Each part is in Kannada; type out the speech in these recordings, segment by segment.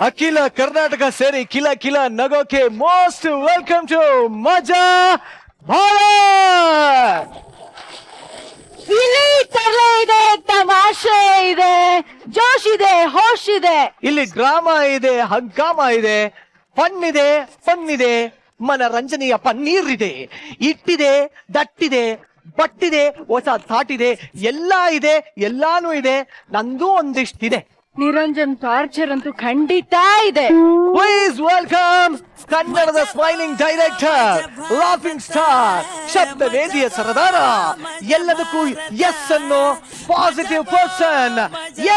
ಅಖಿಲ ಕರ್ನಾಟಕ ಸೇರಿ ಕಿಲ ಕಿಲ ನಗೋಕೆ ಮೋಸ್ಟ್ ವೆಲ್ಕಮ್ ಟು ಮಜಾ ಭಾರತ್. ಇಲ್ಲಿ ತರಲೆ ಇದೆ, ತಮಾಷೆ ಇದೆ, ಜೋಶ್ ಇದೆ, ಹೋಶ್ ಇದೆ. ಇಲ್ಲಿ ಡ್ರಾಮಾ ಇದೆ, ಹಂಗಾಮ ಇದೆ, ಫನ್ ಇದೆ, ಫನ್ ಇದೆ, ಮನರಂಜನೆಯ ಪನ್ನೀರ್ ಇದೆ, ಇಟ್ಟಿದೆ, ದಟ್ಟಿದೆ, ಬಟ್ಟಿದೆ, ಹೊಸ ಥಾಟಿದೆ, ಎಲ್ಲಾ ಇದೆ, ಎಲ್ಲಾನು ಇದೆ, ನಂದು ಒಂದಿಷ್ಟಿದೆ. ನಿರಂಜನ್ ಟಾರ್ಚರ್ ಅಂತೂ ಖಂಡಿತ ಇದೆ. ಪ್ಲೀಸ್ ವೆಲ್ಕಮ್ ಕನ್ನಡದ ಸ್ಮೈಲಿಂಗ್ ಡೈರೆಕ್ಟರ್, ಲಾಫಿಂಗ್ ಸ್ಟಾರ್, ಶಬ್ದ ವೇದಿಯ ಸರದಾರ, ಎಲ್ಲದಕ್ಕೂ ಎಸ್ ಅನ್ನೋ positive person.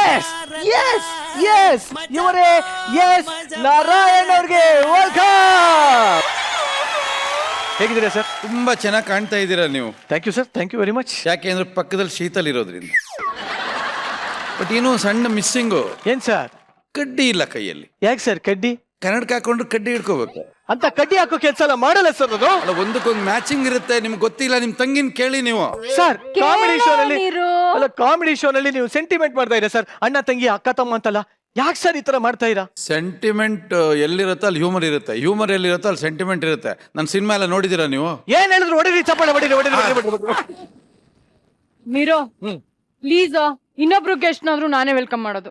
Yes yes yes ಇವರೇ ಎಸ್ ನಾರಾಯಣ್ ಅವ್ರಿಗೆ ವೆಲ್ಕಮ್. ಹೇಗಿದ್ದೀರಾ ಸರ್? ತುಂಬಾ ಚೆನ್ನಾಗಿ ಕಾಣ್ತಾ ಇದ್ದೀರಾ ನೀವು. Thank you sir, thank you very much. ಯಾಕೆಂದ್ರೆ ಪಕ್ಕದಲ್ಲಿ ಶೀತಲ್ ಇರೋದ್ರಿಂದ. ಬಟ್ ಏನೋ ಸಣ್ಣ ಮಿಸ್ಸಿಂಗು. ಏನ್ ಸರ್? ಕಡ್ಡಿ ಇಲ್ಲ ಕೈಯಲ್ಲಿ. ಯಾಕೆ ಸರ್ ಕಡ್ಡಿ? ಕನ್ನಡಕ ಹಾಕೊಂಡ್ರೆ ಕಡ್ಡಿ ಹಿಡ್ಕೋಬೇಕು ಅಂತ ಕಡ್ಡಿ ಹಾಕೋ ಕೆಲಸ ಎಲ್ಲ ಮಾಡಲ್ಲ ಸರ್ ಅದು. ಅಲ್ಲ, ಒಂದಕ್ಕೊಂದು ಮ್ಯಾಚಿಂಗ್ ಇರುತ್ತೆ. ನಿಮ್ಗೆ ಗೊತ್ತಿಲ್ಲ, ನಿಮ್ ತಂಗಿನ ಕೇಳಿ ನೀವು. ಸರ್ ಕಾಮಿಡಿ ಶೋ ನಲ್ಲಿ ನೀರು. ಅಲ್ಲ, ಕಾಮಿಡಿ ಶೋ ನಲ್ಲಿ ನೀವು ಸೆಂಟಿಮೆಂಟ್ ಮಾಡ್ತಾ ಇದ್ದೀರಾ ಸರ್. ಅಣ್ಣ ತಂಗಿ ಅಕ್ಕ ತಮ್ಮ ಅಂತಲ್ಲ. ಯಾಕೆ ಸರ್ ಈ ತರ ಮಾಡ್ತಾ ಇರಾ? ಸೆಂಟಿಮೆಂಟ್ ಎಲ್ಲಿರುತ್ತೋ ಅಲ್ಲಿ ಹ್ಯೂಮರ್ ಇರುತ್ತೆ, ಹ್ಯೂಮರ್ ಎಲ್ಲಿರುತ್ತೋ ಅಲ್ಲಿ ಸೆಂಟಿಮೆಂಟ್ ಇರುತ್ತೆ. ನನ್ನ ಸಿನಿಮಾ ಎಲ್ಲ ನೋಡಿದೀರಾ ನೀವು? ಏನ್ ಹೇಳಿದ್ರು ಹೊಡಿರಿ, ಚಪ್ಪಾಳೆ ಹೊಡಿರಿ, ಹೊಡಿರಿ. ಮೀರೋ ಪ್ಲೀಸ್, ಇನ್ನೊಬ್ರು ಗೆಸ್ಟ್ನಾದ್ರೂ ನಾನೇ ವೆಲ್ಕಮ್ ಮಾಡೋದು.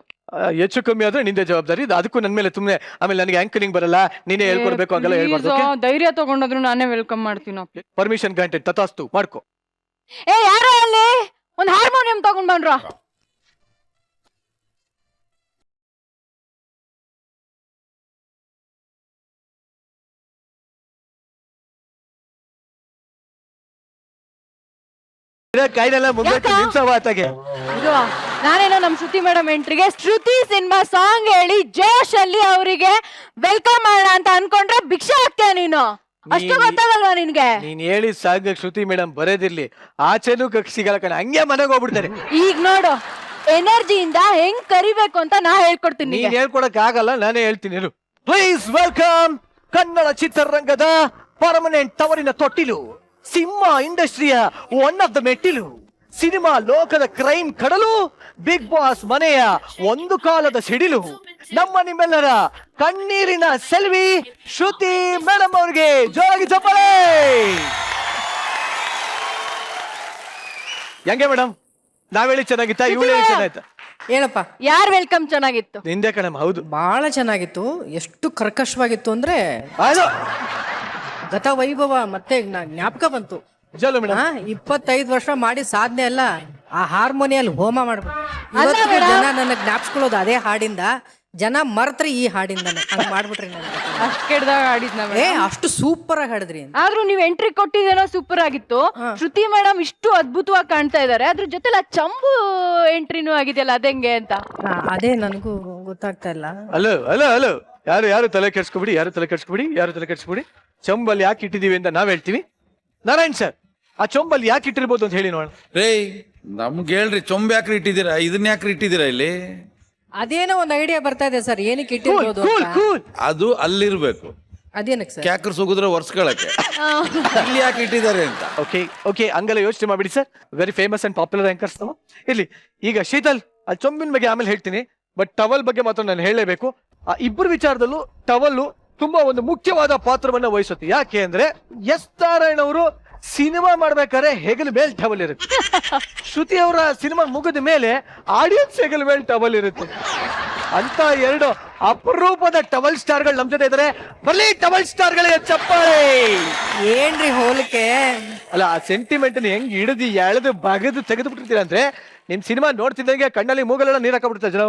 ಹೆಚ್ಚು ಕಮ್ಮಿ ಆದ್ರೆ ನಿಂದೆ ಜವಾಬ್ದಾರಿ. ಅದಕ್ಕೂ ನನ್ ಮೇಲೆ ಸುಮ್ನೆ ಆಮೇಲೆ ನನಗೆ ಆಂಕರಿಂಗ್ ಬರಲ್ಲ, ನೀನೇ ಹೇಳ್ಕೊಡ್ಬೇಕು, ಹಂಗೆಲ್ಲ ಹೇಳ್ಬಾರ್ದು. ಧೈರ್ಯ ತಗೊಂಡಾದ್ರು ನಾನೇ ವೆಲ್ಕಮ್ ಮಾಡ್ತೀನಿ. ಪರ್ಮಿಷನ್ ಗ್ರಾಂಟೆಡ್, ತಥಾಸ್ತು, ಮಾಡ್ಕೋ. ಏ ಯಾರೋ ಅಲ್ಲಿ ಒಂದ್ ಹಾರ್ಮೋನಿಯಂ ತಗೊಂಡ್ ಬಂದ್ರ. ಕಾಯಿನೆಲ್ಲ ಮುಂದೆ ನಿಲ್ಸವಾತಾಗೆ. ಇದು ನಾನೇನೋ ನಮ್ ಶ್ರುತಿ ಮೇಡಮ್ ಎಂಟ್ರಿಗೆ ಶ್ರುತಿ ಸಿನಿಮಾ ಸಾಂಗ್ ಹೇಳಿ ಜೋಶ್ ಅಲ್ಲಿ ಅವರಿಗೆ ವೆಲ್ಕಮ್ ಮಾಡೋಣ ಅಂತ ಅನ್ಕೊಂಡ್ರೆ ಭಿಕ್ಷೆ ಹಾಕ್ತೀಯ ನೀನು. ಅಷ್ಟು ಗೊತ್ತಾಗಲ್ವಾ ನಿನ್ಗೆ? ನೀನ್ ಹೇಳಿ ಸಾಂಗ್ ಶ್ರುತಿ ಮೇಡಮ್ ಬರೋದಿರ್ಲಿ, ಆಚೆನೂ ಸಿಗಲ್ಲ ಕಣ, ಹಂಗೆ ಮನೆಗೆ ಹೋಗ್ಬಿಡ್ತಾರೆ. ಈಗ ನೋಡು ಎನರ್ಜಿಯಿಂದ ಹೆಂಗ್ ಕರಿಬೇಕು ಅಂತ ನಾ ಹೇಳ್ಕೊಡ್ತೀನಿ. ನೀನ್ ಹೇಳ್ಕೊಡಕ್ ಆಗಲ್ಲ, ನಾನೇ ಹೇಳ್ತೀನಿ. ಪ್ಲೀಸ್ ವೆಲ್ಕಮ್ ಕನ್ನಡ ಚಿತ್ರರಂಗದ ಪರ್ಮನೆಂಟ್ ತವರಿನ ತೊಟ್ಟಿಲು, ಸಿನಿಮಾ ಇಂಡಸ್ಟ್ರಿಯ ಒನ್ ಆಫ್ ದ ಮೆಟ್ಟಿಲು, ಸಿನಿಮಾ ಲೋಕದ ಕ್ರೈಮ್ ಕಡಲು, ಬಿಗ್ ಬಾಸ್ ಮನೆಯ ಒಂದು ಕಾಲದ ಸಿಡಿಲು, ನಮ್ಮ ನಿಮ್ಮೆಲ್ಲರ ಕಣ್ಣೀರಿನ ಸೆಲ್ವಿ ಶ್ರುತಿ ಮೇಡಮ್ ಅವ್ರಿಗೆ ಜೋರಾಗಿ ಚಪ್ಪಾಳೆ. ಹೆಂಗೆ ಮೇಡಮ್, ನಾವ್ ಹೇಳಿ ಚೆನ್ನಾಗಿತ್ತ, ಇವಳು ಹೇಳಿ ಚೆನ್ನಾಗಿತ್ತ? ಹೇಳಪ್ಪ. ಯಾರ್ ವೆಲ್ಕಮ್ ಚೆನ್ನಾಗಿತ್ತು? ನಿಂದೆ ಕಣಮ್ಮ. ಹೌದು, ಬಹಳ ಚೆನ್ನಾಗಿತ್ತು. ಎಷ್ಟು ಕರ್ಕಶವಾಗಿತ್ತು ಅಂದ್ರೆ ಅದು ಗತ ವೈಭವ ಮತ್ತೆ ಜ್ಞಾಪಕ ಬಂತು. ಜಲು ಮೇಡಮ್, 25 ವರ್ಷ ಮಾಡಿ ಸಾಧನೆ ಅಲ್ಲ, ಆ ಹಾರ್ಮೋನಿಯಲ್ಲಿ ಹೋಮ ಮಾಡ್ಬೇಕು. ಅಲ್ಲ ಇವತ್ತಿಗೂ ಮೇಡಮ್. ಜನ ನನ್ನ ಜ್ಞಾಪಿಸ್ಕೊಳ್ಳೋದು ಅದೇ ಹಾಡಿಂದ. ಜನ ಮರ್ತ್ರಿ ಈ ಹಾಡಿಂದಾನೆ. ಹಂಗ್ ಮಾಡ್ಬಿಟ್ರಿ ನನಗೆ. ಅಷ್ಟ್ ಕೆಡ್ದಾಗ ಆಡಿದ್ನ ಅಷ್ಟು ಸೂಪರ್ ಆಗಿ ಹಾಡಿದ್ರಿ ಅಂತ. ಆದ್ರೂ ನೀವ್ ಎಂಟ್ರಿ ಕೊಟ್ಟಿದ್ದೇನೋ ಸೂಪರ್ ಆಗಿತ್ತು. ಶ್ರುತಿ ಮೇಡಮ್ ಇಷ್ಟು ಅದ್ಭುತವಾಗಿ ಕಾಣ್ತಾ ಇದಾರೆ, ಅದ್ರ ಜೊತೆಲಿ ಆ ಚಂಬು ಎಂಟ್ರಿನೂ ಆಗಿದೆಯಲ್ಲ, ಅದೆಂಗೆ ಅಂತ. ಅದೇ ನನಗೂ ಗೊತ್ತಾಗ್ತಾ ಇಲ್ಲ. ಹಲೋ ಹಲೋ ಹಲೋ, ಯಾರು ತಲೆ ಕೆಡ್ಸ್ಕೊಬಿಡಿ, ಯಾರು ತಲೆ ಕೆಡ್ಸ್ಕೊಬಿಡಿ. ಚೊಂಬಲ್ಲಿ ಯಾಕೆ ಇಟ್ಟಿದೀವಿ ಅಂತ ನಾವ್ ಹೇಳ್ತೀವಿ. ನಾರಾಯಣ್ ಸರ್, ಆ ಚೊಂಬಲ್ಲಿ ಯಾಕೆ ಇಟ್ಟಿರ್ಬೋದು ಅಂತ ಹೇಳಿ ನೋಡೋಣ. ರೇ, ನಮ್ಗೆ ಹೇಳ್ರಿ, ಚೊಂಬೆ ಯಾಕ್ರಿ ಇಟ್ಟಿದ್ದೀರಾ, ಇದನ್ನ ಯಾಕ್ರಿ ಇಟ್ಟಿದ್ದೀರಾ ಇಲ್ಲಿ? ಅದೇನೋ ಒಂದು ಐಡಿಯಾ ಬರ್ತಾ ಇದೆ ಸರ್, ಏನಕ್ಕೆ ಇಟ್ಟಿರ್ಬೋದು ಅಂತ. ಅದು ಅಲ್ಲಿರ್ಬೇಕು. ಅದೇನಕ್ಕೆ ಸರ್? ಕ್ಯಾಕರ್ ಸುಗಿದ್ರೆ ಒರ್ಸ್ಕೊಳಕ್ಕೆ. ಇಲ್ಲಿ ಯಾಕೆ ಇಟ್ಟಿದ್ದಾರೆ ಅಂತ. ಓಕೆ ಹಂಗೆಲ್ಲ ಯೋಚನೆ ಮಾಡ್ಬಿಡಿ sir. Very famous and popular anchors ನಾವು ಇಲ್ಲಿ. ಈಗ ಶೀತಲ್, ಆ ಚೊಂಬಿನ ಬಗ್ಗೆ ಆಮೇಲೆ ಹೇಳ್ತೀನಿ, ಬಟ್ ಟವಲ್ ಬಗ್ಗೆ ಮಾತ್ರ ನಾನು ಹೇಳಲೇಬೇಕು. ಆ ಇಬ್ಬರು ವಿಚಾರದಲ್ಲೂ ಟವಲ್ಲು ತುಂಬಾ ಒಂದು ಮುಖ್ಯವಾದ ಪಾತ್ರವನ್ನ ವಹಿಸುತ್ತೆ. ಯಾಕೆ ಅಂದ್ರೆ ಎಸ್ ನಾರಾಯಣ್ ಅವರು ಸಿನಿಮಾ ಮಾಡ್ಬೇಕಾದ್ರೆ ಹೆಗಲ ಮೇಲೆ ಟವಲ್ ಇರುತ್ತೆ. ಶ್ರುತಿ ಅವರ ಸಿನಿಮಾ ಮುಗಿದ ಮೇಲೆ ಆಡಿಯನ್ಸ್ ಹೆಗಲ ಮೇಲೆ ಟವಲ್ ಇರುತ್ತೆ. ಅಂತ ಎರಡು ಅಪರೂಪದ ಟವಲ್ ಸ್ಟಾರ್ಗಳು ನಮ್ ಜೊತೆ ಇದಾರೆ. ಬರ್ಲಿ ಟವಲ್ ಸ್ಟಾರ್ಗಳಿಗೆ ಚಪ್ಪಾಳೆ. ಏನ್ರಿ ಹೋಲಿಕೆ? ಅಲ್ಲ, ಆ ಸೆಂಟಿಮೆಂಟ್ ಹೆಂಗ್ ಹಿಡಿದು ಎಳೆದು ಬಗದು ತೆಗೆದು ಬಿಟ್ಟಿರ್ತೀರ ಅಂದ್ರೆ, ನಿಮ್ ಸಿನಿಮಾ ನೋಡ್ತಿದ್ದಂಗೆ ಕಣ್ಣಲ್ಲಿ ಮೂಗಲೆಲ್ಲ ನೀರ್ ಹಾಕಬಿಡ್ತಾರೆ ಜನ.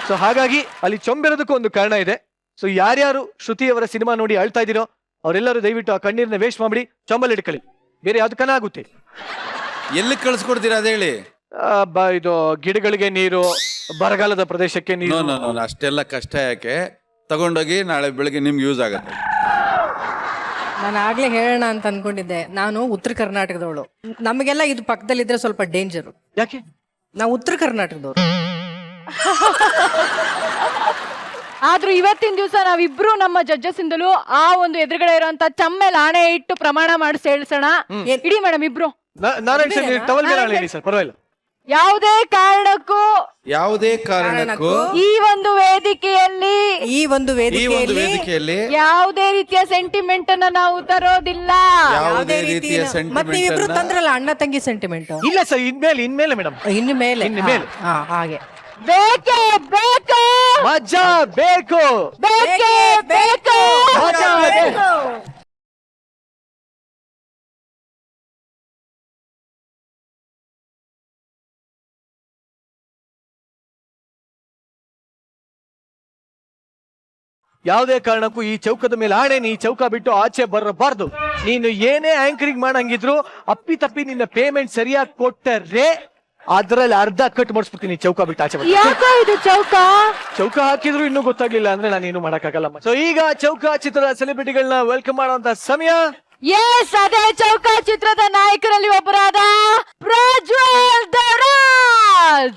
ಸೊ ಹಾಗಾಗಿ ಅಲ್ಲಿ ಚೊಂಬಿರೋದಕ್ಕೂ ಒಂದು ಕಾರಣ ಇದೆ. ಸೊ ಯಾರ್ಯಾರು ಶ್ರುತಿ ಅವರ ಸಿನಿಮಾ ನೋಡಿ ಅಳ್ತಾ ಇದೀರೋ ಅವರೆಲ್ಲರೂ ದಯವಿಟ್ಟು ಆ ಕಣ್ಣೀರನ್ನ ವೇಸ್ಟ್ ಮಾಡ್ಬಿಡಿ, ಚೊಂಬಲ್ಲಿ ಇಟ್ಕೊಳ್ಳಿ. ಬೇರೆ ಯಾವ್ದಕ್ಕನ ಆಗುತ್ತೆ. ಎಲ್ಲಿ ಕಳ್ಸ್ಕೊಡ್ತೀರಾ ಅದ ಹೇಳಿ. ಇದು ಗಿಡಗಳಿಗೆ ನೀರು, ಬರಗಾಲದ ಪ್ರದೇಶಕ್ಕೆ ನೀರು. ಅಷ್ಟೆಲ್ಲ ಕಷ್ಟ ಯಾಕೆ, ತಗೊಂಡೋಗಿ ನಾಳೆ ಬೆಳಗ್ಗೆ ನಿಮ್ಗೆ ಯೂಸ್ ಆಗುತ್ತೆ. ನಾನು ಆಗ್ಲೇ ಹೇಳೋಣ ಅಂತ ಅನ್ಕೊಂಡಿದ್ದೆ. ನಾನು ಉತ್ತರ ಕರ್ನಾಟಕದವಳು, ನಮಗೆಲ್ಲ ಇದು ಪಕ್ಕದಲ್ಲಿದ್ರೆ ಸ್ವಲ್ಪ ಡೇಂಜರು. ಯಾಕೆ? ನಾವು ಉತ್ತರ ಕರ್ನಾಟಕದವ್ರು. ಆದ್ರೂ ಇವತ್ತಿನ ದಿವಸ ನಾವಿಬ್ರು ನಮ್ಮ ಜಡ್ಜಸ್ ಇಂದಲೂ ಆ ಒಂದು ಎದುರುಗಡೆ ಇರೋಂತ ಚಮ್ಮೇಲೆ ಆಣೆ ಇಟ್ಟು ಪ್ರಮಾಣ ಮಾಡಿಸಿ ಹೇಳ್ಸೋಣ. ಇಡಿ ಮೇಡಮ್ ಇಬ್ರು. ನಾರಾಯಣ್ ಸರ್, ಟವಲ್ ಮೇಲೆ ಹೇಳಿ ಸರ್, ಪರವಾಗಿಲ್ಲ. ಯಾವುದೇ ಕಾರಣಕ್ಕೂ ಯಾವುದೇ ಕಾರಣಕ್ಕೂ ಈ ಒಂದು ವೇದಿಕೆಯಲ್ಲಿ ಈ ಒಂದು ಈ ಒಂದು ವೇದಿಕೆಯಲ್ಲಿ ವೇದಿಕೆಯಲ್ಲಿ ಯಾವುದೇ ರೀತಿಯ ಸೆಂಟಿಮೆಂಟ್ ಅನ್ನ ನಾವು ತರೋದಿಲ್ಲ. ಯಾವುದೇ ರೀತಿಯ ಮತ್ತೆ ನೀವಿಬ್ರು ಸೆಂಟಿಮೆಂಟ್ ತಂದ್ರಲ್ಲ ಅಣ್ಣ ತಂಗಿ ಸೆಂಟಿಮೆಂಟ್ ಇಲ್ಲ ಸರ್, ಇನ್ಮೇಲೆ ಮೇಡಮ್ ಇನ್ನು ಮೇಲೆ ಹಾಗೆ ಬೇಕೇ ಬೇಕು, ಮಜಾ ಬೇಕು, ಬೇಕೇ ಬೇಕು, ಮಜಾ ಬೇಕು. ಯಾವುದೇ ಕಾರಣಕ್ಕೂ ಈ ಚೌಕದ ಮೇಲೆ ಆಣೆ, ನೀ ಚೌಕ ಬಿಟ್ಟು ಆಚೆ ಬರಬಾರ್ದು. ನೀನು ಏನೇ ಆಂಕರಿಂಗ್ ಮಾಡಂಗಿದ್ರು ಅಪ್ಪಿ ತಪ್ಪಿ ನಿನ್ನ ಪೇಮೆಂಟ್ ಸರಿಯಾಗಿ ಕೊಟ್ಟರೆ ಅದ್ರಲ್ಲಿ ಅರ್ಧ ಕಟ್ ಮಾಡಿಸ್ಬಿಡ್ತೀನಿ ಚೌಕ ಬಿಟ್ಟು ಆಚೆ ಬರ್ತೀನಿ. ಯಾಕೋ ಇದು ಚೌಕ? ಚೌಕ ಹಾಕಿದ್ರು ಇನ್ನೂ ಗೊತ್ತಾಗ್ಲಿಲ್ಲ ಅಂದ್ರೆ ನಾನೇನು ಮಾಡಕ್ಕಾಗಲ್ಲ. ಸೊ ಈಗ ಚೌಕ ಚಿತ್ರದ ಸೆಲೆಬ್ರಿಟಿಗಳನ್ನ ವೆಲ್ಕಮ್ ಮಾಡುವಂತ ಸಮಯ. ಎಸ್, ಅದೇ ಚೌಕ ಚಿತ್ರದ ನಾಯಕರಲ್ಲಿ ಒಬ್ಬರಾದ ಪ್ರಜ್ವಲ್ ದೇವರಾಜ್.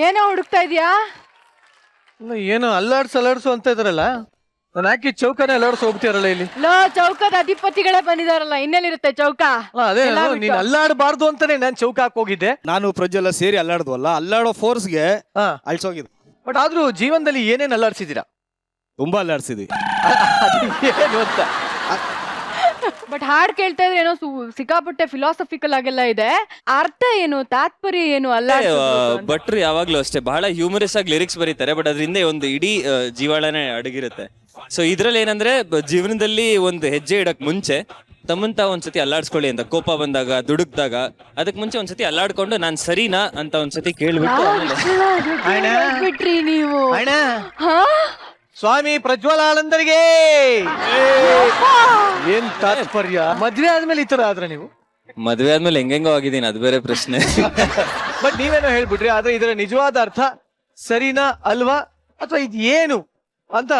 ಏನೋ ಹುಡುಕ್ತಾ ಇದೀಯಾ? ಏನು ಅಲ್ಲಾಡ್ಸು ಅಂತ ಇದಾರಲ್ಲ, ನಾನು ಹಾಕಿ ಚೌಕನ ಅಲ್ಲಾಡ್ಸು ಹೋಗ್ತಿರಲ್ಲ ಇಲ್ಲಿ. ಲೋ, ಚೌಕದ ಅಧಿಪತಿಗಳೇ ಬಂದಿದಾರಲ್ಲ, ಇನ್ನೆಲ್ಲಿರುತ್ತೆ ಚೌಕ? ಅದೇ ನೀನ್ ಅಲ್ಲಾಡಬಾರ್ದು ಅಂತಾನೆ ನಾನ್ ಚೌಕ ಹಾಕಿ ಹೋಗಿದ್ದೆ. ನಾನು ಪ್ರಜ್ವಲ ಸೇರಿ ಅಲ್ಲಾಡ್ದ್ವಲ್ಲ, ಅಲ್ಲಾಡೋ ಫೋರ್ಸ್ಗೆ ಅಳ್ಸೋಗಿದ್ದು. ಬಟ್ ಆದ್ರೂ ಜೀವನದಲ್ಲಿ ಏನೇನ್ ಅಲ್ಲಾಡ್ಸಿದೀರಾ? ತುಂಬಾ ಅಲ್ಲಾಡ್ಸಿದ್ವಿ. ಏನು ಅಂತ ಬಟ್ ಹಾಡ್ ಕೇಳ್ತಾ ಇದ್ರೆ ಏನೋ ಸಿಕ್ಕಾಪಟ್ಟೆ ಫಿಲಾಸಫಿಕಲ್ ಆಗೆಲ್ಲ ಇದೆ. ಅರ್ಥ ಏನು, ತಾತ್ಪರ್ಯ ಏನು? ಅಲ್ಲ ಭಟ್ರು ಯಾವಾಗ್ಲೂ ಅಷ್ಟೇ ಬಹಳ ಹ್ಯೂಮರಸ್ ಆಗಿ ಲಿರಿಕ್ಸ್ ಬರೀತಾರೆ, ಬಟ್ ಅದ್ರಿಂದ ಒಂದು ಇಡೀ ಜೀವಾಳನೆ ಅಡಗಿರುತ್ತೆ. ಸೊ ಇದ್ರಲ್ಲಿ ಏನಂದ್ರೆ ಜೀವನದಲ್ಲಿ ಒಂದು ಹೆಜ್ಜೆ ಇಡಕ್ ಮುಂಚೆ ತಮ್ಮಂತ ಒಂದ್ಸತಿ ಅಲ್ಲಾಡ್ಸ್ಕೊಳ್ಳಿ ಅಂತ, ಕೋಪ ಬಂದಾಗ, ದುಡುಕ್ದಾಗ, ಅದಕ್ ಮುಂಚೆ ಒಂದ್ಸತಿ ಅಲ್ಲಾಡ್ಕೊಂಡು ನಾನ್ ಸರಿನಾ ಅಂತ ಒಂದ್ಸತಿ ಕೇಳ್ಬಿಟ್ಟು ಆಮೇಲೆ ಬಿಟ್ರಿ ನೀವು. ಅಣ್ಣ, ಹಾ? ಸ್ವಾಮಿ ಪ್ರಜ್ವಲಾನಂದರಿಗೆ ಏನ್ ತಾತ್ಪರ್ಯ? ಮದ್ವೆ ಆದ್ಮೇಲೆ ಈ ತರ ಆದ್ರೆ ನೀವು? ಮದ್ವೆ ಆದ್ಮೇಲೆ ಹೆಂಗೆಂಗೋ ಆಗಿದ್ದೀನಿ, ಅದು ಬೇರೆ ಪ್ರಶ್ನೆ. ಬಟ್ ನೀವೇನೋ ಹೇಳ್ಬಿಟ್ರಿ, ಆದ್ರೆ ಇದರ ನಿಜವಾದ ಅರ್ಥ ಸರಿನಾ ಅಲ್ವಾ ಅಥವಾ ಇದು ಏನು ಅಂತ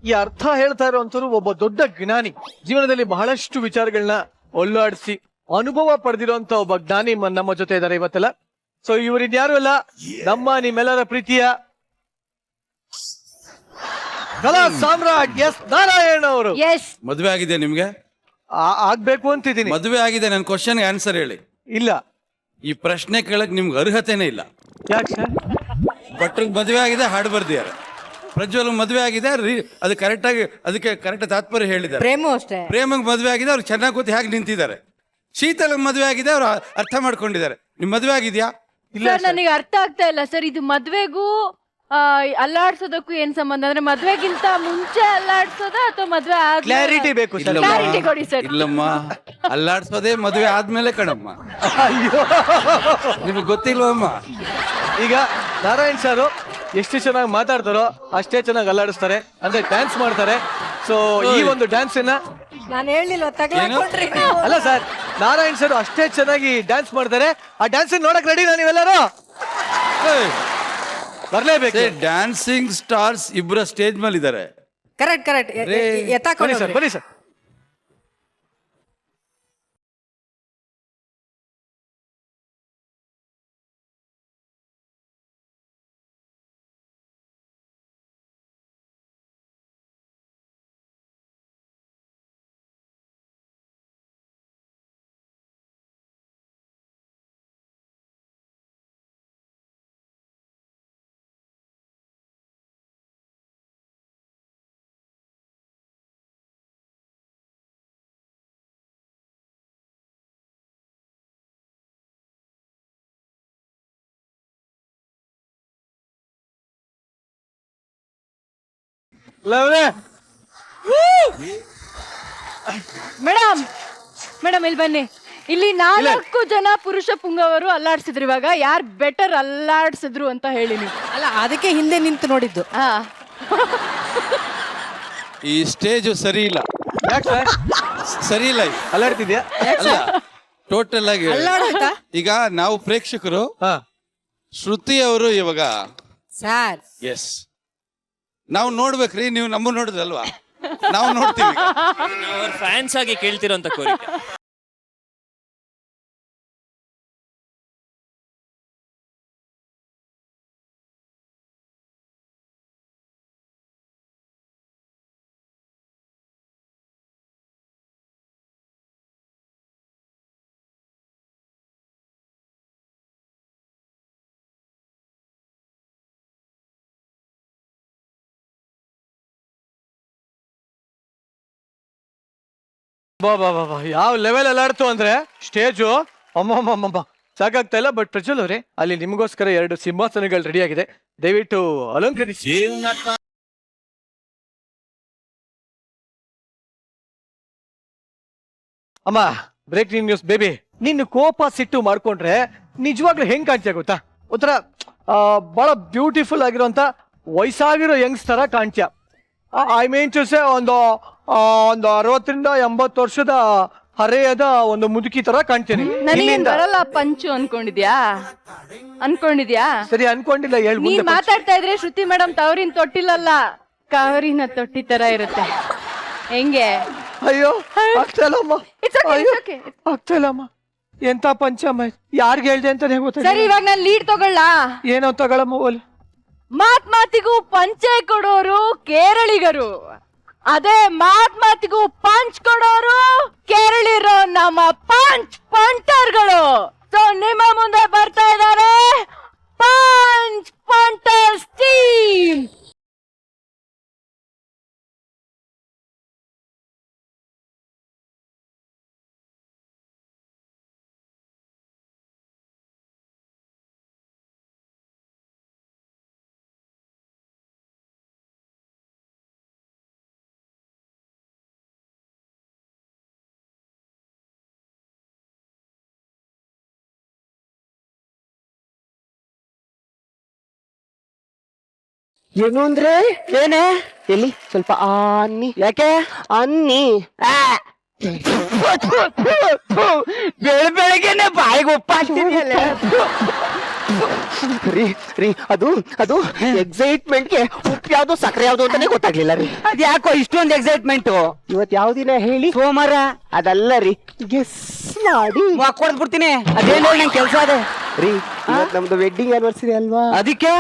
ಈ ಅರ್ಥ ಹೇಳ್ತಾ ಇರುವಂತರು ಒಬ್ಬ ದೊಡ್ಡ ಜ್ಞಾನಿ. ಜೀವನದಲ್ಲಿ ಬಹಳಷ್ಟು ವಿಚಾರಗಳನ್ನ ಒಳ್ಳಾಡಿಸಿ ಅನುಭವ ಪಡೆದಿರುವಂತ ಒಬ್ಬ ಜ್ಞಾನಿ ನಮ್ಮ ಜೊತೆ ಇದ್ದಾರೆ ಇವತ್ತೆಲ್ಲ. ಸೊ ಇವರಿನ್ಯಾರು ಅಲ್ಲ, ನಿಮ್ಮೆಲ್ಲರ ಪ್ರೀತಿಯ ಕಲಾ ಸಾಮ್ರಾಟ್ ಎಸ್ ನಾರಾಯಣ್ ಅವರು. ಎಸ್, ಮದುವೆ ಆಗಿದೆ ನಿಮ್ಗೆ? ಆಗ್ಬೇಕು ಅಂತಿದ್ದೀನಿ. ಮದುವೆ ಆಗಿದೆ, ನನ್ನ ಕ್ವಶನ್ಗೆ ಆನ್ಸರ್ ಹೇಳಿ. ಇಲ್ಲ, ಈ ಪ್ರಶ್ನೆ ಕೇಳಕ್ ನಿಮ್ಗೆ ಅರ್ಹತೆನೇ ಇಲ್ಲ. ಯಾಕೆ ಸರ್? ಭಟ್ರಿಗೆ ಮದುವೆ ಆಗಿದೆ, ಹಾಡು ಬರ್ದಿದ್ದಾರೆ. ಪ್ರಜ್ವಲ್ ಮದುವೆ ಆಗಿದೆ, ಅದು ಕರೆಕ್ಟಾಗಿ ಅದಕ್ಕೆ ಕರೆಕ್ಟ್ ತಾತ್ಪರ್ಯ ಹೇಳಿದ್ದಾರೆ. ಪ್ರೇಮು ಅಷ್ಟೇ. ಪ್ರೇಮಗ್ ಮದುವೆ ಆಗಿದೆ, ಅವ್ರು ಚೆನ್ನಾಗಿ ಗೊತ್ತಿ ಹೇಗೆ ನಿಂತಿದ್ದಾರೆ. ಶೀತಲ್ ಮದುವೆ ಆಗಿದೆ, ಅವ್ರು ಅರ್ಥ ಮಾಡ್ಕೊಂಡಿದ್ದಾರೆ. ನಿಮ್ ಮದುವೆ ಆಗಿದ್ಯಾ? ಸರ್ ನನಗೆ ಅರ್ಥ ಆಗ್ತಾ ಇಲ್ಲ ಸರ್, ಇದು ಮದ್ವೆಗೂ ಅಲ್ಲಾಡ್ಸೋದಕ್ಕೂ ಏನ್ ಸಂಬಂಧ? ಅಂದ್ರೆ ಮದ್ವೆಗಿಂತ ಮುಂಚೆ ಅಲ್ಲಾಡ್ಸೋದ ಅಥವಾ ಮದ್ವೆ ಕ್ಲಾರಿಟಿ ಬೇಕು ಸರ್. ಇಲ್ಲಮ್ಮ. ಕ್ಲಾರಿಟಿ ಕೊಡಿ ಸರ್. ಇಲ್ಲಮ್ಮ, ಅಲ್ಲಾಡ್ಸೋದೇ ಮದುವೆ ಆದ್ಮೇಲೆ ಕಣಮ್ಮ. ಅಯ್ಯೋ, ನಿಮ್ಗೆ ಗೊತ್ತಿಲ್ವಮ್ಮ? ಈಗ ನಾರಾಯಣ್ ಸರ್ ಎಷ್ಟು ಚೆನ್ನಾಗಿ ಮಾತಾಡ್ತಾರೋ ಅಷ್ಟೇ ಚೆನ್ನಾಗಿ ಅಲ್ಲಾಡಿಸ್ತಾರೆ, ಅಂದ್ರೆ ಡ್ಯಾನ್ಸ್ ಮಾಡ್ತಾರೆ. ಸೊ ಈ ಒಂದು ಡ್ಯಾನ್ಸ್ ನಾನು ಹೇಳಿಲ್ವ ತಗೊಳ್ರಿ. ಅಲ್ಲ ಸರ್, ನಾರಾಯಣ್ ಸರ್ ಅಷ್ಟೇ ಚೆನ್ನಾಗಿ ಡ್ಯಾನ್ಸ್ ಮಾಡ್ತಾರೆ. ಆ ಡ್ಯಾನ್ಸ್ ನೋಡಕ್ ರೆಡಿ ನೀವೆಲ್ಲರೂ? ಬರ್ಲೇಬೇಕು. ಡ್ಯಾನ್ಸಿಂಗ್ ಸ್ಟಾರ್ಸ್ ಇಬ್ಬರ ಸ್ಟೇಜ್ ಮೇಲೆ ಇದ್ದಾರೆ. ಕರೆಕ್ಟ್ ಬನ್ನಿ ಸರ್, ಬನ್ನಿ ಸರ್. ಮೇಡಮ್ ಮೇಡಮ್ ಇಲ್ಲಿ ಬನ್ನಿ. ಇಲ್ಲಿ 4 ಜನ ಪುರುಷ ಪುಂಗವರು ಅಲ್ಲಾಡ್ಸಿದ್ರು. ಇವಾಗ ಯಾರು ಬೆಟರ್ ಅಲ್ಲಾಡ್ಸಿದ್ರು ಅಂತ ಹೇಳಿ ನೀವು. ಅಲ್ಲ ಅದಕ್ಕೆ ಹಿಂದೆ ನಿಂತು ನೋಡಿದ್ದು. ಹಾ, ಈ ಸ್ಟೇಜು ಸರಿ ಇಲ್ಲ, ಸರಿ ಇಲ್ಲ ಇದು. ಅಲ್ಲಾಡ್ತಿದ್ಯಾ? ಅಲ್ಲ, ಟೋಟಲ್ ಆಗಿ ಅಲ್ಲಾಡೋಯ್ತಾ ಈಗ ನಾವು ಪ್ರೇಕ್ಷಕರು ಹಾ, ಶ್ರುತಿ ಅವರು ಇವಾಗ ಸರ್? ಎಸ್ ನಾವು ನೋಡ್ಬೇಕ್ರಿ, ನೀವು ನಮ್ಮ ನೋಡುದಲ್ವಾ, ನಾವು ನೋಡ್ತೀವಿ. ಅವ್ರ ಫ್ಯಾನ್ಸ್ ಆಗಿ ಕೇಳ್ತಿರೋಂತ ಕೋರಿಕೆ. ಬಾ ಬಾ ಬಾ ಬಾ, ಯಾವ ಲೆವೆಲ್ ಅಲ್ಲಾಡ್ತು ಅಂದ್ರೆ ಸ್ಟೇಜು. ಅಮ್ಮಮ್ಮಮ್ಮ ಸಾಕಾಗ್ತಾ ಇಲ್ಲ. ಬಟ್ ಪ್ರಜ್ವಲ್ ಅವರೇ, ಅಲ್ಲಿ ನಿಮಗೋಸ್ಕರ 2 ಸಿಂಹಾಸನಗಳು ರೆಡಿ ಆಗಿದೆ, ದಯವಿಟ್ಟು ಅಲಂಕರಿಸಿ. ಅಮ್ಮ, ಬ್ರೇಕಿಂಗ್ ನ್ಯೂಸ್ ಬೇಬಿ, ನಿನ್ನ ಕೋಪ ಸಿಟ್ಟು ಮಾಡ್ಕೊಂಡ್ರೆ ನಿಜವಾಗ್ಲೂ ಹೆಂಗ್ ಕಾಣ್ತೀಯ ಗೊತ್ತಾ? ಒಂಥರ ಬಹಳ ಬ್ಯೂಟಿಫುಲ್ ಆಗಿರೋಂಥ ವಯಸ್ಸಾಗಿರೋ ಯಂಗ್ಸ್ ತರ ಕಾಣ್ತೀಯ. ಐ ಮೀನ್ ಟು ಸೇ ಒಂದು 60ರಿಂದ 80 ವರ್ಷದ ಹರೆಯದ ಒಂದು ಮುದುಕಿ ತರ ಕಾಣ್ತೀನಿ. ನನಗೇನ್ ಬರಲ್ಲ ಪಂಚು ಅನ್ಕೊಂಡಿದ್ಯಾ? ಸರಿ ಅನ್ಕೊಂಡಿಲ್ಲ, ಹೇಳ್ ನೀನ್ ಮುಂದೆ. ಮಾತಾಡ್ತಾ ಇದ್ರೆ ಶ್ರುತಿ ಮೇಡಮ್ ತವರಿನ ತೊಟ್ಟಿಲಲ್ಲ, ಕಾವರಿನ ತೊಟ್ಟಿ ತರ ಇರುತ್ತೆ. ಹೆಂಗೆ? ಅಯ್ಯೋ ಆಗ್ತಾಯಿಲ್ಲಮ್ಮ, It's okay, ಅಯ್ಯೋ it's okay. ಆಗ್ತಾಯಿಲ್ಲಮ್ಮ. ಎಂತ ಪಂಚಮ್ಮ, ಯಾರ್ಗೆ ಹೇಳ್ದೆ ಅಂತಾನೆ ಸರಿ, ಗೊತ್ತಿಲ್ಲ. ಇವಾಗ ನಾನು ಲೀಡ್ ತಗೊಳ್ಳ. ಏನೋ ತಗೊಳಮ್ಮ ಓಲಿ. ಮಾತಿಗೂ ಪಂಚೆ ಕೊಡೋರು ಕೇರಳಿಗರು, ಅದೇ ಮಾತಿಗೂ ಪಂಚ್ ಕೊಡೋರು ಕೇರಳಿರೋ ನಮ್ಮ ಪಂಟರ್ಗಳು. ಸೊ ನಿಮ್ಮ ಮುಂದೆ ಬರ್ತಾ ಇದ್ದಾರೆ ಪಂಟರ್ಸ್ ಟೀಮ್. ಏನು ಅಂದ್ರೆ ಏನೇ ಎಲ್ಲಿ ಸ್ವಲ್ಪ ಅನ್ನಿ, ಯಾಕೆ ಅನ್ನಿ? ಬೆಳಗ್ಗೆನೆ ಬಾಯಿಗೆ ಉಪ್ಪ ರೀ ಅದು ಎಕ್ಸೈಟ್ಮೆಂಟ್ಗೆ ಉಪ್ಪು ಯಾವ್ದು ಸಕ್ಕರೆ ಯಾವ್ದು ಅಂತಾನೆ ಗೊತ್ತಾಗ್ಲಿಲ್ಲ ರೀ. ಅದ್ ಯಾಕೋ ಇಷ್ಟೊಂದು ಎಕ್ಸೈಟ್ಮೆಂಟ್? ಇವತ್ ಯಾವ ದಿನ ಹೇಳಿ? ಸೋಮವಾರ. ಅದಲ್ಲ ರೀ, ಗೆಸ್ ಮಾಡಿ ಕೊಡ್ಬಿಡ್ತೀನಿ. ಅದೇನು ನಂಗೆ ಕೆಲಸ ಅದೇ ರೀ. ಇವತ್ ನಮ್ದು ವೆಡ್ಡಿಂಗ್ ಆನಿವರ್ಸರಿ ಅಲ್ವಾ, ಅದಕ್ಕೆ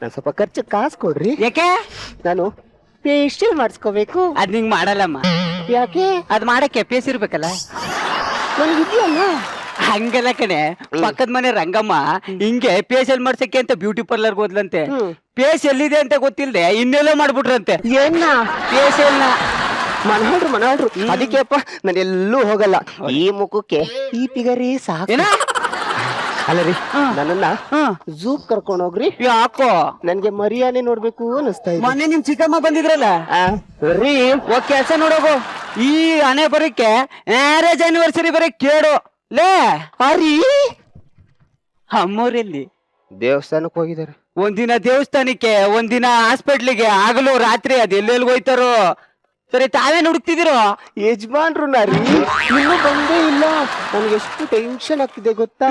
ನಾನು ಸ್ವಲ್ಪ ಖರ್ಚು ಕಾಸು ಕೊಡ್ರಿ. ಯಾಕೆ? ನಾನು ಫೇಶಿಯಲ್ ಮಾಡಿಸ್ಕೋಬೇಕು. ಅದ್ ನಿಂಗ್ ಮಾಡಲ್ಲಮ್ಮ. ಯಾಕೆ? ಅದ್ ಮಾಡಕ್ಕೆ ಫೇಸ್ ಇರ್ಬೇಕಲ್ಲ. ನನಗಿದ್ಯಲ್ಲ. ಹಂಗಲ್ಲ ಕಣೆ, ಪಕ್ಕದ ಮನೆ ರಂಗಮ್ಮ ಹಿಂಗೆ ಫೇಶಿಯಲ್ ಮಾಡ್ಸಕ್ಕೆ ಅಂತ ಬ್ಯೂಟಿ ಪಾರ್ಲರ್ ಹೋದ್ಲಂತೆ. ಫೇಸ್ ಎಲ್ಲಿದೆ ಅಂತ ಗೊತ್ತಿಲ್ದೆ ಇನ್ನೆಲ್ಲ ಮಾಡ್ಬಿಟ್ರಂತೆ. ಏನ ಫೇಶಿಯಲ್ ಮನಾಡ್ರು. ಅದಕ್ಕೆಪ್ಪ ನಾನು ಎಲ್ಲೂ ಹೋಗಲ್ಲ. ಈ ಮುಖಕ್ಕೆ ಈ ಪಿಗರಿ ಸಾಕು. ಅಲ್ಲ ರೀ, ನನ್ನನ್ನ ಝೂಕ್ ಕರ್ಕೊಂಡು ಹೋಗ್ರಿ. ಯಾಕೋ? ನನ್ಗೆ ಮರಿಯಾನೆ ನೋಡ್ಬೇಕು ಅನಿಸ್ತಾ ಇದೆ. ಮೊನ್ನೆ ನಿಮ್ ಚಿಕ್ಕಮ್ಮ ಬಂದಿದ್ರಲ್ಲ ರೀ, ಹೋಗ್ ಕೆಲ್ಸ ನೋಡೋಗು. ಈ ಹಣೆ ಬರಕ್ಕೆ ಮ್ಯಾರೇಜ್ ಆನಿವರ್ಸರಿ ಬರೀ ಕೇಳು ಲೇ. ಅರಿ ಅಮ್ಮೋರೆಲ್ಲಿ ದೇವಸ್ಥಾನಕ್ಕೆ ಹೋಗಿದ್ದಾರೆ. ಒಂದಿನ ದೇವಸ್ಥಾನಕ್ಕೆ, ಒಂದಿನ ಹಾಸ್ಪಿಟ್ಲಿಗೆ, ಆಗಲೂ ರಾತ್ರಿ ಅದ್ ಎಲ್ಲೆಲ್ಲಿ ಹೋಯ್ತಾರೋ. ಸರಿ, ತಾವೇನ್ ಹುಡುಕ್ತಿದ್ದೀರೋ? ಯಜಮಾನ್ರು ನಾರಿ ಇನ್ನೂ ಬಂದೇ ಇಲ್ಲ. ನನ್ಗೆ ಎಷ್ಟು ಟೆನ್ಷನ್ ಆಗ್ತಿದೆ ಗೊತ್ತಾ?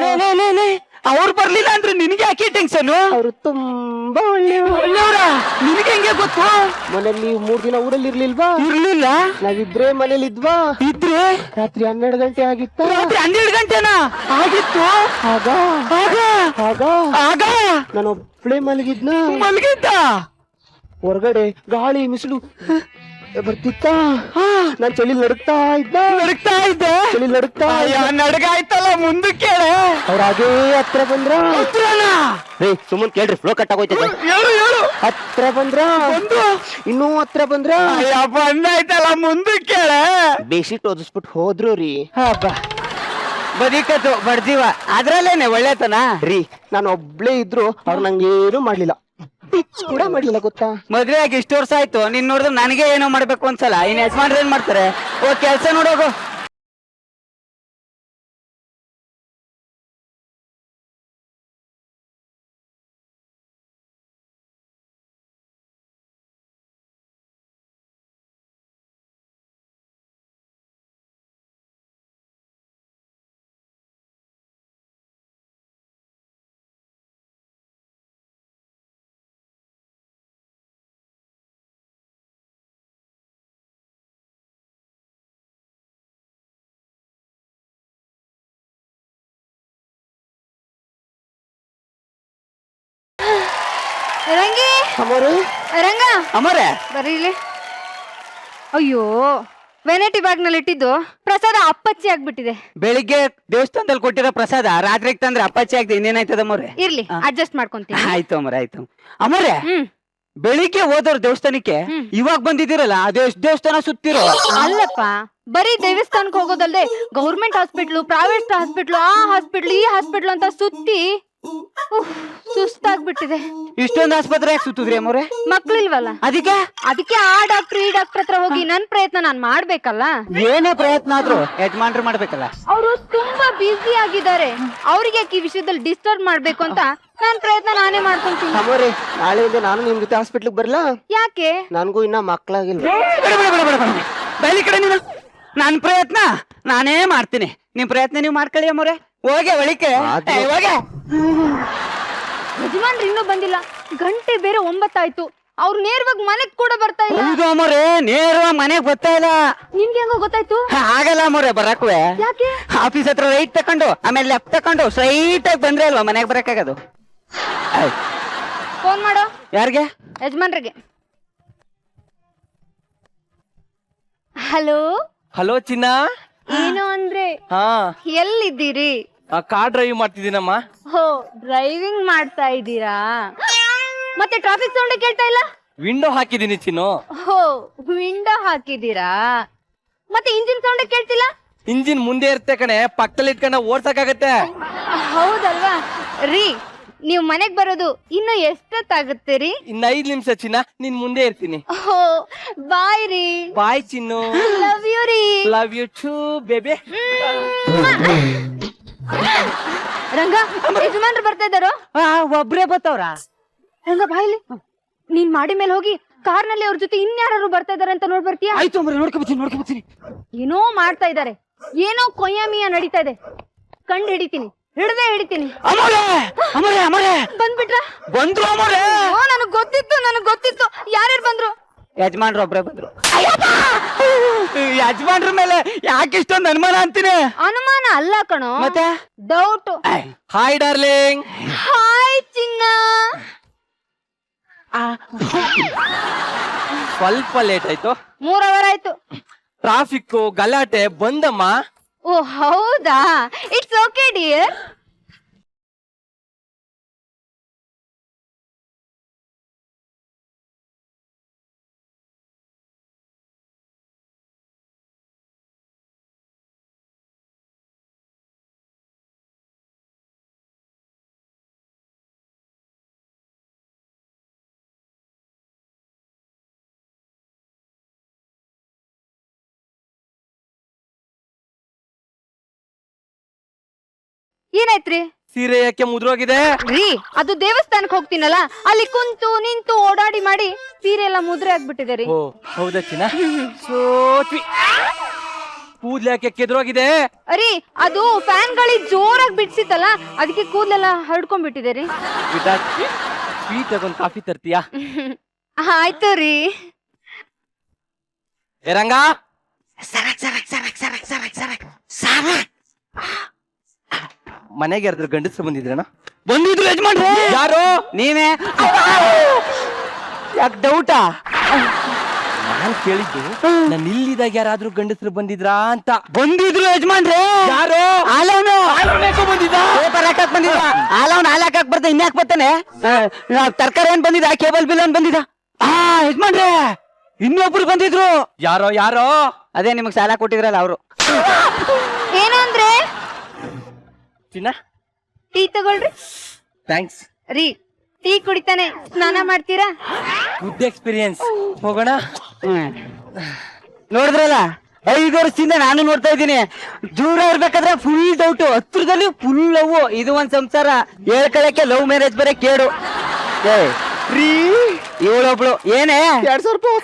ಅವ್ರು ಬರ್ಲಿಲ್ಲ ಅಂದ್ರೆ ನಿನ್ಗೆ ಯಾಕೆ ಟೆನ್ಷನ್? ಅವ್ರು ತುಂಬಾ ಒಳ್ಳೆಯವರ. ನಿನ್ಗೆ ಹೆಂಗೆ ಗೊತ್ತು? ಮನೇಲಿ ನೀವು 3 ದಿನ ಊರಲ್ಲಿ ಇರ್ಲಿಲ್ಲ. ನಾವಿಬ್ರೇ ಮನೇಲಿ ಇದ್ವಾ? ಇದ್ರೆ ರಾತ್ರಿ 12 ಗಂಟೆ ಆಗಿತ್ತ. ರಾತ್ರಿ 12 ಗಂಟೆನಾ ಆಗಿತ್ತು? ಆಗ ನಾನು ಒಬ್ಳೆ ಮಲಗಿದ್ದ. ಹೊರಗಡೆ ಗಾಳಿ ಮಿಸಿಲು ಬರ್ತಿತ್ತ. ನಾನ್ ಚಳಿ ನಡುಕ್ತಾ ಇದ್ದೆ. ನಡಗಾಯ್ತಲ್ಲ, ಮುಂದಕ್ಕೆ ಅವ್ರ ಹಾಗೇ ಹತ್ರ ಬಂದ್ರ. ಸುಮ್ಮನೆ ಕೇಳ್ರಿ, ಫ್ಲೋ ಕಟ್ ಆಗೋಯ್ತದೆ. ಹತ್ರ ಬಂದ್ರ, ಇನ್ನೂ ಹತ್ರ ಬಂದ್ರ. ಬಂದಾಯ್ತಲ್ಲ, ಮುಂದಕ್ಕೆ ಬೇಸಿಟ್ ಓದಿಸ್ಬಿಟ್ಟು ಹೋದ್ರು ರೀ. ಬದಿಕತ್ತು ಬಡ್ದೀವ, ಅದ್ರಲ್ಲೇನೆ ಒಳ್ಳೆತನ ರೀ. ನಾನು ಒಬ್ಳೇ ಇದ್ರು ಅವ್ರು ನಂಗೇನು ಮಾಡ್ಲಿಲ್ಲ. ಪಿಚ್ ಕೂಡ ಮಾಡ್ಲಿಲ್ಲ ಗೊತ್ತಾ. ಮದ್ವೆ ಆಗಿ ಇಷ್ಟು ವರ್ಷ ಆಯ್ತು, ನೀನ್ ನೋಡಿದ್ರೆ ನನಗೆ ಏನೋ ಮಾಡ್ಬೇಕು ಅನ್ಸಲ್ಲ. ಇನ್ ಯಜಮಾನ್ರು ಏನ್ ಮಾಡ್ತಾರೆ, ಓ ಕೆಲ್ಸ ನೋಡೋಗು. ರಂಗಿ ಅಮೋರೆ ರಂಗ ಅಮೋರೆ, ಬರ್ರಿ ಇಲ್ಲಿ. ಅಯ್ಯೋ ವೆನೈಟಿ ಬ್ಯಾಗ್ ನಲ್ಲಿ ಇಟ್ಟಿದ್ದು ಪ್ರಸಾದ ಅಪ್ಪಚ್ಚಿ ಆಗ್ಬಿಟ್ಟಿದೆ. ಬೆಳಿಗ್ಗೆ ದೇವಸ್ಥಾನದಲ್ಲಿ ಕೊಟ್ಟಿರೋ ಪ್ರಸಾದ ರಾತ್ರಿಗೆ ತಂದ್ರೆ ಅಪ್ಪಾಚಿ ಆಗ್ತದೆ, ಇನ್ನೇನಾಯ್ತದ ಅಮೋರೆ? ಇರ್ಲಿ ಅಡ್ಜಸ್ಟ್ ಮಾಡ್ಕೊಂತೀನಿ. ಆಯ್ತು ಅಮೋರೆ, ಆಯ್ತು ಅಮೋರೆ. ಹ್ಮ್ ಬೆಳಿಗ್ಗೆ ಹೋದವ್ರು ದೇವಸ್ಥಾನಕ್ಕೆ, ಇವಾಗ ಬಂದಿದ್ದೀರಲ್ಲ ಅದು ಎಷ್ಟು ದೇವಸ್ಥಾನ ಸುತ್ತಿರೋ? ಅಲ್ಲಪ್ಪ, ಬರೀ ದೇವಸ್ಥಾನಕ್ಕೆ ಹೋಗೋದಲ್ದೆ ಗೌರ್ಮೆಂಟ್ ಹಾಸ್ಪಿಟ್ಲು, ಪ್ರೈವೇಟ್ ಹಾಸ್ಪಿಟ್ಲು, ಆ ಹಾಸ್ಪಿಟ್ಲು, ಈ ಹಾಸ್ಪಿಟ್ಲು ಅಂತ ಸುತ್ತಿ ಸುಸ್ತಾಗ್ಬಿಟ್ಟಿದೆ. ಇಷ್ಟೊಂದು ಆಸ್ಪತ್ರೆ ಯಾಕೆ ಸುತ್ತಿದ್ರಿ ಅಮೋರೆ? ಮಕ್ಳಿಲ್ವಲ್ಲ, ಅದಕ್ಕೆ ಆ ಡಾಕ್ಟರ್ ಈ ಡಾಕ್ಟರ್ ಹತ್ರ ಹೋಗಿ ನನ್ ಪ್ರಯತ್ನ ನಾನ್ ಮಾಡ್ಬೇಕಲ್ಲ. ಏನೇ ಪ್ರಯತ್ನ ಆದ್ರೂ ಯಜಮಾನ್ರು ಮಾಡ್ಬೇಕಲ್ಲ. ಅವರು ತುಂಬಾ ಬ್ಯುಸಿ ಆಗಿದ್ದಾರೆ, ಅವ್ರಿಗೆ ಈ ವಿಷಯದಲ್ಲಿ ಡಿಸ್ಟರ್ಬ್ ಮಾಡ್ಬೇಕು ಅಂತ ನಾನ್ ಪ್ರಯತ್ನ ನಾನೇ ಮಾಡ್ಕೊಂತೀನಿ. ಅಮೋರೆ, ನಾಳೆಯಿಂದ ನಾನು ನಿಮ್ ಜೊತೆ ಹಾಸ್ಪಿಟ್ಲಿಗೆ ಬರ್ಲಾ? ಯಾಕೆ? ನನ್ಗೂ ಇನ್ನ ಮಕ್ಳಾಗಿಲ್ಲ. ಬೆಳಿ ಕಡೆ ನೀನು, ನನ್ ಪ್ರಯತ್ನ ನಾನೇ ಮಾಡ್ತೀನಿ, ನಿಮ್ ಪ್ರಯತ್ನ ನೀವು ಮಾಡ್ಕೊಳ್ಳಿ ಅಮೋರೆ. ಹೋಗೆ ಒಳಿಕೆ ಹೋಗೆ. ಯಜಮಾನ್ರು ಇನ್ನೂ ಬಂದಿಲ್ಲ, ಗಂಟೆ ಬೇರೆ 9 ಆಯ್ತು. ಅವ್ರು ನೇರವಾಗಿ ಮನೆಗ್ ಕೂಡ ಬರ್ತಾ ಇಲ್ಲ. ಹೌದು ಅಮೋರೆ, ನೇರವಾಗಿ ಮನೆಗ್ ಬರ್ತಾ ಇಲ್ಲ. ನಿಮ್ಗೆ ಹೆಂಗೋ ಗೊತ್ತಾಯ್ತು? ಆಗಲ್ಲ ಅಮೋರೆ ಬರಕ್ವೆ. ಯಾಕೆ? ಆಫೀಸ್ ಹತ್ರ ರೈಟ್ ತಕೊಂಡು ಆಮೇಲೆ ಲೆಫ್ಟ್ ತಕೊಂಡು ಸ್ಟ್ರೈಟ್ ಆಗಿ ಬಂದ್ರೆ ಅಲ್ವಾ ಮನೆಗ್ ಬರಕ್ಕಾಗದು. ಫೋನ್ ಮಾಡೋ. ಯಾರಿಗೆ? ಯಜಮಾನ್ರಿಗೆ. ಹಲೋ ಹಲೋ ಚಿನ್ನ. ಏನು ಅಂದ್ರೆ ಹಾ, ಎಲ್ಲಿದ್ದೀರಿ? ಕಾರ್ ಡ್ರೈವ್ ಮಾಡ್ತಿದ್ದೀನಮ್ಮ. ಹೋ, ಡ್ರೈವಿಂಗ್ ಮಾಡ್ತಾ ಇದ್ದೀರಾ? ಮತ್ತೆ ಟ್ರಾಫಿಕ್ ಸೌಂಡ್ ಕೇಳ್ತಾ ಇಲ್ಲ? ವಿಂಡೋ ಹಾಕಿದೀನಿ ಚಿನ್ನು. ಹೋ, ವಿಂಡೋ ಹಾಕಿದ್ದೀರಾ? ಮತ್ತೆ ಇಂಜಿನ್ ಸೌಂಡ್ ಕೇಳ್ತಿಲ್ಲ? ಇಂಜಿನ್ ಮುಂದೆ ಇರುತ್ತೆ ಕಣೆ, ಪಕ್ಕದಲ್ಲಿ ಇಟ್ಕೊಂಡ ಓಡ್ಸಕ್ಕಾಗತ್ತೆ. ಹೌದಲ್ವಾ ರೀ? ನೀವು ಮನೆಗ್ ಬರೋದು ಇನ್ನು ಎಷ್ಟೊತ್ತಾಗುತ್ತೆ ರೀ? ಇನ್ನ 5 ನಿಮಿಷ ಚಿನ್ನ, ನಿನ್ ಮುಂದೆ ಇರ್ತೀನಿ. ಹೋ, ಬಾಯ್ ರೀ. ಬಾಯ್ ಚಿನ್ನು. ಲವ್ ಯು ರೀ. Love you too baby. Ranga, ಯಜಮಾನ್ರು ಬರ್ತಾ ಇದ್ದಾರೋ? ಒಬ್ರೇ ಬತ್ತವ್ರ? ರಂಗ ಬಾಯ್ಲಿ, ನೀನ್ ಮಾಡಿ ಮೇಲೆ ಹೋಗಿ ಕಾರ್ನಲ್ಲಿ ಅವ್ರ ಜೊತೆ ಇನ್ಯಾರು ಬರ್ತಾ ಇದಾರೆ ಅಂತ ನೋಡ್ ಬರ್ತೀಯಾ? ಆಯ್ತು ಅಮೋರೆ, ನೋಡ್ಕೊಬತ್ತೀನಿ. ಏನೋ ಮಾಡ್ತಾ ಇದಾರೆ, ಏನೋ ಕೊಯ್ಯಾಮಿಯ ನಡೀತಾ ಇದೆ. ಕಂಡು ಹಿಡಿತೀನಿ, ಹಿಡಿತೀನಿ. ಅಮೋರೆ ಬಂದ್ಬಿಟ್ರ? ಬಂದ್ರು ಅಮೋರೆ. ನನಗ್ ಗೊತ್ತಿತ್ತು. ಯಾರ್ಯಾರು ಬಂದ್ರು? ಯಜಮಾನ್ರು ಒಬ್ರೇ ಬಂದ್ರು. ಯಜಮಾನ್ರ ಮೇಲೆ ಯಾಕೆ ಇಷ್ಟೊಂದು ಅನುಮಾನ ಅಂತೀನಿ? ಅನುಮಾನ ಅಲ್ಲ ಕಣೋ, ಮತ್ತೆ ಡೌಟ್. Hi darling. ಹಾಯ್ ಚಿನ್ನ. ಸ್ವಲ್ಪ ಲೇಟ್ ಆಯ್ತು, 3 ಅವರ್ ಆಯ್ತು. ಟ್ರಾಫಿಕ್ ಗಲಾಟೆ ಬಂದಮ್ಮ. ಓ ಹೌದಾ, ಇಟ್ಸ್ ಓಕೆ ಡಿಯರ್. ಏನಾಯ್ತ್ರಿ? ಸೀರೆ ಯಾಕೆ ಮುದ್ರೋಗಿದೆ? ರೀ, ಅದು ದೇವಸ್ಥಾನಕ್ಕೆ ಹೋಗ್ತೀನಲ್ಲ, ಅಲ್ಲಿ ಕುಂತು ನಿಂತು ಓಡಾಡಿ ಮಾಡಿ ಸೀರೆ ಎಲ್ಲ ಮುದ್ರೆ ಆಗ್ಬಿಟ್ಟಿದೆ ರೀ. ಓ ಹೌದಾ ಚಿನ್ನ? ಸೋತ್ವಿ. ಕೂದ್ಲು ಯಾಕೆ ಕೆದ್ರೋಗಿದೆ? ರೀ, ಅದು ಫ್ಯಾನ್ ಗಾಳಿ ಜೋರಾಗಿ ಬಿಡ್ಸಿತ್ತಲ್ಲ, ಅದಕ್ಕೆ ಕೂದಲೆಲ್ಲ ಹರಡ್ಕೊಂಡ್ಬಿಟ್ಟಿದೆ ರೀ. ಸ್ವೀಟ್ ತಗೊಂಡ್ ಕಾಫಿ ತರ್ತೀಯಾ? ಆಯ್ತು ರೀ. ರಂಗ, ಮನೆಗೆ ಯಾರಾದ್ರೂ ಗಂಡಸರು ಬಂದಿದ್ರಣ? ಬಂದಿದ್ರು ಯಜಮಾನ್ರೆ. ಯಾರು? ನೀವೇ? ಯಾಕೆ ಡೌಟಾ? ನಾನ್ ಕೇಳಿದ್ದು ನಾನು ಇಲ್ಲಿದಾಗ ಯಾರಾದ್ರೂ ಗಂಡಸರು ಬಂದಿದ್ರಾ ಅಂತ. ಬಂದಿದ್ರು ಯಜಮಾನ್ರೆ. ಯಾರು? ಆಲವನು ಬಂದಿದ್ದ. ಪೇಪರ್ ಹಾಕಕ್ ಬಂದಿದ್ದ. ಆಲವನ್ ಹಾಲ್ ಹಾಕಕ್ ಬರ್ತಾ ಇನ್ಯಾಕ್ ಬರ್ತಾನೆ? ತರಕಾರಿ ಏನ್ ಬಂದಿದ, ಕೇಬಲ್ ಬಿಲ್ ಏನ್ ಬಂದಿದ? ಯಜಮಾನ್ರೆ, ಇನ್ನೊಬ್ರು ಬಂದಿದ್ರು. ಯಾರೋ? ಅದೇ ನಿಮಗ್ ಸಾಲ ಕೊಟ್ಟಿದ್ರಲ್ಲ ಅವರು. ಏನು ಅಂದ್ರೆ? ಚಿನ್ನ ಟೀ ತಗೊಳ್ರಿ. ಥ್ಯಾಂಕ್ಸ್. ರೀ, ಟೀ ಕುಡಿತಾನೆ ಸ್ನಾನ ಮಾಡ್ತೀರಾ? Good experience. ಹೋಗೋಣ. ನೋಡಿದ್ರಲ್ಲ 5 ವರ್ಷದಿಂದ ನಾನು ನೋಡ್ತಾ ಇದ್ದೀನಿ. ದೂರ ಇರ್ಬೇಕಾದ್ರೆ ಫುಲ್ ಡೌಟ್, ಹತ್ರದಲ್ಲಿ ಫುಲ್ ಲವ್. ಇದು ಒಂದ್ ಸಂಸಾರ. ಹೇಳ್ಕೊಳಕ್ಕೆ ಲವ್ ಮ್ಯಾರೇಜ್ ಬರೇ ಕೇಡು. ಇವಳೊಬ್ಳು ಏನೇ 200 ರೂಪಾಯಿ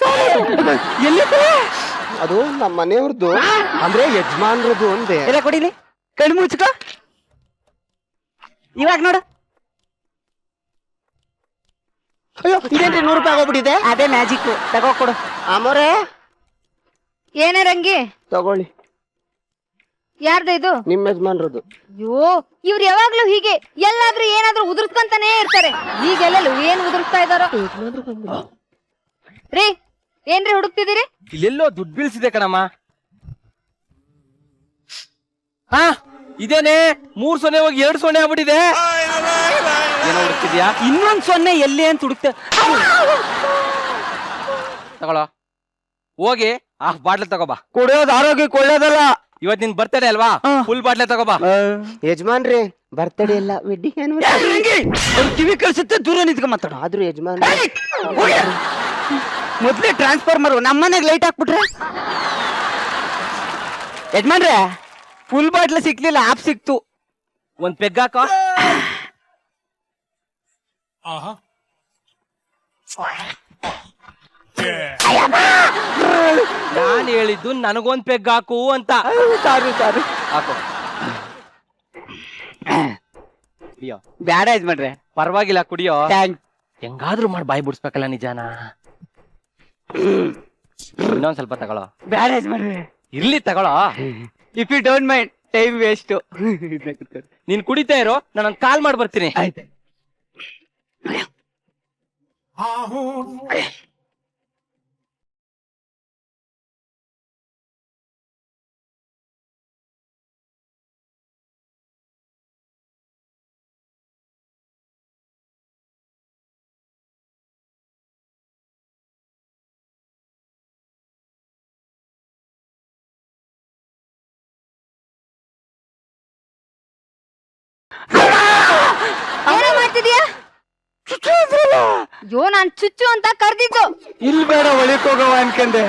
ಎಲ್ಲಿ ಅದು ನಮ್ಮ ಮನೆಯವ್ರದ್ದು ಅಂದ್ರೆ ಯಜಮಾನ್ರದ್ದು ಅಂದೆ. ಎಲ್ಲ ಕೊಡಿಲಿ, ಕಣ್ಣು ಮುಚ್ಕೋ. ಇವಾಗ ನೋಡು. ಅಯ್ಯೋ ಇದೇನ್ರಿ 100 ರೂಪಾಯಿ ಆಗೋಗ್ಬಿಟ್ಟಿದೆ. ಅದೇ ಮ್ಯಾಜಿಕ್. ತಗೋ ಕೊಡು. ಅಮೋರೆ ಏನೇ ರಂಗಿ? ತಗೊಳ್ಳಿ. ಯಾರ್ದ ಇದು? ನಿಮ್ಮ ಯಜಮಾನ್ರದ್ದು. ಅಯ್ಯೋ ಇವ್ರು ಯಾವಾಗ್ಲೂ ಹೀಗೆ ಎಲ್ಲಾದ್ರೂ ಏನಾದ್ರೂ ಉದುರ್ಸ್ಕೊಂತಾನೆ ಇರ್ತಾರೆ. ಈಗೆಲ್ಲೂ ಏನ್ ಉದುರ್ಸ್ತಾ ಇದಾರೋ. ರೀ ಏನ್ರಿ ಹುಡುಕ್ತಿದ್ದೀರಿ? ಇಲ್ಲೆಲ್ಲೋ ದುಡ್ಡು ಬೀಳ್ಸಿದೆ ಕಣಮ್ಮ. ಹಾ ಇದೇನೆ 3 ಸೊನ್ನೆ ಹೋಗಿ 2 ಸೊನ್ನೆ ಆಗ್ಬಿಟ್ಟಿದೆ. ಏನೋ ಹುಡುಕ್ತಿದ್ಯಾ? ಇನ್ನೊಂದ್ ಸೊನ್ನೆ ಎಲ್ಲಿ ಅಂತ ಹುಡುಕ್ತೆ. ತಗೊಳ್ಳೋ, ಹೋಗಿ ಆ ಬಾಟ್ಲ್ ತಗೋಬಾ. ಕುಡಿಯೋದು ಆರೋಗ್ಯಕ್ಕೆ ಒಳ್ಳೇದಲ್ಲ. ಇವತ್ ನಿನ್ ಬರ್ತಡೇ ಅಲ್ವಾ, ಫುಲ್ ಬಾಟ್ಲೆ ತಗೋಬಾ. ಯಜಮಾನ್ರಿ ಬರ್ತಡೇ ಇಲ್ಲ, ವೆಡ್ಡಿಂಗ್ ಕಿವಿ ಕಳ್ಸುತ್ತೆ, ದೂರ ನಿಂತ್ಕೊಂಡ್ ಮಾತಾಡ. ಆದ್ರೂ ಯಜಮಾನ್ ಮೊದ್ಲೇ ಟ್ರಾನ್ಸ್ಫಾರ್ಮರ್ ನಮ್ಮನೆಗ್ ಲೈಟ್ ಹಾಕ್ಬಿಟ್ರೆ. ಯಜಮಾನ್ರೆ ಫುಲ್ ಬಾಟ್ಲ್ ಸಿಕ್ಲಿಲ್ಲ, ಆಪ್ ಸಿಕ್ತು. ಒಂದ್ ಪೆಗ್ ಹಾಕೋ. ನಾನ್ ಹೇಳಿದ್ದು ನನಗೊಂದ್ ಪೆಗ್ ಹಾಕು ಅಂತ. ಸಾರಿ ಹಾಕು. ಬ್ಯಾಡ ಯಜಮಾನ್ರೆ. ಪರವಾಗಿಲ್ಲ, ಕುಡಿಯೋ. ಹೆಂಗಾದ್ರೂ ಮಾಡಿ ಬಾಯಿ ಬಿಡ್ಸ್ಬೇಕಲ್ಲ ನಿಜಾನ. ಇನ್ನೊಂದ್ ಸ್ವಲ್ಪ ತಗೊಳ್ಳೋ. ಬ್ಯಾಡ ಯಜಮಾನ್ರೆ. ಇರ್ಲಿ ತಗೊಳ್ಳೋ. If you don't mind, time waste. ನೀನ್ ಕುಡಿತಾ ಇರೋ, ನಾನು ಕಾಲ್ ಮಾಡಿ ಬರ್ತೀನಿ. ಏನೋ ಮಾಡ್ತಿದ್ಯಾ? ಅಯ್ಯೋ ನಾನ್ ಚುಚ್ಚು ಅಂತ ಕರ್ದಿದ್ದು. ಇಲ್ಲಿ ಬೇಡ, ಒಳಕ್ ಹೋಗವ ಅನ್ಕಂದೆ.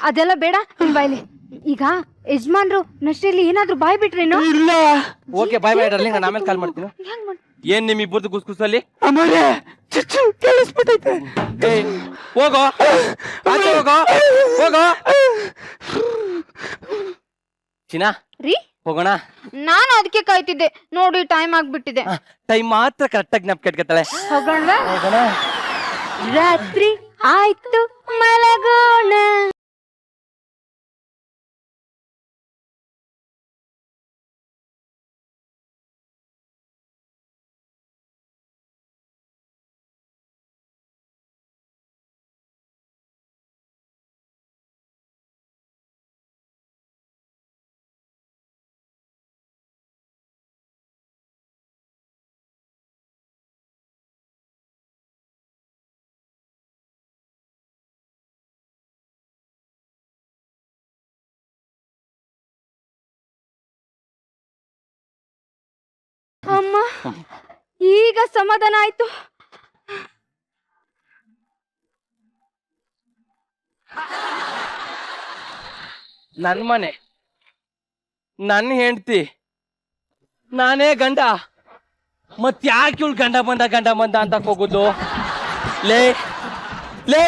ಅದೆಲ್ಲ ಬೇಡ ನಿನ್ ಬಾಯ್ಲಿ. ಈಗ ಯಜಮಾನ್ರು ನಷ್ಟಲ್ಲಿ ಏನಾದ್ರೂ ಬಾಯ್ ಬಿಟ್ರೇನು? ಇಲ್ಲ. ಓಕೆ ಬಾಯ್ ಬಾಯ್ ಡಾರ್ಲಿಂಗ್, ನಾನು ಆಮೇಲೆ ಕಾಲ್ ಮಾಡ್ತೀನಿ. ಏನ್ ನಿಮ್ ಇಬ್ಬರದು ಗುಸ್ಗುಸಲ್ಲಿ? ಅಮ್ಮರೇ ಚುಚ್ಚು ಕೇಳಿಸ್ಬಿಟ್ಟೈತೆ. ಹೋಗೋ, ಆಚೆ ಹೋಗೋ, ಹೋಗೋ. ಚಿನಾ ರೀ ಹೋಗೋಣ. ನಾನು ಅದಕ್ಕೆ ಕಾಯ್ತಿದ್ದೆ. ನೋಡಿ ಟೈಮ್ ಆಗ್ಬಿಟ್ಟಿದೆ. ಟೈಮ್ ಮಾತ್ರ ಕರೆಕ್ಟ್ ಆಗಿ ಜ್ಞಾಪಕ ಇಟ್ಕೊತಾಳೆ. ಹೋಗೋಣ. ರಾತ್ರಿ ಆಯ್ತು ಮಲಗೋಣ. ಅಮ್ಮ ಈಗ ಸಮಾಧಾನ ಆಯ್ತು. ನನ್ ಮನೆ, ನನ್ ಹೆಂಡತಿ, ನಾನೇ ಗಂಡ. ಮತ್ ಯಾಕೆ ಇವಳು ಗಂಡ ಬಂದ ಅಂತ ಹೋಗುದು? ಲೇ ಲೇ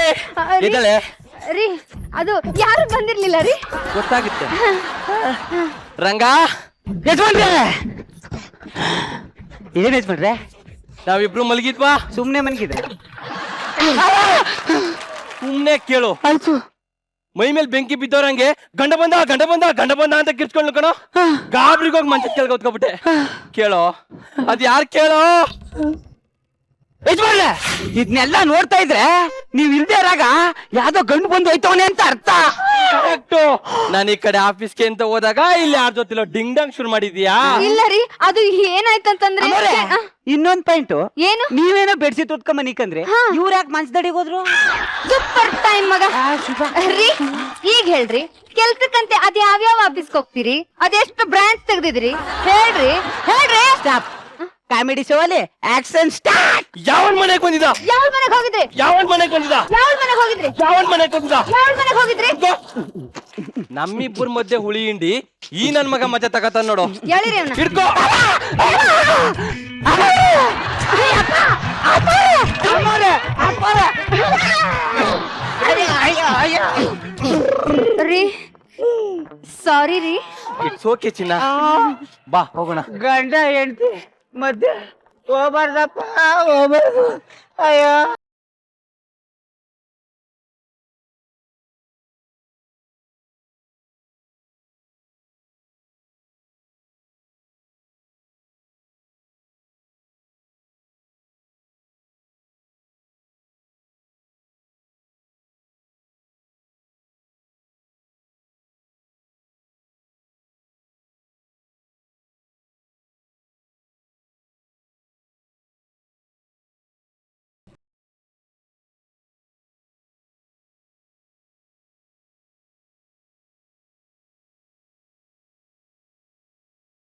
ಇದ್ದಳೆ. ರೀ ಅದು ಯಾರು ಬಂದಿರ್ಲಿಲ್ಲ ರೀ. ಗೊತ್ತಾಗುತ್ತೆ. ರಂಗ ಯಜಮಾನ್ರೆ, ಏನ್ ಯಜಮಾನ್ರೆ? ನಾವಿಬ್ರು ಮಲಗಿದ್ವಾ? ಸುಮ್ನೆ ಮಲಗಿದ್ರೆ ಸುಮ್ನೆ ಕೇಳು. ಆಯ್ತು. ಮೈ ಮೇಲೆ ಬೆಂಕಿ ಬಿದ್ದವ್ರಂಗೆ ಗಂಡ ಬಂದ ಅಂತ ಕಿರ್ಚ್ಕೊಂಡು ಕಣೋ. ಗಾಬ್ರಿಗೋಗಿ ಮಂಚದ ಕೆಳಗೆ ಹೊತ್ಕೊಬಿಟ್ಟೆ. ಕೇಳೋ, ಅದ್ ಯಾರು ಕೇಳೋ? ಯಜಮಾನ್ರೆ, ಇದನ್ನೆಲ್ಲ ನೋಡ್ತಾ ಇದ್ರೆ ನೀವ್ ಇಲ್ದೇ ಇರಾಗ ಯಾವ್ದೋ ಗಂಡು ಬಂದು ಹೋಯ್ತವನೆ ಅಂತ ಅರ್ಥ. ಕರೆಕ್ಟು. ನಾನು ಈ ಕಡೆ ಆಫೀಸ್ಗೆ ಅಂತ ಹೋದಾಗ ಇಲ್ಲಿ ಯಾರ ಜೊತೆಲೋ ಡಿಂಗ್ ಡಂಗ್ ಶುರು ಮಾಡಿದ್ಯಾ? ಇಲ್ಲ ರೀ, ಅದು ಏನಾಯ್ತಂತಂದ್ರೆ ಇನ್ನೊಂದ್ ಪಾಯಿಂಟ್ ಏನು? ನೀವೇನೋ ಬೆಡ್ಶೀಟ್ ಉಟ್ಕೊಂಡ್ ಮನಿಕಂದ್ರೆ ಇವ್ರ ಯಾಕೆ ಮಂಚದಡಿಗೆ ಹೋದ್ರು? ಸೂಪರ್ ಟೈಮ್ ಮಗ. ರೀ ಈಗ ಹೇಳ್ರಿ, ಕೆಲ್ಸಕ್ಕಂತೆ ಅದ್ ಯಾವ್ಯಾವ ಆಫೀಸ್ಗೆ ಹೋಗ್ತೀರಿ? ಅದೆಷ್ಟು ಬ್ರಾಂಚ್ ತೆಗ್ದಿದ್ರಿ? ಹೇಳ್ರಿ. ಸ್ಟಾಪ್. ಕಾಮಿಡಿ ಶೋ ಅಲ್ಲಿ ಆಕ್ಷನ್ ಸ್ಟಾರ್ಟ್. ಯಾವನ್ ಮನೆಗ್ ಬಂದಿದ? ಯಾವ ಮನೆಗೆ ಹೋಗಿದ್ರಿ? ಯಾವನ್ ಮನೆಗ್ ಬಂದಿದ? ಯಾವ ಮನೆಗೆ ಹೋಗಿದ್ರಿ? ಯಾವನ್ ಮನೆಗ್ ಬಂದಿದ? ಯಾವ ಮನೆಗೆ ಹೋಗಿದ್ರಿ? ನಮ್ಮಿಬ್ಬರ ಮಧ್ಯೆ ಹುಳಿ ಹಿಂಡಿ ಈ ನನ್ ಮಗ ಮತ್ತೆ ತಗತಾನ ನೋಡು. ಹೇಳಿರಿ ಅವ್ನ. ಹಿಡ್ಕೋ. ರೀ ಸಾರಿ ರೀ. ಇಟ್ಸ್ ಓಕೆ ಚಿನ್ನ, ಬಾ ಹೋಗೋಣ. ಗಂಡ ಹೆಂಡತಿ ಮಧ್ಯೆ ಹೋಗ್ಬಾರ್ದಪ್ಪ, ಹೋಗ್ಬಾರ್ದು. ಅಯ್ಯೋ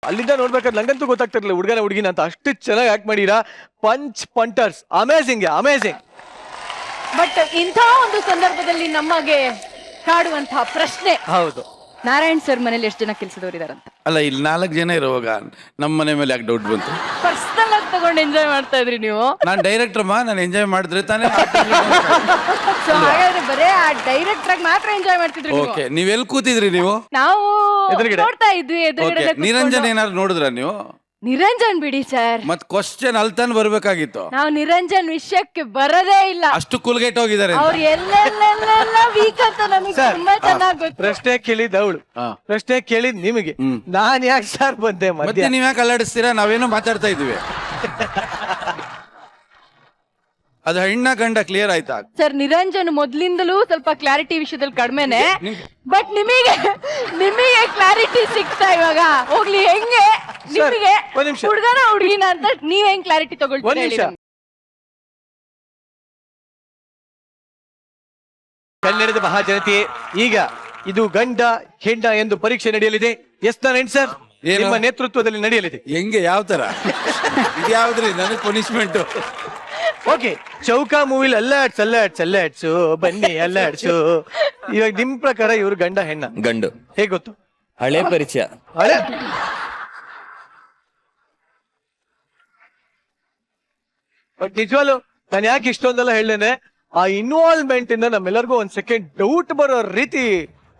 ಅಲ್ಲಿಂದ ನೋಡ್ಬೇಕಾದ್ರೆ ನಂಗಂತೂ ಗೊತ್ತಾಗ್ತಿರ್ಲಿಲ್ಲ ಹುಡುಗನ ಹುಡುಗಿನ ಅಂತ. ಅಷ್ಟು ಚೆನ್ನಾಗಿ ಆಕ್ಟ್ ಮಾಡೀರಾ. Punch punters amazing amazing. But ಇಂಥ ಒಂದು ಸಂದರ್ಭದಲ್ಲಿ ನಮಗೆ ಕಾಡುವಂತಹ ಪ್ರಶ್ನೆ, ಹೌದು, ನಾರಾಯಣ್ ಸರ್ ಮನೇಲಿ ಎಷ್ಟು ಜನ ಕೆಲಸದವರಿದಾರಂತ? ಅಲ್ಲ ಇಲ್ಲಿ 4 ಜನ ಇರುವಾಗ ನಮ್ಮ ಮನೆ ಮೇಲೆ ಯಾಕೆ ಡೌಟ್ ಬಂತು? ಪರ್ಸನಲ್ ಆಗಿ ತಗೊಂಡು ಎಂಜಾಯ್ ಮಾಡ್ತಾ ಇದ್ರಿ ನೀವು. ನಾನು ಡೈರೆಕ್ಟರ್ ನಾನು ಎಂಜಾಯ್ ಮಾಡಿದ್ರೆ ತಾನೇ. ಸೊ ಹಾಗಾದ್ರೆ ಬರೇ ಆ ಡೈರೆಕ್ಟರ್ ಆಗಿ ಮಾತ್ರ ಎಂಜಾಯ್ ಮಾಡ್ತಿದ್ರಿ ನೀವು. ಓಕೆ, ನೀವೆಲ್ಲಿ ಕೂತಿದ್ರಿ ನೀವು? ನಾವು ಎದುರುಗಡೆ. ನೋಡ್ತಾ ಇದ್ವಿ ಎದುರುಗಡೆ ಓಕೆ, ನಿರಂಜನ್ ಏನಾದ್ರು ನೋಡಿದ್ರ ನೀವು? ನಿರಂಜನ್ ಬಿಡಿ ಸರ್, ಮತ್ ಕ್ವಶನ್ ಅಲ್ತಾನ್ ಬರ್ಬೇಕಾಗಿತ್ತು. ನಾವು ನಿರಂಜನ್ ವಿಷಯಕ್ಕೆ ಬರದೇ ಇಲ್ಲ. ಅಷ್ಟು ಕುಲ್ಗೇಟ್ ಹೋಗಿದ್ದಾರೆ. ಅವ್ರು ಎಲ್ಲೆಲ್ಲೆಲ್ಲ ವೀಕ್ ಅಂತ ನಮಗೆ ತುಂಬಾ ಚೆನ್ನಾಗಿ ಗೊತ್ತು. ಪ್ರಶ್ನೆ ಕೇಳಿದ್ ಅವಳು, ಪ್ರಶ್ನೆ ಕೇಳಿದ್ ನಿಮಗೆ. ನಾನ್ ಯಾಕೆ ಸರ್ ಬಂದೆ ಮತ್ತೆ ಮಧ್ಯ? ನೀವ್ ಯಾಕೆ ಅಲ್ಲಾಡಿಸ್ತೀರಾ? ನಾವೇನೋ ಮಾತಾಡ್ತಾ ಇದೀವಿ. ಅದು ಹೆಣ್ಣ ಗಂಡ ಕ್ಲಿಯರ್ ಆಯ್ತಾ? ಸರ್ ನಿರಂಜನ್ ಮೊದ್ಲಿಂದಲೂ ಸ್ವಲ್ಪ ಕ್ಲಾರಿಟಿ ವಿಷಯದಲ್ಲಿ ಕಡಿಮೆನೆ, ಬಟ್ ನಿಮಗೆ ಕ್ಲಾರಿಟಿ ಸಿಗ್ತಾ ಇವಾಗ. ಹೋಗ್ಲಿ ಹೆಂಗೆ ನಿಮಗೆ ಒಂದ್ ನಿಮಿಷ. ಹುಡುಗನ ಹುಡುಗಿನ ಅಂತ ನೀವ್ ಹೆಂಗ್ ಕ್ಲಾರಿಟಿ ಒಂದ್ ತಗೊಳ್ತೀರಿ ನಿಮಿಷ. ಹೇಳಿ? ಕನ್ನಡದ ಮಹಾಜನತೆಯೇ, ಈಗ ಇದು ಗಂಡ ಹೆಂಡ ಎಂದು ಪರೀಕ್ಷೆ ನಡೆಯಲಿದೆ. ಎಸ್ ನಾರಾಯಣ್ ಸರ್, ಏನು? ನಿಮ್ಮ ನೇತೃತ್ವದಲ್ಲಿ ನಡೆಯಲಿದೆ. ಹೆಂಗೆ, ಯಾವ ತರ? ಇದು ಯಾವ್ದ್ರಿ ನನಗ್ ಪನಿಷ್ಮೆಂಟ್? ಓಕೆ, ಚೌಕಾ ಮೂವಿಲ್ ಅಲ್ಲಾಡ್ಸು ಬನ್ನಿ ಅಲ್ಲಾಡ್ಸು. ಇವಾಗ ನಿಮ್ ಪ್ರಕಾರ ಇವ್ರು ಗಂಡ ಹೆಣ್ಣ? ಗಂಡು. ಹೇಗ್ ಗೊತ್ತು? ಹಳೆ ಪರಿಚಯ. ಹಳೆ ಬಟ್ ನಿಜವಾಗ್ಲು ನಾನು ಯಾಕೆ ಇಷ್ಟೊಂದೆಲ್ಲ ಹೇಳೇನೆ, ಆ ಇನ್ವಾಲ್ವ್ಮೆಂಟ್ ಇಂದ ನಮ್ಮೆಲ್ಲರಿಗೂ ಒಂದ್ ಸೆಕೆಂಡ್ ಡೌಟ್ ಬರೋ ರೀತಿ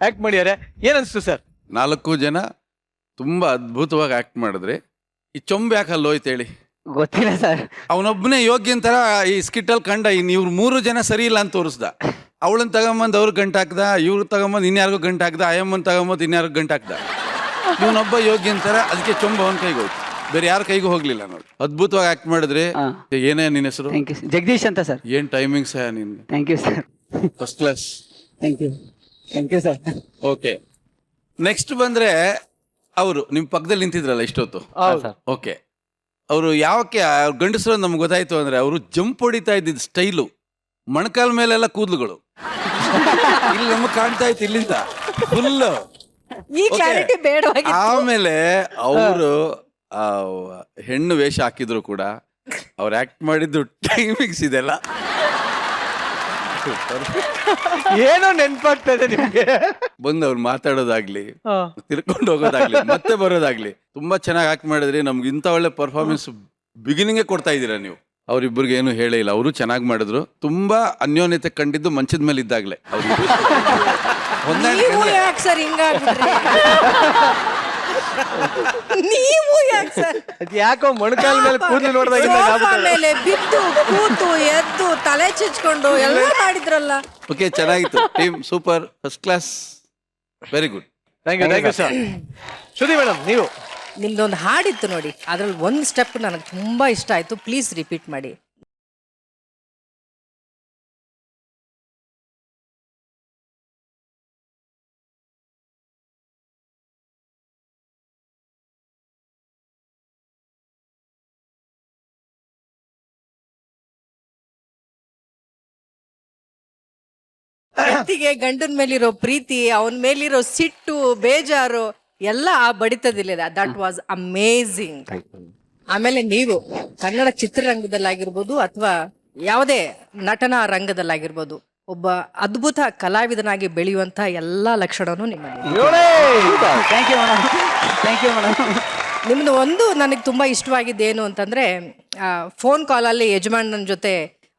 ಆಕ್ಟ್ ಮಾಡ್ಯಾರೆ. ಏನನ್ಸ್ತು ಸರ್? 4 ಜನ ತುಂಬಾ ಅದ್ಭುತವಾಗಿ ಆಕ್ಟ್ ಮಾಡಿದ್ರಿ. ಈ ಚೊಂಬ್ ಯಾಕೆ ಅಲ್ಲೋಯ್ತು ಹೇಳಿ? ಗೊತ್ತಿಲ್ಲ ಸರ್. ಅವನೊಬ್ಬನೇ ಯೋಗ್ಯನ್ ತರ ಈ ಸ್ಕಿಟ್ಟಲ್ ಕಂಡ. ಇವ್ರು 3 ಜನ ಸರಿ ಇಲ್ಲ ಅಂತ ತೋರಿಸ್ದ. ಅವಳನ್ನ ತಗೊಂಬಂದ್ ಅವ್ರಿಗೆ ಗಂಟು ಹಾಕ್ದ, ಇವ್ರು ತಗೊಂಬಂದ್ ಇನ್ಯಾರಿಗೂ ಗಂಟು ಹಾಕ್ದ, ಅಯ್ಯಮ್ಮನ್ ತಗೊಂಬಂದ್ ಇನ್ಯಾರಿಗೂ ಗಂಟು ಹಾಕ್ದ. ಇವನೊಬ್ಬ ಯೋಗ್ಯನ್ ತರ, ಅದಕ್ಕೆ ಚೊಂಬ ಅವನ ಕೈಗೆ ಹೋಯ್ತು, ಬೇರೆ ಯಾರ ಕೈಗೂ ಹೋಗ್ಲಿಲ್ಲ. ನೋಡಿ, ಅದ್ಭುತವಾಗಿ ಆಕ್ಟ್ ಮಾಡಿದ್ರಿ. ಏನೇ ನಿನ್ನ ಹೆಸರು? ಥ್ಯಾಂಕ್ ಯು ಜಗದೀಶ್ ಅಂತ ಸರ್. ಏನ್ ಟೈಮಿಂಗ್ಸ್ ನಿನ್ಗೆ? Thank you sir. First class. Thank you sir. Okay, next ಬಂದ್ರೆ ಅವರು ನಿಮ್ ಪಕ್ಕದಲ್ಲಿ ನಿಂತಿದ್ರಲ್ಲ ಇಷ್ಟೊತ್ತು. ಓಕೆ, ಅವರು ಯಾವಕ್ಕೆ ಗಂಡಸರು ನಮ್ಗೆ ಗೊತ್ತಾಯ್ತು ಅಂದ್ರೆ, ಅವರು ಜಂಪ್ ಹೊಡಿತಾ ಇದ್ದಿದ್ ಸ್ಟೈಲು, ಮೊಣಕಾಲ್ ಮೇಲೆಲ್ಲ ಕೂದಲುಗಳು ಇಲ್ಲಿ ನಮಗ್ ಕಾಣ್ತಾ ಇತ್ತು ಇಲ್ಲಿಂದ ಫುಲ್. ಈ ಕ್ಲಾರಿಟಿ ಬೇಡವಾಗಿ. ಆಮೇಲೆ ಅವರು ಹೆಣ್ಣು ವೇಷ ಹಾಕಿದ್ರು ಕೂಡ ಅವ್ರು ಆಕ್ಟ್ ಮಾಡಿದ್ದು ಟೈಮಿಂಗ್ಸ್ ಇದೆಲ್ಲ ಏನೋ ನೆನ್ಪಾಗ್ತಾ ಇದೆ ನಿಮ್ಗೆ? ಬಂದು ಅವ್ರು ಮಾತಾಡೋದಾಗ್ಲಿ, ತಿರ್ಕೊಂಡು ಹೋಗೋದಾಗ್ಲಿ, ಮತ್ತೆ ಬರೋದಾಗ್ಲಿ ತುಂಬಾ ಚೆನ್ನಾಗಿ ಆಕ್ಟ್ ಮಾಡಿದ್ರಿ. ನಮ್ಗೆ ಇಂಥ ಒಳ್ಳೆ ಪರ್ಫಾರ್ಮೆನ್ಸ್ ಬಿಗಿನಿಂಗೇ ಕೊಡ್ತಾ ಇದ್ದೀರಾ ನೀವು. ಅವ್ರಿಬ್ಬರಿಗೆ ಏನು ಹೇಳೇ ಇಲ್ಲ, ಅವರು ಚೆನ್ನಾಗಿ ಮಾಡಿದ್ರು. ತುಂಬಾ ಅನ್ಯೋನ್ಯತೆ ಕಂಡಿದ್ದು ಮಂಚದ ಮೇಲೆ ಇದ್ದಾಗ್ಲೇ. ನೀವು ಯಾಕೆ ಸರ್ ಹಿಂಗಾಗ್ಬಿಟ್ರಿ? ನೀವು ಯಾಕೆ ಸರ್ ಯಾಕೋ ಮೊಣಕಾಲ್ ಮೇಲೆ ಕೂದಲು ನೋಡಿದಾಗ ಮೇಲೆ ಬಿದ್ದು ಕೂತು ಎದ್ದು ತಲೆ ಚಿಚ್ಕೊಂಡು ಎಲ್ಲ ಮಾಡಿದ್ರಲ್ಲ. ಓಕೆ, ಚೆನ್ನಾಗಿತ್ತು. Team super, first class, very good. Thank you sir. Shruti madam, ನೀವು ನಿಮ್ದೊಂದು ಹಾಡಿತ್ತು ನೋಡಿ, ಅದ್ರಲ್ಲಿ ಒಂದು ಸ್ಟೆಪ್ ನನಗೆ ತುಂಬಾ ಇಷ್ಟ ಆಯ್ತು. ಪ್ಲೀಸ್ ರಿಪೀಟ್ ಮಾಡಿ. ವ್ಯಕ್ತಿಗೆ ಗಂಡನ ಮೇಲಿರೋ ಪ್ರೀತಿ, ಅವನ ಮೇಲಿರೋ ಸಿಟ್ಟು, ಬೇಜಾರು ಎಲ್ಲ ಆ ಬಡಿತದಿಲ್ಲ. That was amazing. ಆಮೇಲೆ ನೀವು ಕನ್ನಡ ಚಿತ್ರರಂಗದಲ್ಲಾಗಿರ್ಬೋದು ಅಥವಾ ಯಾವುದೇ ನಟನಾ ರಂಗದಲ್ಲಾಗಿರ್ಬೋದು ಒಬ್ಬ ಅದ್ಭುತ ಕಲಾವಿದನಾಗಿ ಬೆಳೆಯುವಂತಹ ಎಲ್ಲಾ ಲಕ್ಷಣನೂ ನಿಮ್ಮಲ್ಲಿ. Thank you madam, thank you madam. ನಿಮ್ದು ಒಂದು ನನಗೆ ತುಂಬಾ ಇಷ್ಟವಾಗಿದ್ದು ಏನು ಅಂತಂದ್ರೆ ಫೋನ್ ಕಾಲಲ್ಲಿ ಯಜಮಾನನ ಜೊತೆ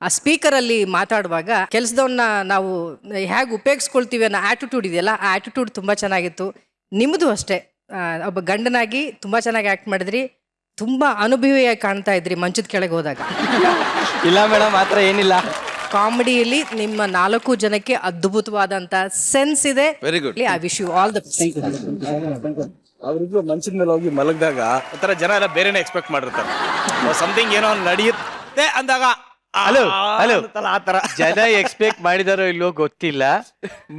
ಆ ಸ್ಪೀಕರಲ್ಲಿ ಮಾತಾಡುವಾಗ ಕೆಲಸದವನ್ನ ನಾವು ಹೇಗೆ ಉಪಯೋಗಿಸ್ಕೊಳ್ತೀವಿ ಅನ್ನೋ ಆಟಿಟ್ಯೂಡ್ ಇದೆಯಲ್ಲ, ಆ ಆಟಿಟ್ಯೂಡ್ ತುಂಬಾ ಚೆನ್ನಾಗಿತ್ತು. ನಿಮ್ಮದು ಅಷ್ಟೇ, ಒಬ್ಬ ಗಂಡನಾಗಿ ತುಂಬಾ ಚೆನ್ನಾಗಿ ಆಕ್ಟ್ ಮಾಡಿದ್ರಿ, ತುಂಬಾ ಅನುಭವಿಯಾಗಿ ಕಾಣ್ತಾ ಇದ್ರಿ ಮಂಚದ ಕೆಳಗೆ ಹೋದಾಗ. ಇಲ್ಲ ಮೇಡಮ್ ಮಾತ್ರ ಏನಿಲ್ಲ. ಕಾಮಿಡಿಯಲ್ಲಿ ನಿಮ್ಮ 4 ಜನಕ್ಕೆ ಅದ್ಭುತವಾದಂತ ಸೆನ್ಸ್ ಇದೆ. Very good. I wish you all the ಅವ್ರಿಬ್ರು ಮಂಚದ ಮೇಲೆ ಹೋಗಿ ಮಲಗಿದಾಗ ಒಂಥರ ಜನ ಎಲ್ಲ ಬೇರೆನೆ ಎಕ್ಸ್ಪೆಕ್ಟ್ ಮಾಡಿರ್ತಾರೆ. ಸಮಥಿಂಗ್ ಏನೋ ನಡೆಯುತ್ತೆ ಅಂದಾಗ ಹಲೋ ಹಲೋ ಆ ತರ ಜನ ಎಕ್ಸ್ಪೆಕ್ಟ್ ಮಾಡಿದಾರೋ ಇಲ್ವೋ ಗೊತ್ತಿಲ್ಲ,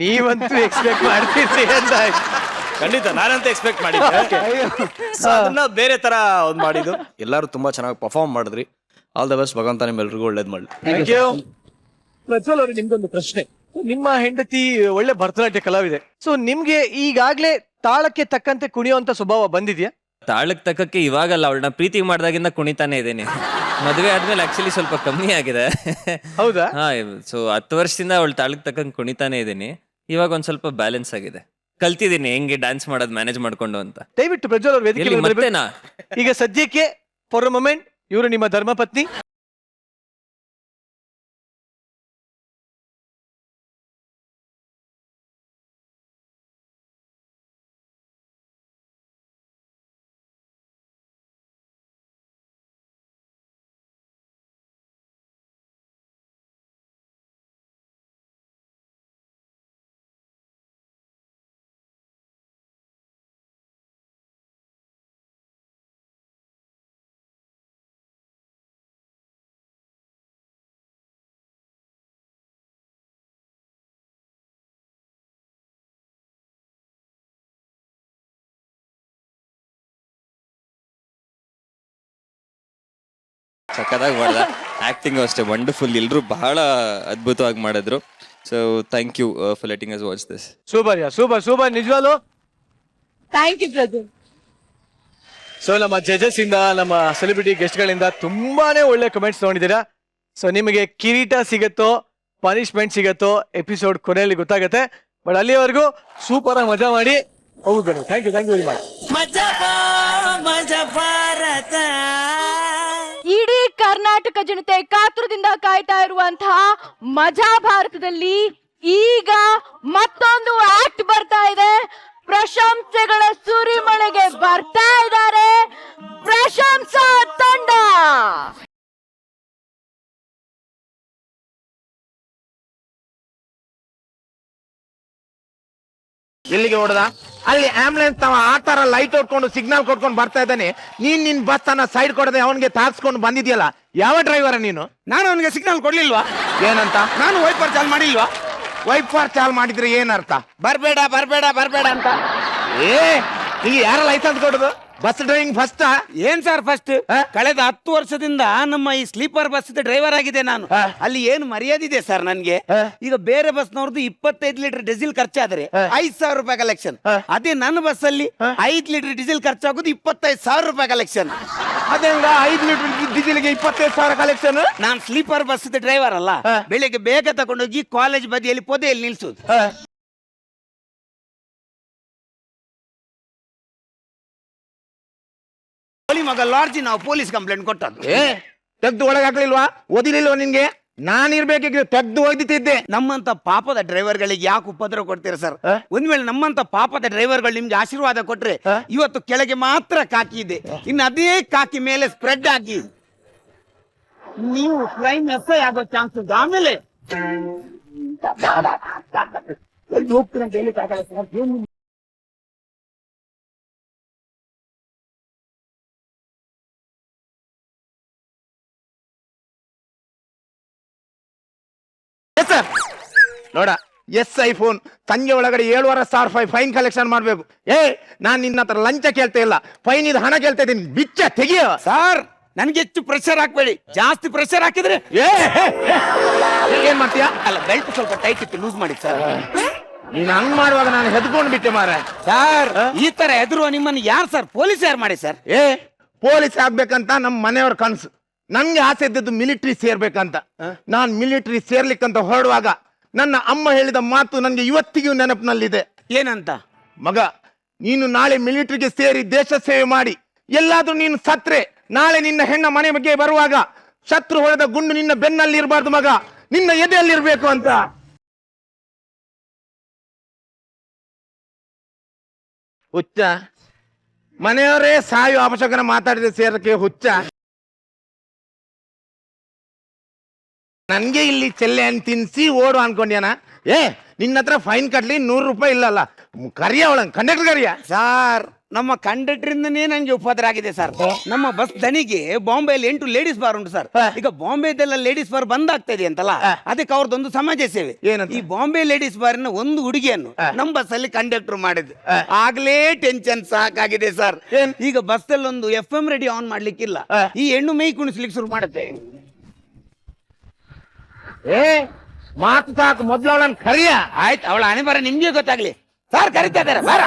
ನೀವಂತೂ ಎಕ್ಸ್ಪೆಕ್ಟ್ ಮಾಡ್ತಿರ್ತೀರಿ ಅಂತ ಆಯ್ತು. ಖಂಡಿತ ನಾನಂತ ಎಕ್ಸ್ಪೆಕ್ಟ್ ಮಾಡಿದ್ದೆ. So ಅದನ್ನ ಬೇರೆ ತರ ಒಂದ್ ಮಾಡಿದ್ದು. ಎಲ್ಲರೂ ತುಂಬಾ ಚೆನ್ನಾಗಿ ಪರ್ಫಾರ್ಮ್ ಮಾಡಿದ್ರಿ. All the best. ಭಗವಂತ ನಿಮ್ಮೆಲ್ರಿಗೂ ಒಳ್ಳೇದ್ ಮಾಡ್ಲಿ. Thank you. ಪ್ರಜ್ವಲ್ ಅವ್ರೆ, ನಿಮ್ಗೊಂದು ಪ್ರಶ್ನೆ. ನಿಮ್ಮ ಹೆಂಡತಿ ಒಳ್ಳೆ ಭರತನಾಟ್ಯ ಕಲಾವಿದೆ. ಸೊ ನಿಮ್ಗೆ ಈಗಾಗ್ಲೇ ತಾಳಕ್ಕೆ ತಕ್ಕಂತೆ ಕುಣಿಯುವಂತ ಸ್ವಭಾವ ಬಂದಿದ್ಯಾ? ತಾಳಕ್ ತಕ್ಕಕ್ಕೆ ಇವಾಗಲ್ಲ, ಅವಳನ್ನ ಪ್ರೀತಿ ಮಾಡ್ದಾಗಿಂದ ಕುಣಿತಾನೆ ಇದ್ದೀನಿ. ಮದುವೆ ಆದ್ಮೇಲೆ ಆಕ್ಚುಲಿ ಸ್ವಲ್ಪ ಕಮ್ಮಿ ಆಗಿದೆ. ಹೌದಾ? ಹಾ, ಸೊ 10 ವರ್ಷದಿಂದ ಅವಳು ತಾಳಕ್ ತಕ್ಕಂಗೆ ಕುಣಿತಾನೆ ಇದ್ದೀನಿ. ಇವಾಗ ಒಂದ್ ಸ್ವಲ್ಪ ಬ್ಯಾಲೆನ್ಸ್ ಆಗಿದೆ, ಕಲ್ತಿದ್ದೀನಿ ಹೆಂಗೆ ಡ್ಯಾನ್ಸ್ ಮಾಡೋದು ಮ್ಯಾನೇಜ್ ಮಾಡ್ಕೊಂಡು ಅಂತ. ದಯವಿಟ್ಟು ಪ್ರಜ್ವಲ್ ಅವ್ರ ವೇದಿಕೆ ಮೇಲೆ ಬರ್ಬೇಕು. ಮತ್ತೇನಾ? ಈಗ ಸದ್ಯಕ್ಕೆ ಫಾರ್ ಅ ಮೊಮೆಂಟ್ ಇವರು ನಿಮ್ಮ ಧರ್ಮಪತ್ನಿ. ಸಕ್ಕದಾಗಿ ಮಾಡ್ದ. ಆಕ್ಟಿಂಗ್ ಅಷ್ಟೇ ವಂಡರ್ಫುಲ್, ಎಲ್ರು ಬಹಳ ಅದ್ಭುತವಾಗಿ ಮಾಡಿದ್ರು. So thank you for letting us watch this. Super yeah, super super, ನಿಜವಾಗ್ಲು ಥ್ಯಾಂಕ್ ಯು ಪ್ರಜ್ವಲ್. ಸೊ ನಮ್ಮ ಜಜಸ್ ಇಂದ, ನಮ್ಮ ಸೆಲೆಬ್ರಿಟಿ ಗೆಸ್ಟ್ ಗಳಿಂದ ತುಂಬಾನೇ ಒಳ್ಳೆ ಕಮೆಂಟ್ಸ್ ತಗೊಂಡಿದ್ದೀರಾ. ಸೊ ನಿಮಗೆ ಕಿರೀಟ ಸಿಗತ್ತೋ ಪನಿಷ್ಮೆಂಟ್ ಸಿಗತ್ತೋ ಎಪಿಸೋಡ್ ಕೊನೆಯಲ್ಲಿ ಗೊತ್ತಾಗತ್ತೆ. ಬಟ್ ಅಲ್ಲಿವರೆಗೂ ಸೂಪರ್ ಆಗಿ ಮಜಾ ಮಾಡಿ ಹೋಗಿ ಬನ್ನಿ. Thank you very much. ಇಡೀ ಕರ್ನಾಟಕ ಜನತೆ ಕಾತುರದಿಂದ ಕಾಯ್ತಾ ಇರುವಂತಹ ಮಜಾ ಭಾರತದಲ್ಲಿ ಈಗ ಮತ್ತೊಂದು ಆಕ್ಟ್ ಬರ್ತಾ ಇದೆ. ಪ್ರಶಂಸೆಗಳ ಸುರಿಮಳೆಗೆ ಬರ್ತಾ ಇದ್ದಾರೆ ಪ್ರಶಂಸಾ ತಂಡ. ಎಲ್ಲಿಗೆ ಹೊಡೆದ? ಅಲ್ಲಿ ಆಂಬುಲೆನ್ಸ್ ತಾವ ಆ ತರ ಲೈಟ್ ಹೊಡ್ಕೊಂಡು ಸಿಗ್ನಲ್ ಕೊಟ್ಕೊಂಡು ಬರ್ತಾ ಇದ್ದಾನೆ. ನೀನ್ ನಿನ್ ಬಸ್ ಅನ್ನ ಸೈಡ್ ಕೊಡದೆ ಅವನಿಗೆ ತಾಕ್ಸ್ಕೊಂಡು ಬಂದಿದ್ಯಲ್ಲ, ಯಾವ ಡ್ರೈವರ ನೀನು? ನಾನು ಅವನಿಗೆ ಸಿಗ್ನಲ್ ಕೊಡ್ಲಿಲ್ವಾ? ಏನಂತ? ನಾನು ವೈಪರ್ ಚಾಲ್ ಮಾಡಿಲ್ವಾ? ವೈಪರ್ ಚಾಲ್ ಮಾಡಿದ್ರೆ ಏನರ್ಥ? ಬರ್ಬೇಡ ಬರ್ಬೇಡ ಬರ್ಬೇಡ ಅಂತ. ನಿಂಗೆ ಯಾರ ಲೈಸೆನ್ಸ್ ಕೊಡುದು? Bus driving first? ಏನ್ ಸರ್ ಫಸ್ಟ್? ಕಳೆದ 10 ವರ್ಷದಿಂದ ನಮ್ಮ ಈ ಸ್ಲೀಪರ್ ಬಸ್ ಡ್ರೈವರ್ ಆಗಿದೆ ನಾನು. ಅಲ್ಲಿ ಏನು ಮರ್ಯಾದೆ ಇದೆ ಸರ್ ನನ್ಗೆ? ಈಗ ಬೇರೆ ಬಸ್ನವ್ರದ್ದು 25 ಲೀಟರ್ ಡೀಸೆಲ್ ಖರ್ಚಾದ್ರೆ 5,000 ರೂಪಾಯಿ ಕಲೆಕ್ಷನ್. ಅದೇ ನನ್ನ ಬಸ್ ಅಲ್ಲಿ 5 ಲೀಟರ್ ಡೀಸೆಲ್ ಖರ್ಚಾಗೋದು 25,000 ರೂಪಾಯಿ ಕಲೆಕ್ಷನ್. ಅದೇಂಗ 5 ಲೀಟರ್ ಡೀಸೆಲ್ಗೆ 25,000 ಕಲೆಕ್ಷನ್? ನಾನ್ ಸ್ಲೀಪರ್ ಬಸ್ ಡ್ರೈವರ್ ಅಲ್ಲ. ಬೆಳಿಗ್ಗೆ ಬೇಗ ತಗೊಂಡೋಗಿ ಕಾಲೇಜ್ ಬದಿಯಲ್ಲಿ ಪೊದೆಯಲ್ಲಿ ನಿಲ್ಸುದು. ಮಗ ಲಾಡ್ಜಿ ನಾವು ಪೊಲೀಸ್ ಕಂಪ್ಲೇಂಟ್ ಕೊಟ್ಟದ್ದು. ತೆಗ್ದು ಒಳಗೆ ಹಾಕ್ಲಿಲ್ವಾ? ಓದಿಲಿಲ್ವಾ ನಿನ್ಗೆ? ನಾನಿರ್ಬೇಕಿದ್ರೆ ತೆಗ್ದು ಓದಿತಿದ್ದೆ. ನಮ್ಮಂತ ಪಾಪದ ಡ್ರೈವರ್ಗಳಿಗೆ ಯಾಕೆ ಉಪದ್ರ ಕೊಡ್ತೀರಾ ಸರ್? ಒಂದ್ ವೇಳೆ ನಮ್ಮಂತ ಪಾಪದ ಡ್ರೈವರ್ಗಳು ನಿಮ್ಗೆ ಆಶೀರ್ವಾದ ಕೊಟ್ರೆ ಇವತ್ತು ಕೆಳಗೆ ಮಾತ್ರ ಕಾಕಿ ಇದೆ, ಇನ್ನು ಅದೇ ಕಾಕಿ ಮೇಲೆ ಸ್ಪ್ರೆಡ್ ಆಗಿ ನೀವು ಕ್ರೈಮ್ ಎಫ್ಐ ಆಗೋ ಚಾನ್ಸ್ ಉಂಟು. ಆಮೇಲೆ ನೋಡ, ಐಫೋನ್ ಸಂಜೆ ಒಳಗಡೆ 7,500 ರೂಪಾಯಿ ಫೈನ್ ಕಲೆಕ್ಷನ್ ಮಾಡ್ಬೇಕು. ನಾನ್ ನಿನ್ನ ಹತ್ರ ಲಂಚ ಕೇಳ್ತಾ ಇಲ್ಲ, ಫೈನ್ ಇದು ಹಣ ಕೇಳ್ತಾ ಇದ್ದೀನಿ. ಬಿಚ್ಚ ತೆಗಿಯ ಸರ್. ನನ್ಗೆ ಹೆಚ್ಚು ಪ್ರೆಷರ್ ಹಾಕ್ಬೇಡಿ, ಜಾಸ್ತಿ ಪ್ರೆಷರ್ ಹಾಕಿದ್ರೆ ಏನ್ ಮಾಡ್ತೀಯಾ? ಅಲ್ಲ, ಬೆಲ್ಟ್ ಸ್ವಲ್ಪ ಟೈಟ್ ಇತ್ತು, ಲೂಸ್ ಮಾಡಿ ಸರ್. ನೀನ್ ಹಂಗ್ ಮಾಡುವಾಗ ನಾನು ಹೆದ್ಕೊಂಡು ಬಿಟ್ಟೆ ಮಾರ. ಸರ್ ಈ ತರ ಹೆದರುವ ನಿಮ್ಮನ್ನು ಯಾರು ಸರ್? ಪೊಲೀಸ್ ಯಾರು ಮಾಡಿ ಸರ್? ಪೊಲೀಸ್ ಆಗ್ಬೇಕಂತ ನಮ್ಮ ಮನೆಯವ್ರ ಕನಸು. ನನ್ಗೆ ಆಸೆ ಇದ್ದದ್ದು ಮಿಲಿಟರಿ ಸೇರ್ಬೇಕಂತ. ನಾನ್ ಮಿಲಿಟರಿ ಸೇರ್ಲಿಕ್ಕಂತ ಹೊರಡುವಾಗ ನನ್ನ ಅಮ್ಮ ಹೇಳಿದ ಮಾತು ನನ್ಗೆ ಇವತ್ತಿಗೂ ನೆನಪಿನಲ್ಲಿದೆ. ಏನಂತ? ಮಗ, ನೀನು ನಾಳೆ ಮಿಲಿಟರಿಗೆ ಸೇರಿ ದೇಶ ಸೇವೆ ಮಾಡಿ ಎಲ್ಲಾದ್ರೂ ನೀನು ಸತ್ರೆ ನಾಳೆ ನಿನ್ನ ಹೆಣ್ಣ ಮನೆ ಬಗ್ಗೆ ಬರುವಾಗ ಶತ್ರು ಹೊಡೆದ ಗುಂಡು ನಿನ್ನ ಬೆನ್ನಲ್ಲಿ ಇರಬಾರ್ದು ಮಗ, ನಿನ್ನ ಎದೆಯಲ್ಲಿ ಇರ್ಬೇಕು ಅಂತ. ಹುಚ್ಚ, ಮನೆಯವರೇ ಸಾಯು ಅಪಶಕನ ಮಾತಾಡಿದ ಸೇರಕ್ಕೆ ಹುಚ್ಚ. ನನ್ಗೆ ಇಲ್ಲಿ ಚೆಲ್ಲೆ ಹಣ್ಣು ತಿನ್ಸಿ ಓಡು ಅನ್ಕೊಂಡ್ಯಾನ. ನಿನ್ನ ಹತ್ರ ಫೈನ್ ಕಟ್ಲಿ 100 ರೂಪಾಯಿ ಇಲ್ಲಲ್ಲ, ಕರಿಯ ಒಳಂಗ್ ಕಂಡಕ್ಟರ್ ಕರಿಯ. ಸರ್, ನಮ್ಮ ಕಂಡಕ್ಟರಿಂದನೇ ನನಗೆ ಉಪದ್ರ ಆಗಿದೆ ಸರ್. ನಮ್ಮ ಬಸ್ ದನಿಗೆ ಬಾಂಬೆಯಲ್ಲಿ 8 ಲೇಡೀಸ್ ಬಾರ್ ಉಂಟು ಸರ್. ಈಗ ಬಾಂಬೆದೆಲ್ಲ ಲೇಡೀಸ್ ಬಾರ್ ಬಂದ್ ಆಗ್ತಾ ಇದೆ ಅಂತಲ್ಲ, ಅದಕ್ಕೆ ಅವ್ರದ್ದೊಂದು ಸಮಾಜ ಸೇವೆ. ಈ ಬಾಂಬೆ ಲೇಡೀಸ್ ಬಾರಿನ ಒಂದು ಹುಡುಗಿಯನ್ನು ನಮ್ಮ ಬಸ್ ಅಲ್ಲಿ ಕಂಡಕ್ಟರ್ ಮಾಡಿದ್ರು. ಆಗ್ಲೇ ಟೆನ್ಷನ್ ಸಾಕಾಗಿದೆ ಸರ್. ಈಗ ಬಸ್ ಅಲ್ಲಿ ಒಂದು FM ರೇಡಿಯೋ ಆನ್ ಮಾಡ್ಲಿಕ್ಕಿಲ್ಲ. ಈ ಹೆಣ್ಣು ಮೈ ಕುಣಿಸ್ಲಿಕ್ಕೆ ಶುರು ಮಾಡುತ್ತೆ. ಮಾತು ಸಾಕು, ಮೊದ್ಲು ಅವಳನ್ನ ಕರಿಯ. ಆಯ್ತು, ಅವಳ ಹಣೆ ಬರ ನಿಮ್ಗೆ ಗೊತ್ತಾಗ್ಲಿ ಸರ್. ಕರಿತಾ ಇದ್ದಾರೆ ಬಾರ.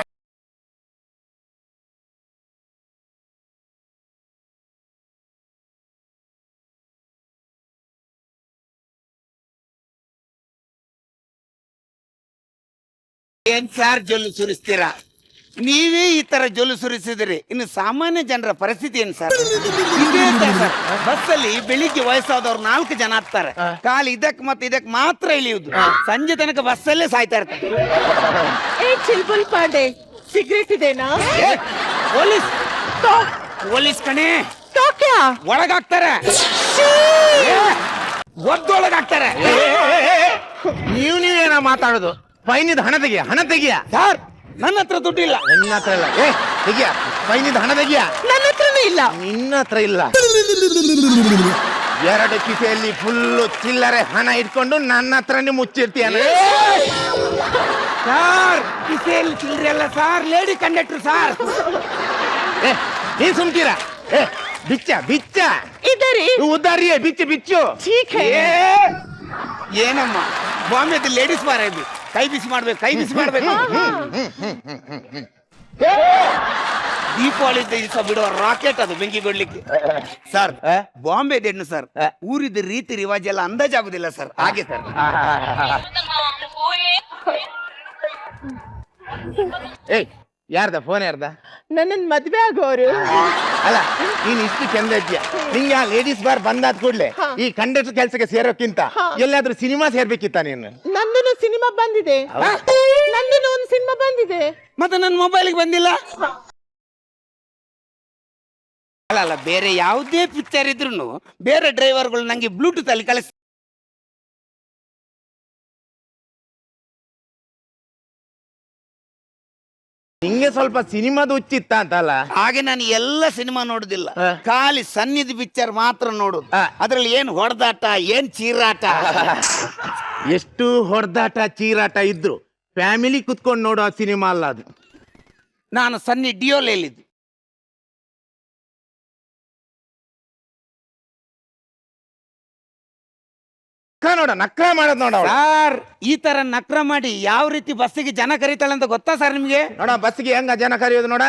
ಏನ್ ಸಾರ್ ಜೊಲ್ಲು ಸುರಿಸ್ತೀರಾ? ನೀವೇ ಈ ತರ ಜೊಲ್ಲು ಸುರಿಸಿದ್ರಿ, ಇನ್ನು ಸಾಮಾನ್ಯ ಜನರ ಪರಿಸ್ಥಿತಿ ಏನ್ ಸರ್? ಬಸ್ಸಲ್ಲಿ ಬೆಳಿಗ್ಗೆ ವಯಸ್ಸಾದವ್ರು 4 ಜನ ಆಗ್ತಾರೆ. ಕಾಲು ಇದಕ್ ಮತ್ತೆ ಇದಕ್ ಮಾತ್ರ ಇಳಿಯುವುದು. ಸಂಜೆ ತನಕ ಬಸ್ಸಲ್ಲೇ ಸಾಯ್ತಾ ಇರ್ತಾರೆ. ಚಿಲ್ಬುಲ್ ಪಾಂಡೆ, ಸಿಗರೇಟ್ ಇದೆನಾ? ಪೊಲೀಸ್ ಪೊಲೀಸ್ ಕಣೆ, ಒಳಗಾಗ್ತಾರೆ, ಒದ್ದೊಳಗಾಗ್ತಾರೆ. ನೀವೇನ ಮಾತಾಡೋದು? ಫೈನಿದ ಹಣ ತೆಗಿಯ, ಹಣ ತೆಗಿಯ. ಸರ್, ನನ್ನ ಹತ್ರ ದುಡ್ಡಿಲ್ಲ. ನಿನ್ನ ಹತ್ರ ಇಲ್ಲ. ತೆಗಿಯ, ಫೈನಿದ ಹಣ ತೆಗಿಯ. ನನ್ನ ಹತ್ರನೂ ಇಲ್ಲ. ನಿನ್ನ ಹತ್ರ ಇಲ್ಲ. 2 ಕಿಸೆಯಲ್ಲಿ ಫುಲ್ಲು ಚಿಲ್ಲರೆ ಹಣ ಇಟ್ಕೊಂಡು ನನ್ನ ಹತ್ರನೇ ಮುಚ್ಚಿರ್ತೀಯ. ಸರ್, ಕಿಸೆಯಲ್ಲಿ ಚಿಲ್ಲರೆ ಅಲ್ಲ ಸರ್, ಲೇಡಿ ಕಂಡಕ್ಟರ್ ಸರ್. ನೀನ್ ಸುಮ್ತೀರ? ಬಿಚ್ಚ ಬಿಚ್ಚ ಇದರಿ ಉದ್ದಾರಿ, ಬಿಚ್ಚು ಬಿಚ್ಚು. ಏನಮ್ಮ ಬಾಂಬೆದು ಲೇಡೀಸ್ ಬಾರ ಇದು. ಕೈ ಬಿಸಿ ಮಾಡ್ಬೇಕು, ಕೈ ಬಿಸಿ ಮಾಡ್ಬೇಕು. ದೀಪಾವಳಿ ದಿವಸ ಬಿಡುವ ರಾಕೆಟ್ ಅದು ಬೆಂಕಿ ಬಿಡ್ಲಿಕ್ಕೆ. ಸರ್, ಬಾಂಬೆ ಹೆಣ್ಣು ಸರ್, ಊರಿದ ರೀತಿ ರಿವಾಜ್ ಎಲ್ಲ ಅಂದಾಜಾಗುದಿಲ್ಲ ಸರ್. ಹಾಗೆ ಸರ್. ಯಾರ್ದ ಫೋನ್? ಯಾರ್ದ? ನನ್ನ ಮದ್ವೆ ಆಗೋರು. ಅಲ್ಲ, ನೀನ್ ಇಷ್ಟು ಚಂದ ಇದ್ಯಾ, ನಿಂಗೆ ಆ ಲೇಡೀಸ್ ಬಾರ್ ಬಂದಾದ ಕೂಡ್ಲೆ ಈ ಕಂಡಕ್ಟರ್ ಕೆಲ್ಸಕ್ಕೆ ಸೇರೋಕ್ಕಿಂತ ಎಲ್ಲಾದ್ರೂ ಸಿನಿಮಾ ಸೇರ್ಬೇಕಿತ್ತ ನೀನು? ನಂದು ಸಿನಿಮಾ ಬಂದಿದೆ. ನಂದು ಒಂದು ಸಿನಿಮಾ ಬಂದಿದೆ. ಮತ್ತೆ ನನ್ನ ಮೊಬೈಲ್ಗೆ ಬಂದಿಲ್ಲ. ಅಲ್ಲ, ಬೇರೆ ಯಾವುದೇ ಪಿಕ್ಚರ್ ಇದ್ರು ಬೇರೆ ಡ್ರೈವರ್ಗಳು ನಂಗೆ ಬ್ಲೂಟೂತ್ ಅಲ್ಲಿ ಕಳಿಸ್. ನಿಂಗೆ ಸ್ವಲ್ಪ ಸಿನಿಮಾದ ಹುಚ್ಚಿತ್ತ ಅಂತಲ್ಲ? ಹಾಗೆ ನಾನು ಎಲ್ಲ ಸಿನಿಮಾ ನೋಡುದಿಲ್ಲ, ಖಾಲಿ ಸನ್ನಿಧಿ ಪಿಕ್ಚರ್ ಮಾತ್ರ ನೋಡುದು. ಅದ್ರಲ್ಲಿ ಏನ್ ಹೊಡೆದಾಟ, ಏನ್ ಚೀರಾಟ. ಎಷ್ಟು ಹೊಡೆದಾಟ ಚೀರಾಟ ಇದ್ರು ಫ್ಯಾಮಿಲಿ ಕುತ್ಕೊಂಡು ನೋಡೋ ಸಿನಿಮಾ ಅಲ್ಲ ಅದು. ನಾನು ಸನ್ನಿ ಡಿಯೋಲ್ ಹೇಳಿದ್ದು. ನೋಡ, ನಕ್ರ ಮಾಡೋದ್ ನೋಡ. ಸರ್, ಈ ತರ ನಕ್ರ ಮಾಡಿ ಯಾವ ರೀತಿ ಬಸ್ಸಿಗೆ ಜನ ಕರೀತಾಳೆ ಅಂತ ಗೊತ್ತಾ ಸರ್ ನಿಮ್ಗೆ? ನೋಡ, ಬಸ್ಸಿಗೆ ಹೆಂಗ ಜನ ಕರೆಯೋದು ನೋಡ.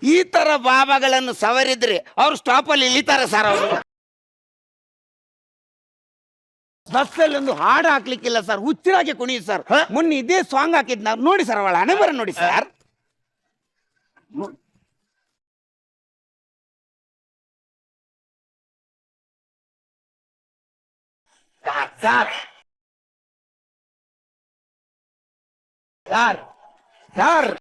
ಈ ತರ ಬಾಬಾಗಳನ್ನು ಸವರಿದ್ರೆ ಅವ್ರು ಸ್ಟಾಪ್ ಅಲ್ಲಿ ಇಳಿತಾರೆ ಸರ್. ಅವರು ಬಸ್ಸಲ್ಲಿ ಒಂದು ಹಾಡು ಹಾಕ್ಲಿಕ್ಕಿಲ್ಲ ಸರ್, ಹುಚ್ಚಿರಾಗೆ ಕುಣಿಯುದು ಸರ್. ಮೊನ್ನೆ ಇದೇ ಸಾಂಗ್ ಹಾಕಿದ್ ನಾವು ನೋಡಿ ಸರ್, ಅವಳ ಹಣೆ ಬರ ನೋಡಿ ಸರ್. ಸರ್ ಸರ್ ಸರ್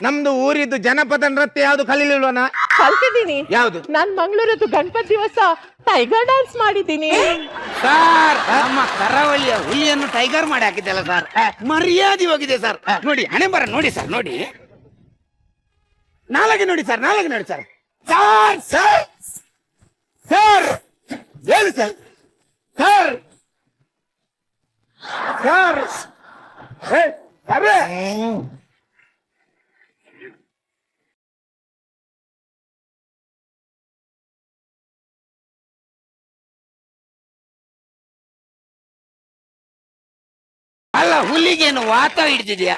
ನಮ್ದು ಊರಿದ್ದು ಜನಪದ ನೃತ್ಯ ಯಾವ್ದು ಕಲೀಲಿಲ್ವನ? ಕಲ್ತಿದ್ದೀನಿ. ಯಾವ್ದು? ನಾನ್ ಮಂಗಳೂರದ್ದು ಗಣಪತಿ ದಿವಸ ಟೈಗರ್ ಡ್ಯಾನ್ಸ್ ಮಾಡಿದ್ದೀನಿ. ಸರ್ ನಮ್ಮ ಕರಾವಳಿಯ ಹುಲಿಯನ್ನು ಟೈಗರ್ ಮಾಡಿ ಹಾಕಿದ್ದಲ್ಲ ಸರ್, ಮರ್ಯಾದೆ ಹೋಗಿದೆ ಸರ್. ನೋಡಿ ಹಣೆ ಬರ ನೋಡಿ ಸರ್, ನೋಡಿ ನಾಲ್ಗೆ ನೋಡಿ ಸರ್, ನಾಲ್ಗೆ ನೋಡಿ ಸರ್. ಸರ್ ಸರ್ ಸರ್ ಏನು ಸರ್? ಸರ್ ಸರ್ ಅರೆ ಅಲ್ಲ, ಹುಲಿಗೇನು ವಾತ ಹಿಡಿದಿದ್ಯಾ?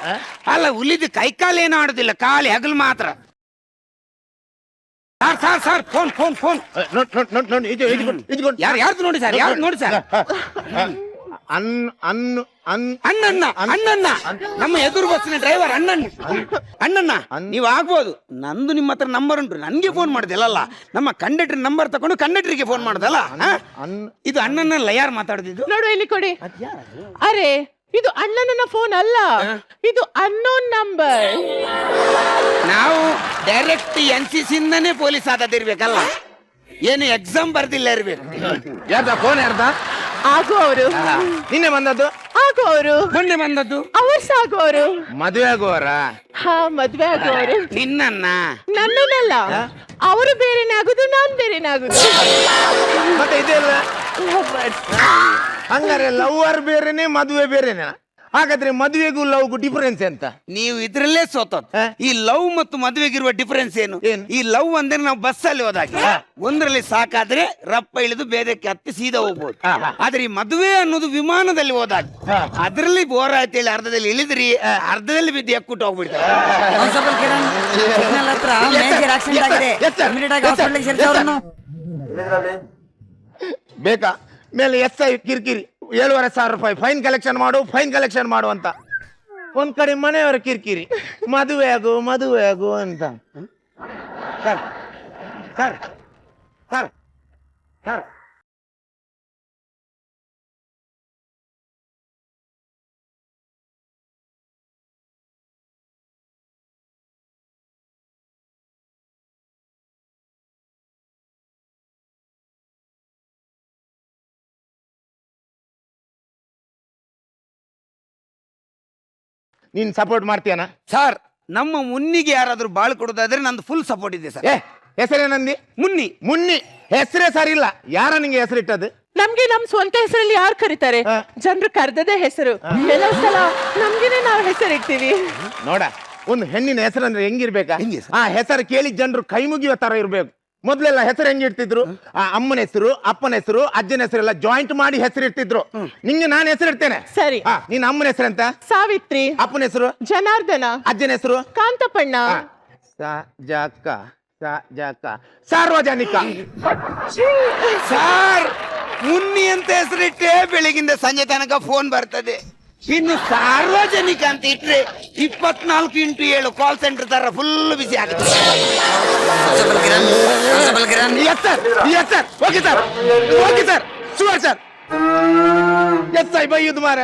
ಅಲ್ಲ, ಹುಲಿದ ಕೈಕಾಲು ಏನು ಆಡುದಿಲ್ಲ, ಖಾಲಿ ಹಗಲು ಮಾತ್ರ. Sir sir sir phone phone phone ಯಾರ್ದು ನೋಡಿ ಸರ್, ಯಾರ್ದು ನೋಡಿ ಸರ್. ಅಣ್ಣನ್ನ ಅಣ್ಣನ್ನ ನಮ್ಮ ಎದುರು ಬಸ್ಸಿನ ಡ್ರೈವರ್ ಅಣ್ಣನ್ನ ನೀವು ಆಗ್ಬೋದು. ನಂದು ನಿಮ್ಮ ಹತ್ರ ನಂಬರ್ ಉಂಟು, ನನ್ಗೆ ಫೋನ್ ಮಾಡುದಿಲ್ಲಲ್ಲ, ನಮ್ಮ ಕಂಡಕ್ಟರ್ ನಂಬರ್ ತಗೊಂಡು ಕಂಡಕ್ಟರ್ಗೆ ಫೋನ್ ಮಾಡುದಲ್ಲ. ಇದು ಅಣ್ಣನಲ್ಲ, ಯಾರು ಮಾತಾಡುದಿದ್ದು? ನೋಡು ಇಲ್ಲಿ ಕೊಡಿ. ಅರೆ ಇದು ಅಣ್ಣನ ಫೋನ್ ಅಲ್ಲ, ಇದು ಅನ್ನೋನ್ ನಂಬರ್. ನಾವು ಡೈರೆಕ್ಟ್ NCC ಇಂದನೇ ಪೊಲೀಸ್ ಆದದಿರ್ಬೇಕಲ್ಲ, ಏನು ಎಕ್ಸಾಮ್ ಬರ್ದಿಲ್ಲ ಇರ್ಬೇಕು. ಯಾರ್ದ ಫೋನ್ ಯಾರ್ದ? ಆಗು ಅವರು. ನಿನ್ನೆ ಬಂದದ್ದು? ಆಗು ಅವರು. ಮೊನ್ನೆ ಬಂದದ್ದು? ಅವರು ಸಾಗುವರು. ಮದುವೆ ಆಗುವರ? ಹಾ, ಮದ್ವೆ ಆಗುವರು. ನಿನ್ನನ್ನ? ನನ್ನನ್ನಲ್ಲ, ಅವರು ಬೇರೆನೇ ಆಗುದು, ನಾನ್ ಬೇರೆನೇ ಆಗುದು. ಮತ್ತೆ ಇದೆಲ್ಲ ಹಂಗಾರೆ ಲವ್ವರ್ ಬೇರೆನೆ ಮದುವೆ ಬೇರೆನೆ. ಹಾಗಾದ್ರೆ ಮದುವೆಗೂ ಲವ್ಗೂ ಡಿಫರೆನ್ಸ್ ಎಂತ? ನೀವು ಇದ್ರಲ್ಲೇ ಸೋತೋದ್. ಈ ಲವ್ ಮತ್ತು ಮದುವೆಗಿರುವ ಡಿಫರೆನ್ಸ್ ಏನು? ಈ ಲವ್ ಅಂದ್ರೆ ನಾವು ಬಸ್ಸಲ್ಲಿ ಹೋದಾಗ ಒಂದ್ರಲ್ಲಿ ಸಾಕಾದ್ರೆ ರಪ್ಪ ಇಳಿದು ಬೇರೆಕ್ಕೆ ಹತ್ತಿ ಸೀದಾ ಹೋಗ್ಬೋದು. ಆದ್ರೆ ಈ ಮದುವೆ ಅನ್ನೋದು ವಿಮಾನದಲ್ಲಿ ಹೋದಾಗ ಅದ್ರಲ್ಲಿ ಬೋರ್ ಆಯ್ತೇಳಿ ಅರ್ಧದಲ್ಲಿ ಇಳಿದ್ರಿ, ಅರ್ಧದಲ್ಲಿ ಬಿದ್ದು ಎಕ್ಕುಟ್ಟು ಹೋಗ್ಬಿಡ್ತಾರೆ. ಬೇಕಾ ಮೇಲೆ SI ಕಿರಿಕಿರಿ 7,500 ರೂಪಾಯಿ ಫೈನ್ ಕಲೆಕ್ಷನ್ ಮಾಡು ಅಂತ. ಒಂದ್ ಕಡೆ ಮನೆಯವರ ಕಿರಿಕಿರಿ, ಮದುವೆ ಆಗು ಅಂತ. ಸರ್ ಸರ್ ಸರ್ ಸರ್ ನೀನ್ ಸಪೋರ್ಟ್ ಮಾಡ್ತೀಯನ? ಸರ್ ನಮ್ಮ ಮುನ್ನಿಗೆ ಯಾರಾದ್ರೂ ಬಾಳ್ ಕೊಡೋದಾದ್ರೆ ನಂದು ಫುಲ್ ಸಪೋರ್ಟ್ ಇದೆ ಸರ್. ಹೆಸರೇನಂದಿ? ಮುನ್ನಿ ಹೆಸರೇ ಸರಿ ಇಲ್ಲ. ಯಾರ ನಿಂಗೆ ಹೆಸರಿಟ್ಟದು? ನಮ್ಗೆ ನಮ್ ಸ್ವಂತ ಹೆಸರಲ್ಲಿ ಯಾರು ಕರೀತಾರೆ? ಜನರು ಕರೆದದೇ ಹೆಸರು. ಕೆಲವು ಸಲ ನಮ್ಗೇನೆ ನಾವು ಹೆಸರಿಡ್ತೀವಿ. ನೋಡ, ಒಂದು ಹೆಣ್ಣಿನ ಹೆಸರಂದ್ರೆ ಹೆಂಗಿರ್ಬೇಕಾ? ಆ ಹೆಸರು ಕೇಳಿ ಜನರು ಕೈ ಮುಗಿಯೋ ತರ ಇರ್ಬೇಕು. ಮೊದ್ಲೆಲ್ಲ ಹೆಸರು ಹೆಂಗಿಡ್ತಿದ್ರು? ಆ ಅಮ್ಮನ ಹೆಸರು, ಅಪ್ಪನ ಹೆಸರು, ಅಜ್ಜನ ಹೆಸರೆಲ್ಲ ಜಾಯಿಂಟ್ ಮಾಡಿ ಹೆಸರಿಡ್ತಿದ್ರು. ನಿಂಗೆ ನಾನು ಹೆಸರಿಡ್ತೇನೆ. ಸರಿ. ನಿನ್ನ ಅಮ್ಮನ ಹೆಸರೆಂತ? ಸಾವಿತ್ರಿ. ಅಪ್ಪನ ಹೆಸರು? ಜನಾರ್ದನ. ಅಜ್ಜನ ಹೆಸರು? ಕಾಂತಪಣ್ಣ. ಸಾರ್ವಜನಿಕ. ಸರ್ ಮುನ್ನಿ ಅಂತ ಹೆಸರಿಟ್ಟೆ ಬೆಳಗಿಂದ ಸಂಜೆ ತನಕ ಫೋನ್ ಬರ್ತದೆ. ಇನ್ನು ಸಾರ್ವಜನಿಕ ಅಂತ ಇಟ್ರೆ 24x7 ಕಾಲ್ ಸೆಂಟರ್ ತರ ಫುಲ್ ಬಿಸಿ ಆಗುತ್ತೆ. ಬೈಯುದು ಮಾರ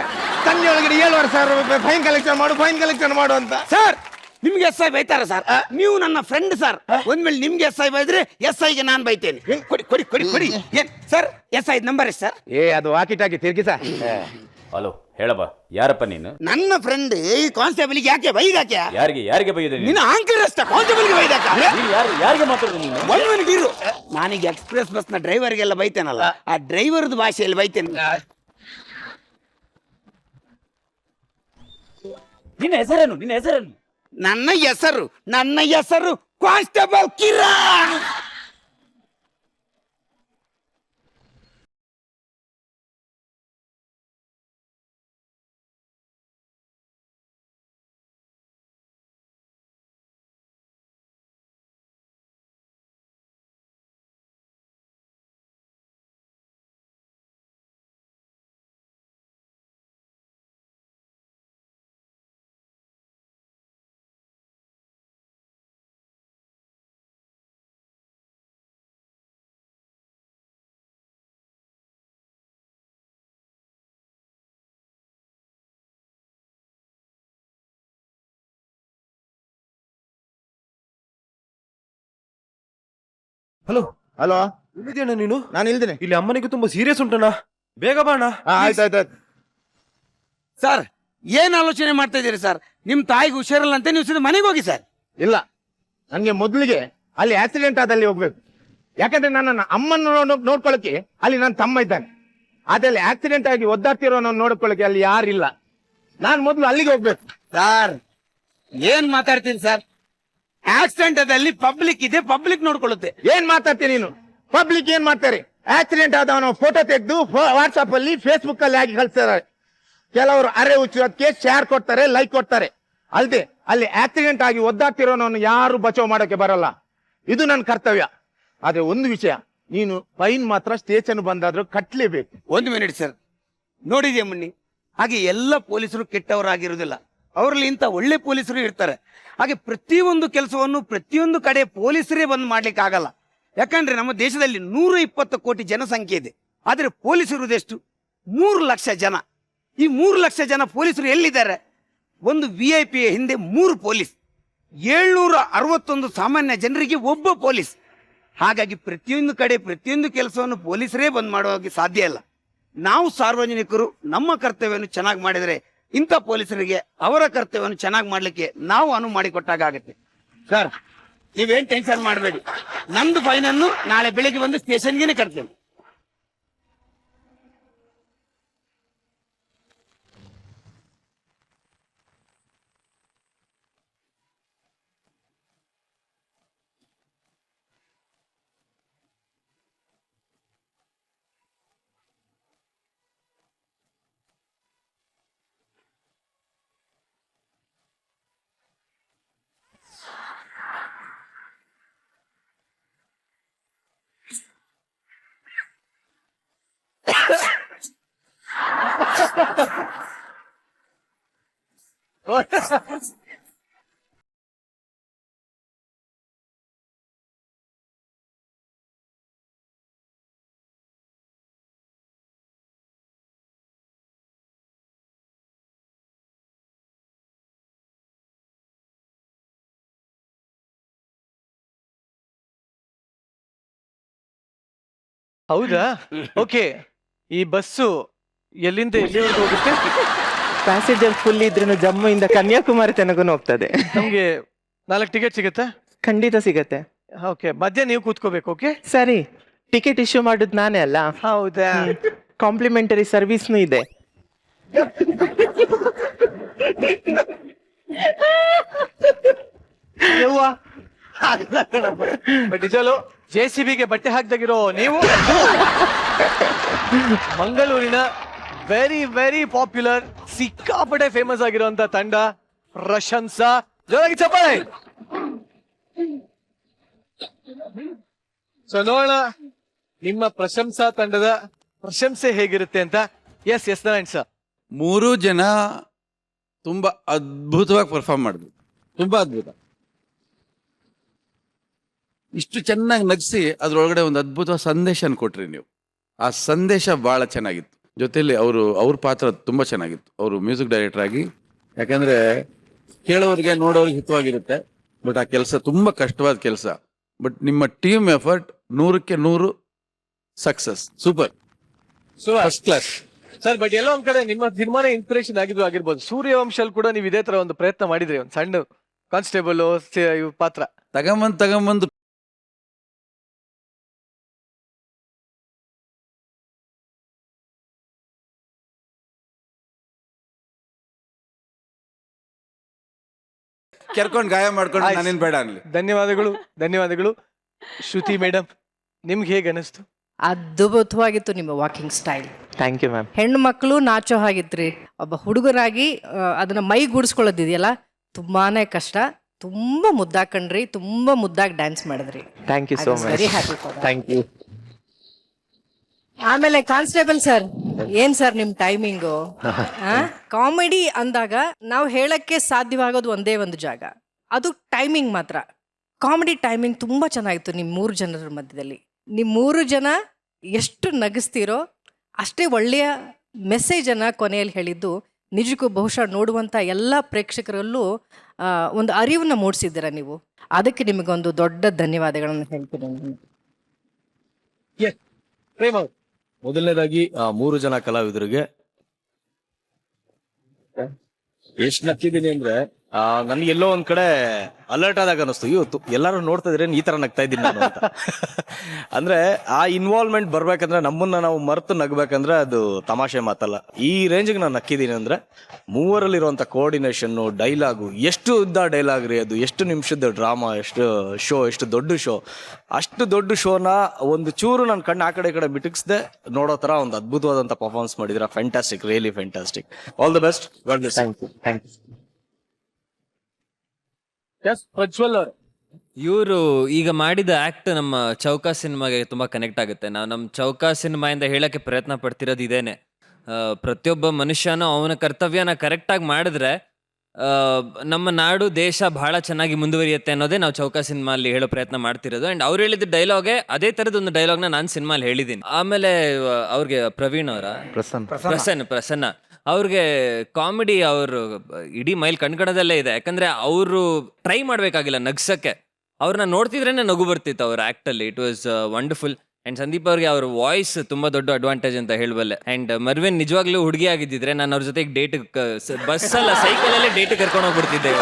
ಸಂಜೆ ಒಳಗಡೆ 7,500 ರೂಪಾಯಿ ಫೈನ್ ಕಲೆಕ್ಷನ್ ಮಾಡು ಅಂತ. ಸರ್ ನಿಮ್ಗೆ SI ಬೈತಾರ ಸರ್? ನೀವು ನನ್ನ ಫ್ರೆಂಡ್ ಸರ್. ಒಂದ್ಮೇಲೆ ನಿಮ್ಗೆ SI ಬೈದ್ರೆ SIಗೆ ನಾನು ಬೈತೇನೆ. ಕೊಡಿ ಕೊಡಿ ಕೊಡಿ ಕೊಡಿ. ಏನ್ ಸರ್ SI ನಂಬರ್ ಎಷ್ಟು ಸರ್? ಅದು ವಾಕಿಟಾಕಿ ತಿರ್ಗಿಸ. ಹಲೋ ಹೇಳಪ್ಪ, ಯಾರಪ್ಪ ನೀನು? ನನ್ನ ಫ್ರೆಂಡ್ ಈ ಕಾನ್ಸ್ಟೇಬಲ್ಗೆ ಯಾಕೆ ಬೈದಾಕ್ಯ? ಯಾರಿಗೆ ಬೈದ? ನಿನ್ನ ಆಂಕರ್ ಅಷ್ಟ ಕಾನ್ಸ್ಟೇಬಲ್ಗೆ ಬೈದಾಕ? ಯಾರಿಗೆ ಮಾತಾಡೋದು ನೀನು? ಒಂದ್ ಮಿನಿಟ್ ಇರು. ನಾನೀಗ ಎಕ್ಸ್ಪ್ರೆಸ್ ಬಸ್ ನ ಡ್ರೈವರ್ಗೆಲ್ಲ ಬೈತೇನಲ್ಲ, ಆ ಡ್ರೈವರ್ದು ಭಾಷೆಯಲ್ಲಿ ಬೈತೇನೆ. ನಿನ್ನ ಹೆಸರೇನು? ನನ್ನ ಹೆಸರು ಕಾನ್ಸ್ಟೇಬಲ್ ಕಿರಣ್. ಹಲೋ ಹಲೋ, ಇಲ್ಲಿದ್ಯಣ್ಣ ನೀನು? ನಾನು ಇಲ್ದೇನೆ. ಇಲ್ಲಿ ಅಮ್ಮನಿಗೆ ತುಂಬಾ ಸೀರಿಯಸ್ ಉಂಟಣ್ಣ, ಬೇಗ ಬಾಣ. ಆಯ್ತಾಯ್ತು. ಸರ್ ಏನ್ ಆಲೋಚನೆ ಮಾಡ್ತಾ ಇದ್ದೀರಿ ಸರ್? ನಿಮ್ ತಾಯಿಗೆ ಹುಷಾರಿಲ್ಲ ಅಂತ ನೀವು ಮನೆಗೆ ಹೋಗಿ ಸರ್. ಇಲ್ಲ, ನನ್ಗೆ ಮೊದಲಿಗೆ ಅಲ್ಲಿ ಆಕ್ಸಿಡೆಂಟ್ ಆದಲ್ಲಿ ಹೋಗ್ಬೇಕು. ಯಾಕಂದ್ರೆ ನನ್ನ ಅಮ್ಮನ ನೋಡ್ಕೊಳಕ್ಕೆ ಅಲ್ಲಿ ನನ್ನ ತಮ್ಮ ಇದ್ದಾನೆ. ಅದಲ್ಲಿ ಆಕ್ಸಿಡೆಂಟ್ ಆಗಿ ಒದ್ದಾಡ್ತಿರೋ ನೋಡ್ಕೊಳಕ್ಕೆ ಅಲ್ಲಿ ಯಾರಿಲ್ಲ. ನಾನು ಮೊದಲು ಅಲ್ಲಿಗೆ ಹೋಗ್ಬೇಕು. ಸರ್ ಏನ್ ಮಾತಾಡ್ತೀರಿ ಸರ್? ಆಕ್ಸಿಡೆಂಟ್ ಅದಲ್ಲಿ ಪಬ್ಲಿಕ್ ಇದೆ, ಪಬ್ಲಿಕ್ ನೋಡ್ಕೊಳ್ಳುತ್ತೆ. ಏನ್ ಮಾತಾಡ್ತೀನಿ ನೀನು? ಪಬ್ಲಿಕ್ ಏನ್ ಮಾಡ್ತಾರೆ? ಆಕ್ಸಿಡೆಂಟ್ ಆದವನ ಫೋಟೋ ತೆಗೆದು ವಾಟ್ಸ್ಆಪ್ ಅಲ್ಲಿ ಫೇಸ್ಬುಕ್ ಅಲ್ಲಿ ಹಾಕಿ ಕಳಿಸ್ತಾರೆ. ಕೆಲವರು ಅರೆ ಹುಚ್ಚೋದಕ್ಕೆ ಶೇರ್ ಕೊಡ್ತಾರೆ, ಲೈಕ್ ಕೊಡ್ತಾರೆ. ಅಲ್ದೆ ಅಲ್ಲಿ ಆಕ್ಸಿಡೆಂಟ್ ಆಗಿ ಒದ್ದಾಡ್ತಿರೋನನ್ನು ಯಾರು ಬಚಾವ್ ಮಾಡೋಕೆ ಬರಲ್ಲ. ಇದು ನನ್ನ ಕರ್ತವ್ಯ. ಆದ್ರೆ ಒಂದು ವಿಷಯ, ನೀನು ಫೈನ್ ಮಾತ್ರ ಸ್ಟೇಷನ್ ಬಂದಾದ್ರೂ ಕಟ್ಲೇಬೇಕು. ಒಂದು ಮಿನಿಟ್ ಸರ್, ನೋಡಿದ್ಯಾ ಮುನ್ನಿ, ಹಾಗೆ ಎಲ್ಲ ಪೊಲೀಸರು ಕೆಟ್ಟವರಾಗಿರುವುದಿಲ್ಲ. ಅವರಲ್ಲಿ ಇಂಥ ಒಳ್ಳೆ ಪೊಲೀಸರು ಇರ್ತಾರೆ. ಹಾಗೆ ಪ್ರತಿಯೊಂದು ಕೆಲಸವನ್ನು ಪ್ರತಿಯೊಂದು ಕಡೆ ಪೊಲೀಸರೇ ಬಂದು ಮಾಡ್ಲಿಕ್ಕೆ ಆಗಲ್ಲ. ಯಾಕಂದ್ರೆ ನಮ್ಮ ದೇಶದಲ್ಲಿ 120 ಕೋಟಿ ಜನಸಂಖ್ಯೆ ಇದೆ. ಆದ್ರೆ ಪೊಲೀಸರು ಎಷ್ಟು? 3 ಲಕ್ಷ ಜನ. ಈ 3 ಲಕ್ಷ ಜನ ಪೊಲೀಸರು ಎಲ್ಲಿದ್ದಾರೆ? ಒಂದು VIP ಹಿಂದೆ 3 ಪೊಲೀಸ್, 761 ಸಾಮಾನ್ಯ ಜನರಿಗೆ ಒಬ್ಬ ಪೊಲೀಸ್. ಹಾಗಾಗಿ ಪ್ರತಿಯೊಂದು ಕಡೆ ಪ್ರತಿಯೊಂದು ಕೆಲಸವನ್ನು ಪೊಲೀಸರೇ ಬಂದ್ ಮಾಡೋಕೆ ಸಾಧ್ಯ ಇಲ್ಲ. ನಾವು ಸಾರ್ವಜನಿಕರು ನಮ್ಮ ಕರ್ತವ್ಯವನ್ನು ಚೆನ್ನಾಗಿ ಮಾಡಿದರೆ ಇಂಥ ಪೊಲೀಸರಿಗೆ ಅವರ ಕರ್ತವ್ಯವನ್ನು ಚೆನ್ನಾಗಿ ಮಾಡ್ಲಿಕ್ಕೆ ನಾವು ಅನುವು ಮಾಡಿಕೊಟ್ಟಾಗ ಆಗುತ್ತೆ. ಸರ್ ನೀವೇನ್ ಟೆನ್ಷನ್ ಮಾಡಬೇಡಿ, ನಮ್ದು ಫೈನ್ ಅನ್ನು ನಾಳೆ ಬೆಳಿಗ್ಗೆ ಬಂದು ಸ್ಟೇಷನ್ಗೆ ಕಟ್ತೇವೆ. ಹೌದಾ? ಓಕೆ, ಈ ಬಸ್ಸು ಎಲ್ಲಿಂದ ಎಲ್ಲಿವರೆಗೂ ಹೋಗುತ್ತೆ? ಪ್ಯಾಸೆಂಜರ್ ಫುಲ್ ಇದ್ರೂ ಜಮ್ಮು ಇಂದ ಕನ್ಯಾಕುಮಾರಿ ತನಕ ಹೋಗ್ತದೆ. ನಮ್ಗೆ 4 ಟಿಕೆಟ್ ಸಿಗುತ್ತಾ? ಖಂಡಿತ ಸಿಗತ್ತೆ. ಓಕೆ, ಮಧ್ಯ ನೀವು ಕೂತ್ಕೋಬೇಕು. ಓಕೆ ಸರಿ, ಟಿಕೆಟ್ ಇಶ್ಯೂ ಮಾಡುದು ನಾನೇ ಅಲ್ಲ. ಹೌದಾ? ಕಾಂಪ್ಲಿಮೆಂಟರಿ ಸರ್ವಿಸ್ನು ಇದೆ. ನಿಜಲು JCBಗೆ ಬಟ್ಟೆ ಹಾಕ್ದಾಗಿರೋ ನೀವು ಮಂಗಳೂರಿನ ವೆರಿ ವೆರಿ ಪಾಪ್ಯುಲರ್, ಸಿಕ್ಕಾಪಟ್ಟೆ ಫೇಮಸ್ ಆಗಿರುವಂತ ತಂಡ ಪ್ರಶಂಸಾ. ಜೋರಾಗಿ ಚಪ್ಪಾಳೆ. ಸೊ ನೋಡೋಣ ನಿಮ್ಮ ಪ್ರಶಂಸಾ ತಂಡದ ಪ್ರಶಂಸೆ ಹೇಗಿರುತ್ತೆ ಅಂತ. S Narayan sir. 3 ಜನ ತುಂಬಾ ಅದ್ಭುತವಾಗಿ ಪರ್ಫಾರ್ಮ್ ಮಾಡಿದ್ರು, ತುಂಬಾ ಅದ್ಭುತ. ಇಷ್ಟು ಚೆನ್ನಾಗಿ ನಗಿಸಿ ಅದ್ರೊಳಗಡೆ ಒಂದು ಅದ್ಭುತ ಸಂದೇಶ ಕೊಟ್ರಿ ನೀವು. ಆ ಸಂದೇಶ ಬಹಳ ಚೆನ್ನಾಗಿತ್ತು. ಜೊತೆಲಿ ಅವ್ರ ಪಾತ್ರ ತುಂಬಾ ಚೆನ್ನಾಗಿತ್ತು, ಅವರು ಮ್ಯೂಸಿಕ್ ಡೈರೆಕ್ಟರ್ ಆಗಿ. ಯಾಕಂದ್ರೆ ಕೇಳೋರಿಗೆ ನೋಡೋರಿಗೆ ಹಿತವಾಗಿರುತ್ತೆ, ಬಟ್ ಆ ಕೆಲಸ ತುಂಬಾ ಕಷ್ಟವಾದ ಕೆಲಸ. ಬಟ್ ನಿಮ್ಮ ಟೀಮ್ ಎಫರ್ಟ್ 100ಕ್ಕೆ 100 success. Super, first class sir. But ಎಲ್ಲೋ ಒಂದ್ ಕಡೆ ನಿಮ್ಮ ಸಿನಿಮಾನೇ ಇನ್ಸ್ಪಿರೇಷನ್ ಆಗಿರ್ಬೋದು. ಸೂರ್ಯವಂಶಲ್ ಕೂಡ ನೀವು ಇದೇ ತರ ಒಂದು ಪ್ರಯತ್ನ ಮಾಡಿದ್ರಿ, ಒಂದು ಸಣ್ಣ ಕಾನ್ಸ್ಟೇಬಲ್ ಪಾತ್ರ ತಗೊಂಬಂದು ಕೆರ್ಕೊಂಡು ಗಾಯ ಮಾಡ್ಕೊಂಡು ನಾನೇನ್ ಬೇಡ ಅನ್ಲಿ. ಧನ್ಯವಾದಗಳು. ಶ್ರುತಿ ಮೇಡಮ್, ನಿಮ್ಗೆ ಹೇಗೆ ಅನಿಸ್ತು? ಅದ್ಭುತವಾಗಿತ್ತು ನಿಮ್ಮ walking style. Thank you ma'am. ಹೆಣ್ಣು ಮಕ್ಕಳು ನಾಚೋ ಹಾಗಿತ್ರಿ. ಒಬ್ಬ ಹುಡುಗರಾಗಿ ಅದನ್ನ ಮೈಗೂಡಿಸ್ಕೊಳ್ಳೋದಿದೆಯಲ್ಲ, ತುಂಬಾನೇ ಕಷ್ಟ. ತುಂಬಾ ಮುದ್ದಾಗಿ ಕಂಡ್ರಿ, ತುಂಬಾ ಮುದ್ದಾಗಿ ಡ್ಯಾನ್ಸ್ ಮಾಡಿದ್ರಿ. Thank you so much. Very happy. Thank you. ಆಮೇಲೆ ಕಾನ್ಸ್ಟೇಬಲ್ ಸರ್, ಏನ್ ಸರ್ ನಿಮ್ ಟೈಮಿಂಗು? ಕಾಮಿಡಿ ಅಂದಾಗ ನಾವು ಹೇಳಕ್ಕೆ ಸಾಧ್ಯವಾಗೋದು ಒಂದೇ ಒಂದು ಜಾಗ, ಅದು ಟೈಮಿಂಗ್ ಮಾತ್ರ. ಕಾಮಿಡಿ ಟೈಮಿಂಗ್ ತುಂಬಾ ಚೆನ್ನಾಗಿತ್ತು ನಿಮ್ 3 ಜನರ ಮಧ್ಯದಲ್ಲಿ. ನಿಮ್ 3 ಜನ ಎಷ್ಟು ನಗಿಸ್ತೀರೋ ಅಷ್ಟೇ ಒಳ್ಳೆಯ ಮೆಸೇಜ್ ಅನ್ನ ಕೊನೆಯಲ್ಲಿ ಹೇಳಿದ್ದು ನಿಜಕ್ಕೂ ಬಹುಶಃ ನೋಡುವಂತ ಎಲ್ಲ ಪ್ರೇಕ್ಷಕರಲ್ಲೂ ಒಂದು ಅರಿವನ್ನ ಮೂಡಿಸಿದ್ದೀರ ನೀವು. ಅದಕ್ಕೆ ನಿಮಗೊಂದು ದೊಡ್ಡ ಧನ್ಯವಾದಗಳನ್ನು ಹೇಳ್ತೀನಿ. ಪ್ರೇಮ್ ಅವ್ರು. ಮೊದಲನೇದಾಗಿ 3 ಜನ ಕಲಾವಿದರಿಗೆ ಎಷ್ಟು ನಕ್ಕಿದ್ದೀನಿ ಅಂದ್ರೆ ನನ್ಗೆ ಎಲ್ಲೋ ಒಂದ್ ಕಡೆ ಅಲರ್ಟ್ ಆದಾಗ ಅನಿಸ್ತು, ಇವತ್ತು ಎಲ್ಲರೂ ನೋಡ್ತಾ ಇದ್ರೆ ಈ ತರ ನಗ್ತಾ ಇದ್ದೀನಿ ನಾನು ಅಂತ. ಅಂದ್ರೆ ಆ ಇನ್ವಾಲ್ವ್ಮೆಂಟ್ ಬರ್ಬೇಕಂದ್ರೆ, ನಮ್ಮನ್ನ ನಾವು ಮರೆತು ನಗ್ಬೇಕಂದ್ರೆ ಅದು ತಮಾಷೆ ಮಾತಲ್ಲ. ಈ ರೇಂಜ್ಗೆ ನಾನು ನಕ್ಕಿದ್ದೀನಿ ಅಂದ್ರೆ ಮೂವರಲ್ಲಿರುವಂತ ಕೋಆರ್ಡಿನೇಷನ್, ಡೈಲಾಗು, ಎಷ್ಟು ಉದ್ದ ಡೈಲಾಗ್ ರೀ ಅದು, ಎಷ್ಟು ನಿಮಿಷದ ಡ್ರಾಮಾ, ಎಷ್ಟು ಶೋ, ಎಷ್ಟು ದೊಡ್ಡ ಶೋ. ಅಷ್ಟು ದೊಡ್ಡ ಶೋನ ಒಂದು ಚೂರು ನನ್ನ ಕಣ್ಣು ಆ ಕಡೆ ಈ ಕಡೆ ಬಿಟಿಕ್ಸ್ದೆ ನೋಡೋ ತರ ಒಂದು ಅದ್ಭುತವಾದಂತ ಪರ್ಫಾರ್ಮೆನ್ಸ್ ಮಾಡಿದ್ರ. Fantastic, really fantastic. All the best. Thank you. Yes Prajwal ಅವ್ರೆ. ಇವರು ಈಗ ಮಾಡಿದ ಆಕ್ಟ್ ನಮ್ಮ ಚೌಕ ಸಿನಿಮಾಗೆ ತುಂಬಾ ಕನೆಕ್ಟ್ ಆಗುತ್ತೆ. ನಾವು ನಮ್ಮ ಚೌಕ ಸಿನಿಮಾಯಿಂದ ಹೇಳಕ್ಕೆ ಪ್ರಯತ್ನ ಪಡ್ತಿರೋದು ಇದೇನೆ. ಪ್ರತಿಯೊಬ್ಬ ಮನುಷ್ಯನೂ ಅವನ ಕರ್ತವ್ಯನ ಕರೆಕ್ಟಾಗಿ ಮಾಡಿದ್ರೆ ನಮ್ಮ ನಾಡು, ದೇಶ ಬಹಳ ಚೆನ್ನಾಗಿ ಮುಂದುವರಿಯುತ್ತೆ ಅನ್ನೋದೇ ನಾವು ಚೌಕ ಸಿನಿಮಾಲಿ ಹೇಳೋ ಪ್ರಯತ್ನ ಮಾಡ್ತಿರೋದು. ಅಂಡ್ ಅವ್ರು ಹೇಳಿದ ಡೈಲಾಗೆ ಅದೇ ತರದ ಒಂದು ಡೈಲಾಗ್ನ ನಾನು ಸಿನಿಮಾಲಿ ಹೇಳಿದ್ದೀನಿ. ಆಮೇಲೆ ಅವ್ರಿಗೆ ಪ್ರವೀಣ್ ಅವರ ಪ್ರಸನ್ನ ಅವ್ರಿಗೆ ಕಾಮಿಡಿ ಅವರು ಇಡೀ ಮೈಲ್ ಕಣ್ಕಣದಲ್ಲೇ ಇದೆ. ಯಾಕಂದ್ರೆ ಅವರು ಟ್ರೈ ಮಾಡ್ಬೇಕಾಗಿಲ್ಲ ನಗ್ಸಕ್ಕೆ, ಅವ್ರನ್ನ ನೋಡ್ತಿದ್ರೇನೆ ನಗು ಬರ್ತಿತ್ತು ಅವ್ರ ಆಕ್ಟ್ ಅಲ್ಲಿ. It was wonderful. And Sandeep ಅವ್ರಿಗೆ ಅವ್ರ ವಾಯ್ಸ್ ತುಂಬಾ ದೊಡ್ಡ ಅಡ್ವಾಂಟೇಜ್ ಅಂತ ಹೇಳಬಲ್ಲೆ. ಅಂಡ್ ಮರ್ವಿನ್ ನಿಜವಾಗ್ಲೂ ಹುಡುಗಿ ಆಗಿದ್ದಿದ್ರೆ ನಾನು ಅವ್ರ ಜೊತೆಗೆ ಡೇಟ್, ಬಸ್ ಅಲ್ಲ ಸೈಕಲ್ ಅಲ್ಲೇ ಡೇಟ್ ಕರ್ಕೊಂಡು ಹೋಗ್ಬಿಡ್ತಿದ್ದೆ.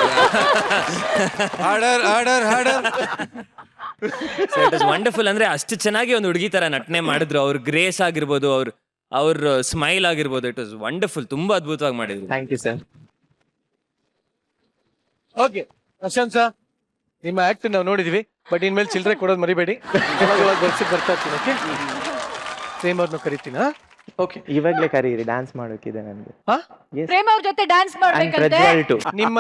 It is wonderful. ಅಂದ್ರೆ ಅಷ್ಟು ಚೆನ್ನಾಗಿ ಒಂದು ಹುಡುಗಿ ತರ ನಟನೆ ಮಾಡಿದ್ರು. ಅವ್ರ ಗ್ರೇಸ್ ಆಗಿರ್ಬೋದು, ಅವ್ರ ಸ್ಮೈಲ್ ಆಗಿರ್ಬೋದು, ಇಟ್ ವಾಸ್ ವಂಡರ್ಫುಲ್. ತುಂಬಾ ಅದ್ಭುತವಾಗಿ ಮಾಡಿದ್ರು. Thank you sir. Okay Prashamsa, ನಿಮ್ಮ ಆಕ್ಟ್ ನಾವು ನೋಡಿದೀವಿ, ಬಟ್ ಇನ್ಮೇಲೆ ಚಿಲ್ಲರೆ ಕೊಡೋದು ಮರಿಬೇಡಿ. ಇವಾಗ ಬರ್ಸಿ ಬರ್ತಾ ಇರ್ತೀನಿ. ಓಕೆ, ಪ್ರೇಮ್ ಅವ್ರನ್ನ ಕರಿತೀನ. ಓಕೆ, ಇವಾಗ್ಲೇ ಕರೀರಿ, ಡ್ಯಾನ್ಸ್ ಮಾಡೋಕಿದೆ ನನಗೆ. ಪ್ರೇಮ್ ಅವ್ರ ಜೊತೆ ಡ್ಯಾನ್ಸ್ ಮಾಡ್ಬೇಕಂತೆ. ನಿಮ್ಮ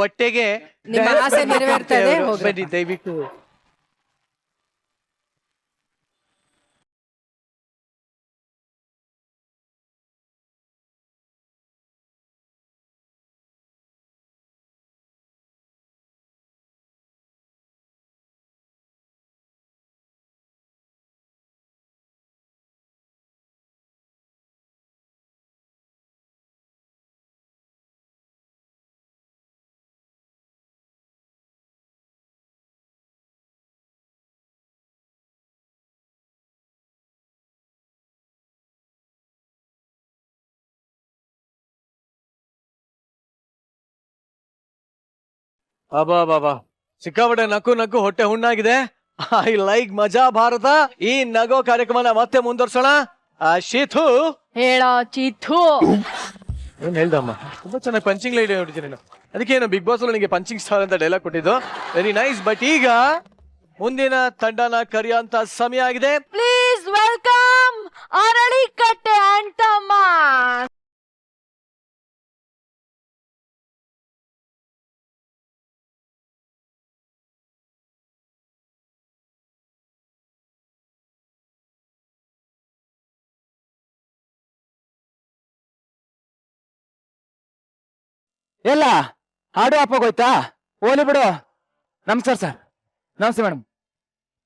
ಹೊಟ್ಟೆಗೆ ನಿಮ್ಮ ಆಸೆ ನೆರವೇರ್ತಾ ಇದೆ, ಹೋಗ್ರಿ. ಬನ್ನಿ ದಯವಿಟ್ಟು. ಬಾಬಾ ಸಿಕ್ಕಾಪಟ್ಟೆ ನಕ್ಕು ಹೊಟ್ಟೆ ಹುಣ್ಣಾಗಿದೆ. ಐ ಲೈಕ್ ಮಜಾ ಭಾರತ. ಈ ನಗೋ ಕಾರ್ಯಕ್ರಮನ ಮತ್ತೆ ಮುಂದುವರ್ಸೋಣ. ಶೀಥು ಹೇಳೋ ಚೀಥು. ಏನ್ ಹೇಳ್ದಮ್ಮ, ತುಂಬಾ ಚೆನ್ನಾಗಿ ಪಂಚಿಂಗ್ ಲೈಟ್ ನೋಡಿದ್ದೀನಿ ನಾನು. ಅದಕ್ಕೇನು ಬಿಗ್ ಬಾಸ್ ನನಗೆ ಪಂಚಿಂಗ್ ಸ್ಟಾರ್ ಅಂತ ಡೈಲಾಗ್ ಕೊಟ್ಟಿದ್ದು. Very nice. ಬಟ್ ಈಗ ಮುಂದಿನ ತಂಡನ ಕರೆಯುವಂತ ಸಮಯ ಆಗಿದೆ. ಪ್ಲೀಸ್ ವೆಲ್ಕಮ್ ಅರಳಿಕಟ್ಟೆ ಅಂತಮ್ಮ. ಎಲ್ಲ ಹಾಡು ಆಗೋಯ್ತಾ? ಓಲಿ ಬಿಡು. ನಮಸ್ಕಾರ ಸರ್. ನಮಸ್ತೆ ಮೇಡಮ್.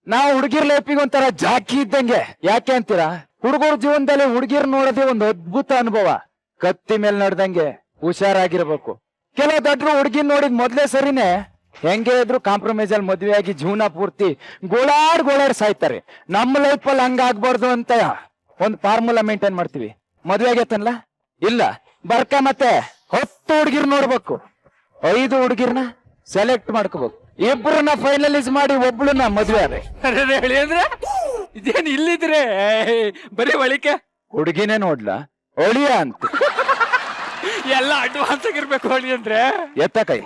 ನಾವು ಹುಡುಗಿರ್ ಲೈಫಿಗೆ ಒಂಥರ ಜಾಕಿ ಇದ್ದಂಗೆ. ಯಾಕೆ ಅಂತೀರಾ? ಹುಡುಗರ ಜೀವನದಲ್ಲಿ ಹುಡುಗಿರ್ ನೋಡೋದೇ ಒಂದು ಅದ್ಭುತ ಅನುಭವ. ಕತ್ತಿ ಮೇಲೆ ನಡೆದಂಗೆ ಹುಷಾರಾಗಿರ್ಬೇಕು. ಕೆಲವು ದೊಡ್ಡರು ಹುಡುಗಿನ್ ನೋಡಿದ್ ಮೊದ್ಲೇ ಸರಿನೇ ಹೆಂಗೆ ಇದ್ರು ಕಾಂಪ್ರಮೈಸ್ ಅಲ್ಲಿ ಮದ್ವೆ ಆಗಿ ಜೀವನ ಪೂರ್ತಿ ಗೋಳಾಡ್ ಸಾಯ್ತಾರೆ. ನಮ್ಮ ಲೈಫಲ್ಲಿ ಹಂಗಾಗ್ಬಾರ್ದು ಅಂತ ಒಂದು ಫಾರ್ಮುಲಾ ಮೇಂಟೈನ್ ಮಾಡ್ತೀವಿ. ಮದ್ವೆ ಆಗೈತನ್ಲ ಇಲ್ಲ ಬರ್ಕ ಮತ್ತೆ 10 ಹುಡುಗಿರ್ ನೋಡ್ಬೇಕು, 5 ಹುಡುಗಿರ್ನ ಸೆಲೆಕ್ಟ್ ಮಾಡ್ಕೋಬೇಕು, ಇಬ್ಬರನ್ನ ಫೈನಲೈಸ್ ಮಾಡಿ ಒಬ್ಳನ್ನ ಮದ್ವೆ ಆದ್ರೆ. ಹೇಳಿ ಅಂದ್ರೆ ಇದೇನು ಇಲ್ಲಿದ್ರೆ ಬರೀ ಒಳಿಕೆ ಹುಡುಗಿನೇ ನೋಡ್ಲಾ ಒಳಿಯ ಅಂತ ಎಲ್ಲ ಅಡ್ವಾನ್ಸ್ ಆಗಿರ್ಬೇಕು. ಹೊಳಿ ಅಂದ್ರೆ ಎತ್ತ ಕೈ.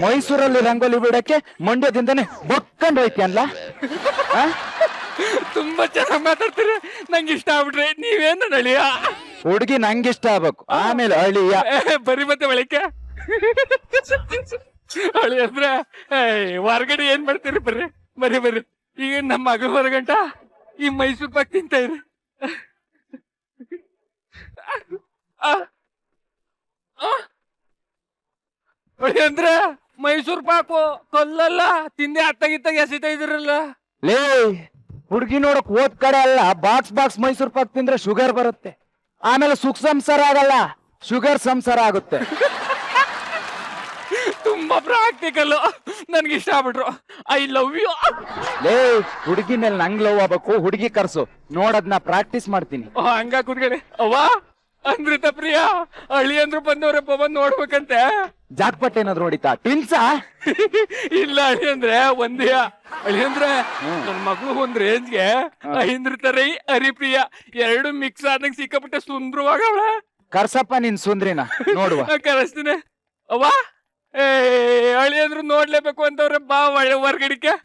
ಮೈಸೂರಲ್ಲಿ ರಂಗೋಲಿ ಬಿಡಕ್ಕೆ ಮಂಡ್ಯದಿಂದನೇ ಬೊಕ್ಕೊಂಡು ಹೋಯ್ತಿ ಅನ್ಲ. ತುಂಬಾ ಚೆನ್ನಾಗಿ ಮಾತಾಡ್ತೀರಿ, ನಂಗೆ ಇಷ್ಟ ಆಗ್ಬಿಟ್ರೆ. ನೀವೇನು ನಳಿಯ ಹುಡುಗಿ ನಂಗಿಷ್ಟ ಆಗ್ಬೇಕು, ಆಮೇಲೆ ಅಳಿಯ. ಬರೀ ಮತ್ತೆ ಒಳಿಕೆ ಹೊಳಿ ಅಂದ್ರೆ ಹೊರಗಡೆ ಏನ್ ಮಾಡ್ತೀರಿ? ಬರ್ರಿ. ಈಗ ನಮ್ಮ ಮಗಳು ಹೊರಗಂಟ ಈ ಮೈಸೂರು ಪಾಕ್ ತಿಂತ ಇರಿ. ಹೊಳಿ ಅಂದ್ರೆ ಮೈಸೂರು ಪಾಕು ಕೊಲ್ಲಲ್ಲ, ತಿಂದೆ ಅತ್ತಾಗಿತ್ತಾಗ ಎಸಿತಾ ಇದ್ರಲ್ಲ. ಲೇ ಹುಡುಗಿ ನೋಡಕ್ ಓದ್ ಕಡೆ ಅಲ್ಲ, ಬಾಕ್ಸ್ ಮೈಸೂರು ಪಾಕ್ ತಿಂದ್ರೆ ಶುಗರ್ ಬರುತ್ತೆ, ಆಮೇಲೆ ಸುಖ ಸಂಸಾರ ಆಗಲ್ಲ, ಶುಗರ್ ಸಂಸಾರ ಆಗುತ್ತೆ. ತುಂಬಾ ಪ್ರಾಕ್ಟಿಕಲ್. ನನ್ಗೆ ಇಷ್ಟ ಆಗ್ಬಿಟ್ರು. I love you. ಲೇ ಹುಡುಗಿ ಮೇಲೆ ನಂಗ್ ಲವ್ ಆಗ್ಬೇಕು, ಹುಡುಗಿ ಕರ್ಸು ನೋಡದ್ನ ಪ್ರಾಕ್ಟೀಸ್ ಮಾಡ್ತೀನಿ. ಹಂಗ ಕುತ್ಕೊಳ್ಳಿ. ಅವ್ವ ಅಮೃತ ಪ್ರಿಯ ಹಳ್ಳಿ ಅಂದ್ರು ಬಂದವ್ರಪ್ಪ ಬಂದ್ ನೋಡ್ಬೇಕಂತೆ. ಜಾಕ್ಪಟ್ ಏನಾದ್ರು ಹೊಡಿತಾ ಟಿನ್ಸಾ? ಇಲ್ಲ ಹಳ್ಳಿ ಅಂದ್ರೆ ಒಂದೇ ಹಳ್ಳಿ ಅಂದ್ರೆ ನನ್ ಮಗಳು ಒಂದ್ ರೇಂಜ್ಗೆ ಐಂದ್ರತರೈ ಹರಿಪ್ರಿಯ ಎರಡು ಮಿಕ್ಸ್ ಆದಂಗ್ ಸಿಕ್ಕಾಪಟ್ಟೆ ಸುಂದರವಾಗ ಅವಳ. ಕರ್ಸಪ್ಪ ನಿನ್ ಸುಂದ್ರಿನ ನೋಡುವ. ಕರೆಸ್ತೀನಿ. ಅವ್ವ ಏ ಹಳ್ಳಿ ಅಂದ್ರು ನೋಡ್ಲೇಬೇಕು ಅಂತವ್ರೆ, ಬಾ ಹೊರ್ಗಡಿಕೆ.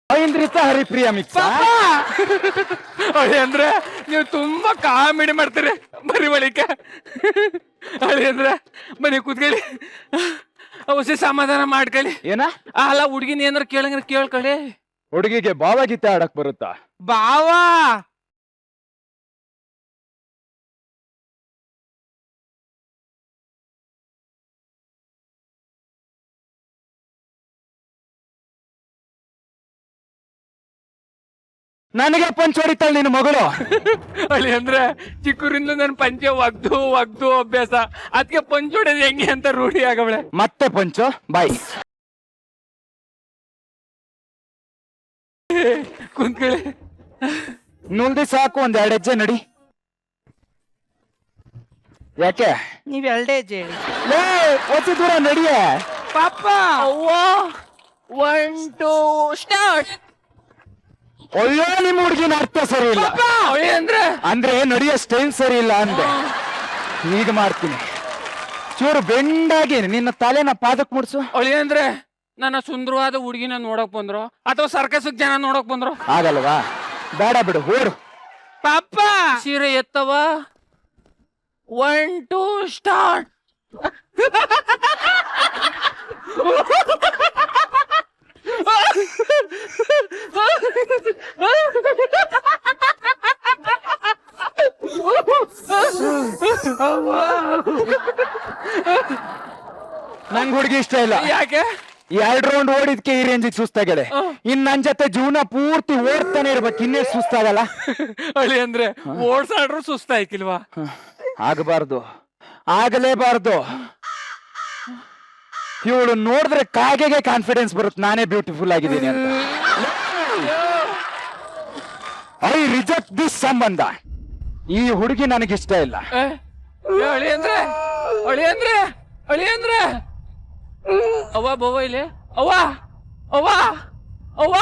ಐಂದ್ರಿತ ಹರಿಪ್ರಿಯ ಮಿಕ್ಸ್ ಅಂದ್ರೆ ನೀವು ತುಂಬಾ ಕಾಮಿಡಿ ಮಾಡ್ತೀರಿ ಬರೀ ಬಳಿಕ. ಅಳಿ ಅಂದ್ರೆ ಬನ್ನಿ ಕೂತ್ಕೊಳ್ಳಿ, ಅವಶ್ಯ ಸಮಾಧಾನ ಮಾಡ್ಕೊಳ್ಳಿ. ಏನ ಅಲ್ಲ ಹುಡುಗಿನ ಏನಾರ ಕೇಳಂಗ್ರ ಕೇಳ್ಕೊಳ್ಳಿ. ಹುಡುಗಿಗೆ ಭಾವಗೀತೆ ಆಡಕ್ ಬರುತ್ತಾ? ಭಾವ ನನಗೆ ಪಂಚ್ ಹೊಡಿತಾಳ ನಿನ್ನ ಮಗಳು. ಅಳಿ ಅಂದ್ರೆ ಚಿಕ್ಕೂರಿಂದ ನನ್ ಪಂಚೆ ಒಗ್ದು ಅಭ್ಯಾಸ, ಅದಕ್ಕೆ ಪಂಚ್ ಹೊಡೆದ್ ಹೆಂಗೆ ಅಂತ ರೂಢಿ ಆಗವಳೆ. ಮತ್ತೆ ಪಂಚು ಬಾಯ್ ಕುಂತ್ಕೊಳ್ಳಿ. ನುಲ್ದಿ ಸಾಕು, ಒಂದ್ 2 ಹೆಜ್ಜೆ ನಡಿ. ಯಾಕೆ ನೀವ್ 2 ಹೆಜ್ಜೆ ಹೇಳಿ. ಒತ್ತಿ ದೂರ ನಡಿಯ ಪಾಪ. 1 2 ಸ್ಟಾರ್ಟ್. ಅಯ್ಯೋ ನಿಮ್ ಹುಡುಗಿನ ಅರ್ಥ ಸರಿ ಇಲ್ಲ ಅಂದ್ರೆ ನಡೆಯೋ ಸ್ಟೈಲ್ ಸರಿ ಇಲ್ಲ ಅಂದೆ. ಈಗ ಮಾಡ್ತೀನಿ. ಚೂರು ಬೆಂಡಾಗಿ ನಿನ್ನ ತಲೆನ ಪಾದಕ್ ಮುಡ್ಸು. ಅಳಿ ಅಂದ್ರೆ ನನ್ನ ಸುಂದರವಾದ ಹುಡುಗಿನ ನೋಡಕ್ ಬಂದ್ರು ಅಥವಾ ಸರ್ಕಸ್ ಜನ ನೋಡಕ್ ಬಂದ್ರು? ಆಗಲ್ವಾ, ಬೇಡ ಬಿಡು, ಓಡು. ಪಾಪ ಸೀರೆ ಎತ್ತವ. 1 2 ಸ್ಟಾರ್ಟ್. ನಂಗ್ ಹುಡುಗಿ ಇಷ್ಟ ಇಲ್ಲ. ಯಾಕೆ? 2 ರೌಂಡ್ ಓಡಿದ್ಕೆ ಈ ರೇಂಜಿಗೆ ಸುಸ್ತಾಗಡೆ. ಇನ್ ನನ್ ಜೊತೆ ಜೀವನ ಪೂರ್ತಿ ಓಡ್ತಾನೆ ಇರ್ಬೇಕು, ಇನ್ನೇ ಸುಸ್ತಾಗಲ್ಲ. ಅಳಿ ಅಂದ್ರೆ ಓಡ್ಸಾಡ್ರು ಸುಸ್ತಾಯ್ಕಿಲ್ವಾ? ಆಗಬಾರ್ದು, ಆಗಲೇಬಾರ್ದು. ಇವಳು ನೋಡಿದ್ರೆ ಕಾಗೆಗೆ ಕಾನ್ಫಿಡೆನ್ಸ್ ಬರುತ್ತೆ ನಾನೇ ಬ್ಯೂಟಿಫುಲ್ ಆಗಿದ್ದೀನಿ ಅಂತ. ಐ ರಿಜೆಕ್ಟ್ ದಿಸ್ ಸಂಬಂಧ. ಈ ಹುಡುಗಿ ನನಗಿಷ್ಟ ಇಲ್ಲ. ಅಳಿ ಅಂದ್ರೆ ಅವ್ವ ಬವ್ವ ಇಲ್ಲಿ ಅವ್ವ ಅವ್ವ ಅವ್ವ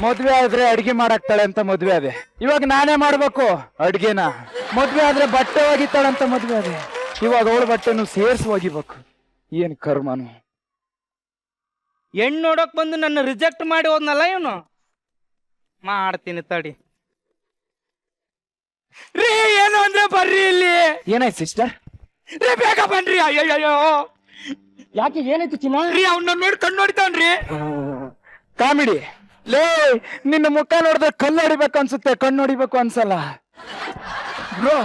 ಮದ್ವೆ ಆದ್ರೆ ಅಡ್ಗೆ ಮಾಡಾಕ್ತಾಳೆ ಅಂತ ಮದ್ವೆ ಅದೇ. ಇವಾಗ ನಾನೇ ಮಾಡ್ಬೇಕು ಅಡ್ಗೆನ. ಮದ್ವೆ ಆದ್ರೆ ಬಟ್ಟೆ ಒಗಿತಾಳೆ ಅಂತ ಮದ್ವೆ ಅದೇ. ಇವಾಗ ಅವಳ ಬಟ್ಟೆನು ಸೇರ್ಸಿ ಒಗಿಬೇಕು. ಏನ್ ಕರ್ಮನು. ಹೆಣ್ಣು ನೋಡಕ್ ಬಂದು ನನ್ನ ರಿಜೆಕ್ಟ್ ಮಾಡಿ ಹೋದ್ನಲ್ಲ ಇವನು. ಮಾಡ್ತೀನಿ ತಡಿ. ರೀ ಏನು ಅಂದ್ರೆ ಬರ್ರಿ ಇಲ್ಲಿ. ಏನಾಯ್ತು ಸಿಸ್ಟರ್? ರೀ ಬೇಗ ಬನ್ರಿ. ಅಯ್ಯಯ್ಯೋ ಯಾಕೆ ಏನಾಯ್ತು ಚಿನ್ನ? ರೀ ಅವ್ನ ನೋಡಿ ಕಣ್ಣು ನೋಡ್ತಾನ್ರಿ. ಕಾಮಿಡಿ. ಲೇ ನಿನ್ನ ಮುಖ ನೋಡಿದ್ರೆ ಕಲ್ಲು ಹೊಡಿಬೇಕು ಅನ್ಸುತ್ತೆ, ಕಣ್ಣು ಹೊಡಿಬೇಕು ಅನ್ಸಲ್ಲ ಬ್ರೋ.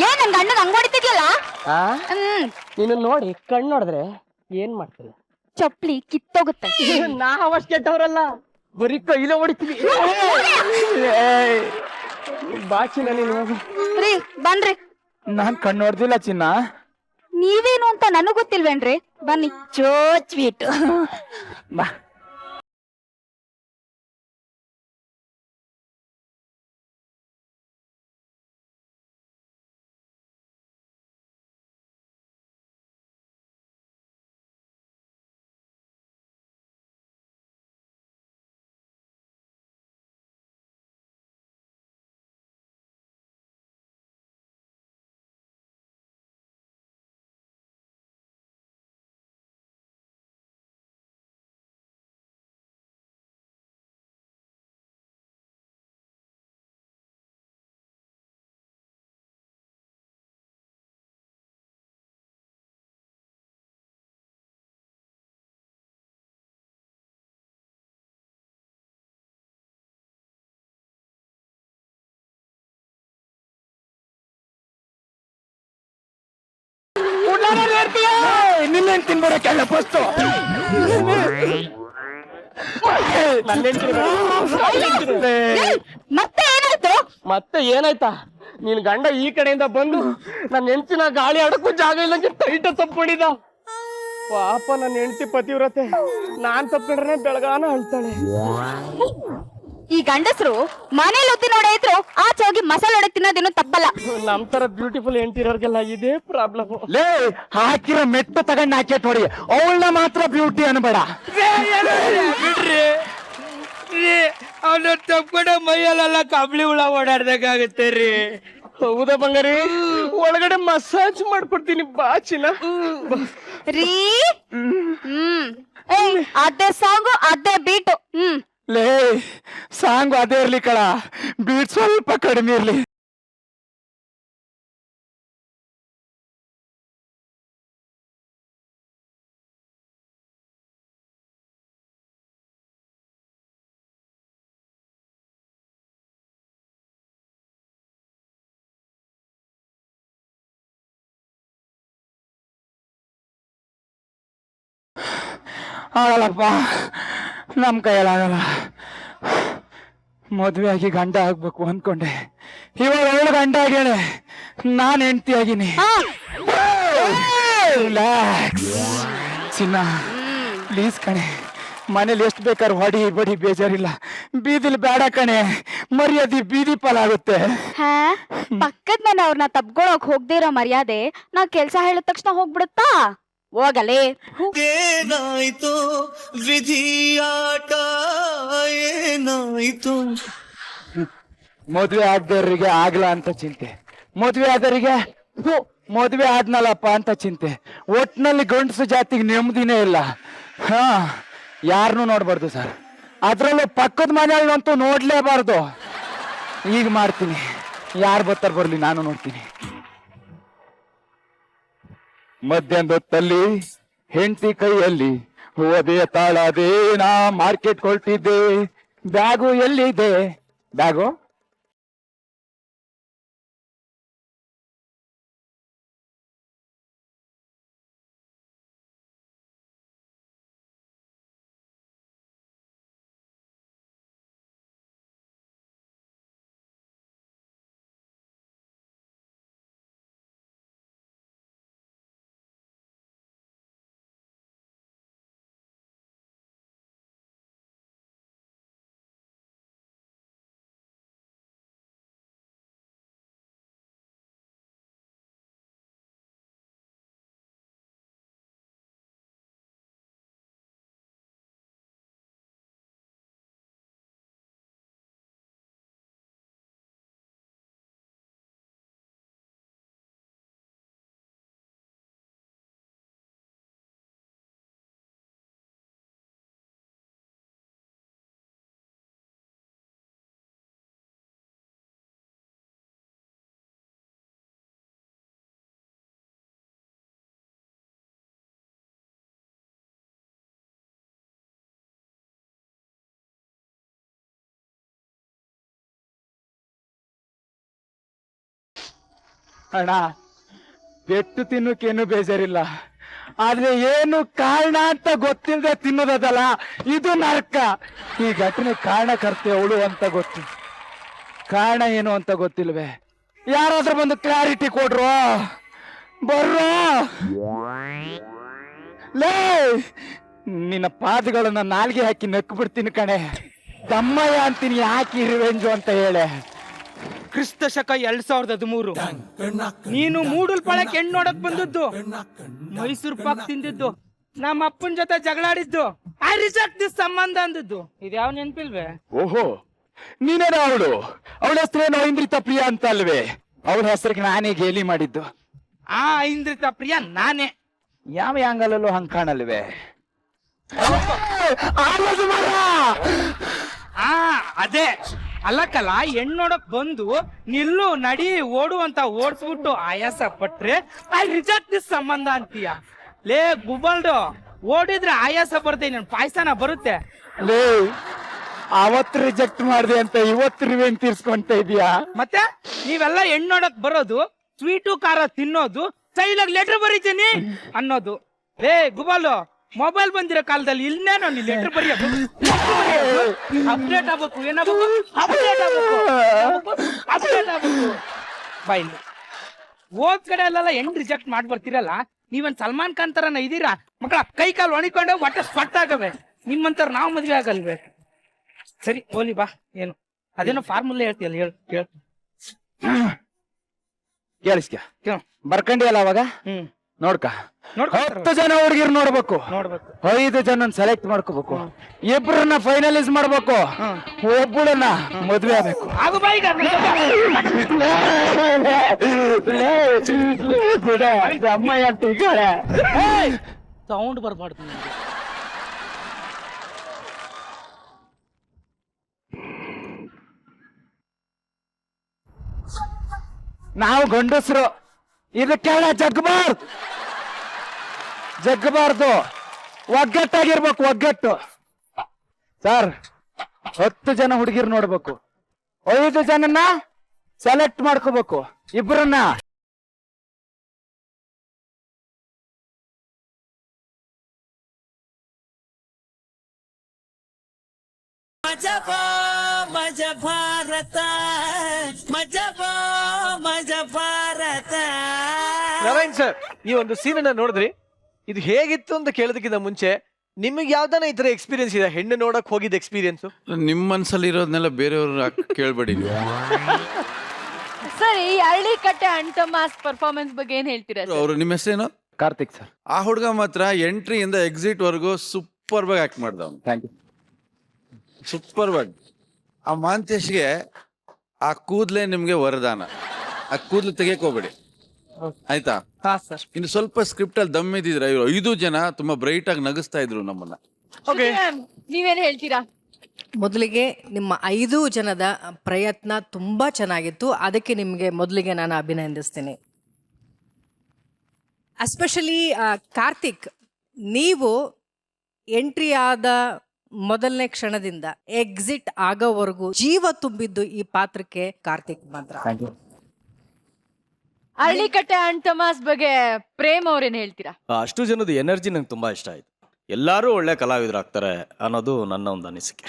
ಏನ್ ನನ್ ಗಂಡನ ಹಂಗ್ ಹೊಡಿತಿದ್ಯಲ್ಲ? ನೀನು ನೋಡಿ ಕಣ್ಣು ನೋಡಿದ್ರೆ ಏನ್ ಮಾಡ್ತೀರಿ? ಚಪ್ಲಿ ಕಿತ್ತೋಗುತ್ತೆ. ನಾವ್ ಅಷ್ಟ್ ಕೆಟ್ಟವ್ರಲ್ಲ, ಬರೀ ಕೈಲೇ ಹೊಡಿತೀವಿ. ಬಾಚಿನ ನೀನು. ರೀ ಬನ್ರಿ. ನಾನ್ ಕಣ್ಣು ನೋಡ್ದಿಲ್ಲ ಚಿನ್ನ. ನೀವೇನು ಅಂತ ನನಗ್ ಗೊತ್ತಿಲ್ವೇನ್ರಿ? ಬನ್ನಿ. ಚೋ ಸ್ವೀಟ್. ಬಾ. ನಿನ್ನೇನ್ ತಿನ್ಬರಕ್ಕೆಲ್ಲ ಪೋಸ್ತು. ಮತ್ತೆ ಏನಾಯ್ತು? ಮತ್ತೆ ಏನಾಯ್ತಾ? ನೀನ್ ಗಂಡ ಈ ಕಡೆಯಿಂದ ಬಂದು ನನ್ನ ಹೆಂಡತಿನ ಗಾಳಿ ಆಡಕ್ಕೂ ಜಾಗ ಇಲ್ಲಂಗೆ ಟೈಟ ತಪ್ಪಿಡಿದ. ಪಾಪ ನನ್ನ ಹೆಂಡತಿ ಪತಿವ್ರತೆ. ನಾನ್ ತಪ್ಪಿಡ್ರೆ ಬೆಳಗಾನ ಅಳ್ತಾಳೆ. ಈ ಗಂಡಸರು ಮನೇಲಿ ಒತ್ತಿ ನೋಡೇ ಇದ್ರು ಆಚೆ ಹೋಗಿ ಮಸಾಲೆ ಒಡೆ ತಿನ್ನೋದೇನು ತಪ್ಪಲ್ಲ. ನಮ್ ತರ ಬ್ಯೂಟಿಫುಲ್ ಹೆಂಡತಿ ಇರೋರ್ಗೆಲ್ಲ ಇದೇ ಪ್ರಾಬ್ಲಮ್. ಲೇ ಹಾಕಿರೋ ಮೆಟ್ಟು ತಗೊಂಡ್ ಹಾಕೇಟ್ ನೋಡಿ, ಅವಳನ್ನ ಮಾತ್ರ ಬ್ಯೂಟಿ ಅನ್ಬೇಡ. ಬಿಡ್ರಿ ಅವನ ತಪ್ಕೊಂಡ ಮೈಯಲ್ಲೆಲ್ಲ ಕಬ್ಳಿ ಹುಳ ಓಡಾಡ್ಬೇಕಾಗತ್ತೆ ರೀ. ಹೌದಾ ಬಂಗಾರಿ? ಒಳಗಡೆ ಮಸಾಜ್ ಮಾಡ್ಕೊಡ್ತೀನಿ ಬಾಚಿನ. ರೀ ಅದೇ ಸಾಂಗು ಅದೇ ಬೀಟು. ಲೇ ಸಾಂಗು ಅದೇ ಇರ್ಲಿ ಕಳ, ಬೀಟ್ ಸ್ವಲ್ಪ ಕಡಿಮೆ ಇರ್ಲಿ. ಆಗಲ್ಲಪ್ಪ, ನಮ್ ಕೈಯಲ್ಲಾಗಲ್ಲ. ಮದ್ವೆ ಆಗಿ ಗಂಡ ಆಗ್ಬೇಕು ಅನ್ಕೊಂಡೆ, ಇವಾಗ ಅವಳು ಗಂಡ ಆಗ್ಯಾಳೆ, ನಾನ್ ಹೆಂಡತಿ ಆಗಿನಿ. ರಿಲ್ಯಾಕ್ಸ್ ಚಿನ್ನ, ಪ್ಲೀಸ್ ಕಣೆ. ಮನೇಲಿ ಎಷ್ಟು ಬೇಕಾದ್ರೆ ಹೊಡಿ ಬಡಿ ಬೇಜಾರಿಲ್ಲ, ಬೀದಿಲಿ ಬೇಡ ಕಣೆ, ಮರ್ಯಾದೆ ಬೀದಿ ಪಾಲಾಗುತ್ತೆ. ಪಕ್ಕದ ಮನೆ ಅವ್ರನ್ನ ತಬ್ಕೊಳಕ್ ಹೋಗ್ದೇ ಇರೋ ಮರ್ಯಾದೆ ನಾ ಕೆಲ್ಸ ಹೇಳಿದ ತಕ್ಷಣ ಹೋಗ್ಬಿಡುತ್ತಾ? ಹೋಗಲೇ. ಏನಾಯ್ತು ವಿಧಿಯಾಟ ಏನಾಯ್ತು? ಮದ್ವೆ ಆಗದವ್ರಿಗೆ ಆಗ್ಲ ಅಂತ ಚಿಂತೆ, ಮದ್ವೆ ಆದವರಿಗೆ ಮದ್ವೆ ಆದ್ನಲ್ಲಪ್ಪ ಅಂತ ಚಿಂತೆ. ಒಟ್ನಲ್ಲಿ ಗಂಡಸು ಜಾತಿಗೆ ನೆಮ್ಮದಿನೇ ಇಲ್ಲ. ಹಾ, ಯಾರನ್ನೂ ನೋಡ್ಬಾರ್ದು ಸರ್, ಅದ್ರಲ್ಲೂ ಪಕ್ಕದ ಮನೆಯಲ್ಲಂತೂ ನೋಡ್ಲೇಬಾರ್ದು. ಈಗ ಮಾಡ್ತೀನಿ, ಯಾರು ಬರ್ತಾರ ಬರ್ಲಿ, ನಾನು ನೋಡ್ತೀನಿ. ಮಧ್ಯಾಹ್ನದ ಹೊತ್ತಲ್ಲಿ ಹೆಂಡತಿ ಕೈಯಲ್ಲಿ ಹೋದೆ ತಾಳದೇನ ಮಾರ್ಕೆಟ್ ಹೊರಟಿದ್ದೆ. ಬ್ಯಾಗು ಎಲ್ಲಿದೆ? ಬ್ಯಾಗು ಅಣ್ಣ ಪೆಟ್ಟು ತಿನ್ನೋಕೇನು ಬೇಜಾರಿಲ್ಲ, ಆದ್ರೆ ಏನು ಕಾರಣ ಅಂತ ಗೊತ್ತಿಲ್ಲದೆ ತಿನ್ನೋದಲ್ಲ ಇದು ನರಕ. ಈ ಘಟನೆ ಕಾರಣಕರ್ತೆ ಅವಳು ಅಂತ ಗೊತ್ತು, ಕಾರಣ ಏನು ಅಂತ ಗೊತ್ತಿಲ್ವೇ? ಯಾರಾದ್ರೂ ಬಂದು ಕ್ಲಾರಿಟಿ ಕೊಡ್ರು, ಬರ್ರೋ. ಲೇ, ನಿನ್ನ ಪಾದಗಳನ್ನ ನಾಲ್ಗೆ ಹಾಕಿ ನಕ್ಕು ಬಿಡ್ತೀನಿ ಕಣೆ. ತಮ್ಮಯ್ಯ ಅಂತೀನಿ, ಯಾಕೆ ರಿವೆಂಜು ಅಂತ ಹೇಳೆ. ಕ್ರಿಸ್ತ ಶಕ 2013 ನೀನು ಮೂಡಲ್ಪಾಳಕ್ಕೆ ಹೆಣ್ಣು ನೋಡಕ್ ಬಂದದ್ದು, ಮೈಸೂರು ಪಾಕ್ ತಿಂದಿದ್ದು, ನಮ್ಮ ಅಪ್ಪನ ಜೊತೆ ಜಗಳಾಡಿದ್ದು, ಐ ರಿಜೆಕ್ಟ್ ದಿಸ್ ಸಂಬಂಧ ಅಂದದ್ದು. ಇದ್ಯಾವ ನೆನ್ಪಿಲ್ವೇ? ಓಹೋ, ನೀನೇನ ಅವಳು? ಅವಳ ಹೆಸರೇನೋ ಇಂದ್ರಿತಾ ಪ್ರಿಯಾ ಅಂತ ಅಲ್ವೇ? ಅವಳ ಹೆಸರಿಗೆ ನಾನೇ ಗೇಲಿ ಮಾಡಿದ್ದು. ಆ ಇಂದ್ರಿತಾ ಪ್ರಿಯಾ ನಾನೇ. ಯಾವ ಯಾಂಗಲಲ್ಲೂ ಹಂಗ್ ಕಾಣಲ್ವೇ? ಅದೇ ಅಲ್ಲಕ್ಕಲ್ಲ, ಹೆಣ್ಣು ನೋಡಕ್ ಬಂದು ನಿಲ್ಲು ನಡಿ ಓಡು ಅಂತ ಓಡಿಸ್ಬಿಟ್ಟು ಆಯಾಸ ಪಟ್ರೆ ಐ ರಿಜೆಕ್ಟ್ ದಿಸ್ ಸಂಬಂಧ ಅಂತೀಯ. ಲೇ ಗುಬಲ್ಡು, ಓಡಿದ್ರೆ ಆಯಾಸ ಬರುತ್ತೆ, ನನ್ ಪಾಯ್ಸನ ಬರುತ್ತೆ. ಲೇ, ಅವತ್ತು ರಿಜೆಕ್ಟ್ ಮಾಡಿದೆ ಅಂತ ಇವತ್ತು ರಿವೆಂಜ್ ತೀರ್ಸ್ಕೊಂತ ಇದೀಯಾ? ಮತ್ತೆ ನೀವೆಲ್ಲ ಹೆಣ್ಣು ನೋಡಕ್ ಬರೋದು, ಸ್ವೀಟು ಖಾರ ತಿನ್ನೋದು, ಸೈಲಾಗಿ ಲೆಟರ್ ಬರೀತೀನಿ ಅನ್ನೋದು. ಲೇ ಗುಬಾಲು, ಮೊಬೈಲ್ ಬಂದಿರೋ ಕಾಲದಲ್ಲಿ ಇಲ್ಲೇನೋ ನೀ ಲೆಟರ್ ಬರೆಯೋದು, ಅಪ್ಡೇಟ್ ಆಗ್ಬೇಕು, ಏನಾಗಬೇಕು, ಅಪ್ಡೇಟ್ ಆಗ್ಬೇಕು. ಬೈಲಿ ಹೋದ್ ಕಡೆ ಅಲ್ಲೆಲ್ಲ ಹೆಣ್ಣು ರಿಜೆಕ್ಟ್ ಮಾಡಿ ಬರ್ತೀರಲ್ಲ, ನೀವನ್ ಸಲ್ಮಾನ್ ಖಾನ್ ತರನ ಇದೀರಾ ಮಕ್ಕಳ? ಕೈ ಕಾಲು ಒಣಿಕೊಂಡು ಹೊಟ್ಟೆ ಸ್ಪಟ್ ಆಗವೆ. ನಿಮ್ಮಂತರ ನಾವು ಮದ್ವೆ ಆಗಲ್ವೇ? ಸರಿ ಹೋಲಿ ಬಾ. ಏನು ಅದೇನೋ ಫಾರ್ಮುಲಾ ಹೇಳ್ತೀಯಲ್ಲ, ಹೇಳು. ಕೇಳಿಸ್ಕ, ಬರ್ಕಂಡಿಯಲ್ಲ ಅವಾಗ? ನೋಡ್ಕ, 10 ಜನ ಹುಡುಗಿರ್ ನೋಡ್ಬೇಕು, 5 ಜನ ಸೆಲೆಕ್ಟ್ ಮಾಡ್ಕೋಬೇಕು, 2 ಫೈನಲೈಸ್ ಮಾಡ್ಬೇಕು, 1 ಮದ್ವೆ ಆಗ್ಬೇಕು. ಸೌಂಡ್ ಬರ್ಬಾರ್ದು. ನಾವು ಗಂಡಸರು ಇದಕ್ಕೆಲ್ಲ ಜಗ್ಗಬಾರ್ದು, ಒಗ್ಗಟ್ಟಾಗಿರ್ಬೇಕು, ಒಗ್ಗಟ್ಟು. ಸರ್, 10 ಜನ ಹುಡುಗಿರ್ ನೋಡ್ಬೇಕು, 5 ಜನನ್ನ ಸೆಲೆಕ್ಟ್ ಮಾಡ್ಕೋಬೇಕು, 2 ಮಜ ಭಾರತ, ಮಜ ಭಾರತ. ನಾರಾಯಣ್ ಸರ್, ಈ ಒಂದು ಸೀನ್ ಅನ್ನ ನೋಡಿದ್ರಿ, ಇದು ಹೇಗಿತ್ತು ಅಂತ ಕೇಳೋದಕ್ಕಿಂತ ಮುಂಚೆ ನಿಮಗೆ ಯಾವ್ದಾನ ಈ ತರ ಎಕ್ಸ್ಪೀರಿಯನ್ಸ್ ಇದೆ? ಹೆಣ್ಣು ನೋಡಕ್ ಹೋಗಿದ್ದ ಎಕ್ಸ್ಪೀರಿಯನ್ಸ್ ನಿಮ್ಮ ಮನ್ಸಲ್ಲಿ ಇರೋದನ್ನೆಲ್ಲ ಬೇರೆಯವ್ರು ಕೇಳ್ಬೇಡಿ ನೀವು. ಸರ್, ಈ ಹಳ್ಳಿಕಟ್ಟೆ ಅಂಟಮಾಸ್ ಪರ್ಫಾರ್ಮೆನ್ಸ್ ಬಗ್ಗೆ ಏನ್ ಹೇಳ್ತೀರಾ? ಅವ್ರು ನಿಮ್ಮ ಹೆಸರೇನು? ಕಾರ್ತಿಕ್ ಸರ್. ಆ ಹುಡುಗ ಮಾತ್ರ ಎಂಟ್ರಿಯಿಂದ ಎಕ್ಸಿಟ್ ವರ್ಗು ಸೂಪರ್ ಆಗಿ ಆಕ್ಟ್ ಮಾಡ್ದ. Thank you. ಸೂಪರ್ ಆಗಿ. ಆ ಮಾಂತೇಶ್ಗೆ ಆ ಕೂದ್ಲೆ ನಿಮ್ಗೆ ವರದಾನ. ಆ ಕೂದ್ಲು ತೆಗಿಯಕ್ ಹೋಗ್ಬೇಡಿ, ಆಯ್ತಾ? ಇನ್ನು ಸ್ವಲ್ಪ ಸ್ಕ್ರಿಪ್ಟ್ ಅಲ್ಲಿ ದಮ್ ಇದ್ದಿದ್ರೆ ಇವರು 5 ಜನ ತುಂಬಾ ಬ್ರೈಟ್ ಆಗಿ ನಗಿಸ್ತಾ ಇದ್ರು ನಮ್ಮನ್ನ. ನೀವೇನ್ ಹೇಳ್ತೀರಾ? ಮೊದಲಿಗೆ ನಿಮ್ಮ 5 ಜನದ ಪ್ರಯತ್ನ ತುಂಬಾ ಚೆನ್ನಾಗಿತ್ತು, ಅದಕ್ಕೆ ನಿಮಗೆ ಮೊದಲಿಗೆ ನಾನು ಅಭಿನಂದಿಸ್ತೀನಿ. ಎಸ್ಪೆಷಲಿ ಕಾರ್ತಿಕ್, ನೀವು ಎಂಟ್ರಿ ಆದ ಮೊದಲನೇ ಕ್ಷಣದಿಂದ ಎಕ್ಸಿಟ್ ಆಗೋವರೆಗೂ ಜೀವ ತುಂಬಿದ್ದು ಈ ಪಾತ್ರಕ್ಕೆ ಕಾರ್ತಿಕ್ ಮಾತ್ರ. ಹಳ್ಳಿಕಟ್ಟೆ ಅಂಟಮಾಸ್ ಬಗ್ಗೆ ಪ್ರೇಮ್ ಅವ್ರೇನ್ ಹೇಳ್ತೀರಾ? ಅಷ್ಟು ಜನದ ಎನರ್ಜಿ ನಂಗೆ ತುಂಬಾ ಇಷ್ಟ ಆಯ್ತು. ಎಲ್ಲಾರು ಒಳ್ಳೆ ಕಲಾವಿದರಾಗ್ತಾರೆ ಅನ್ನೋದು ನನ್ನ ಒಂದು ಅನಿಸಿಕೆ.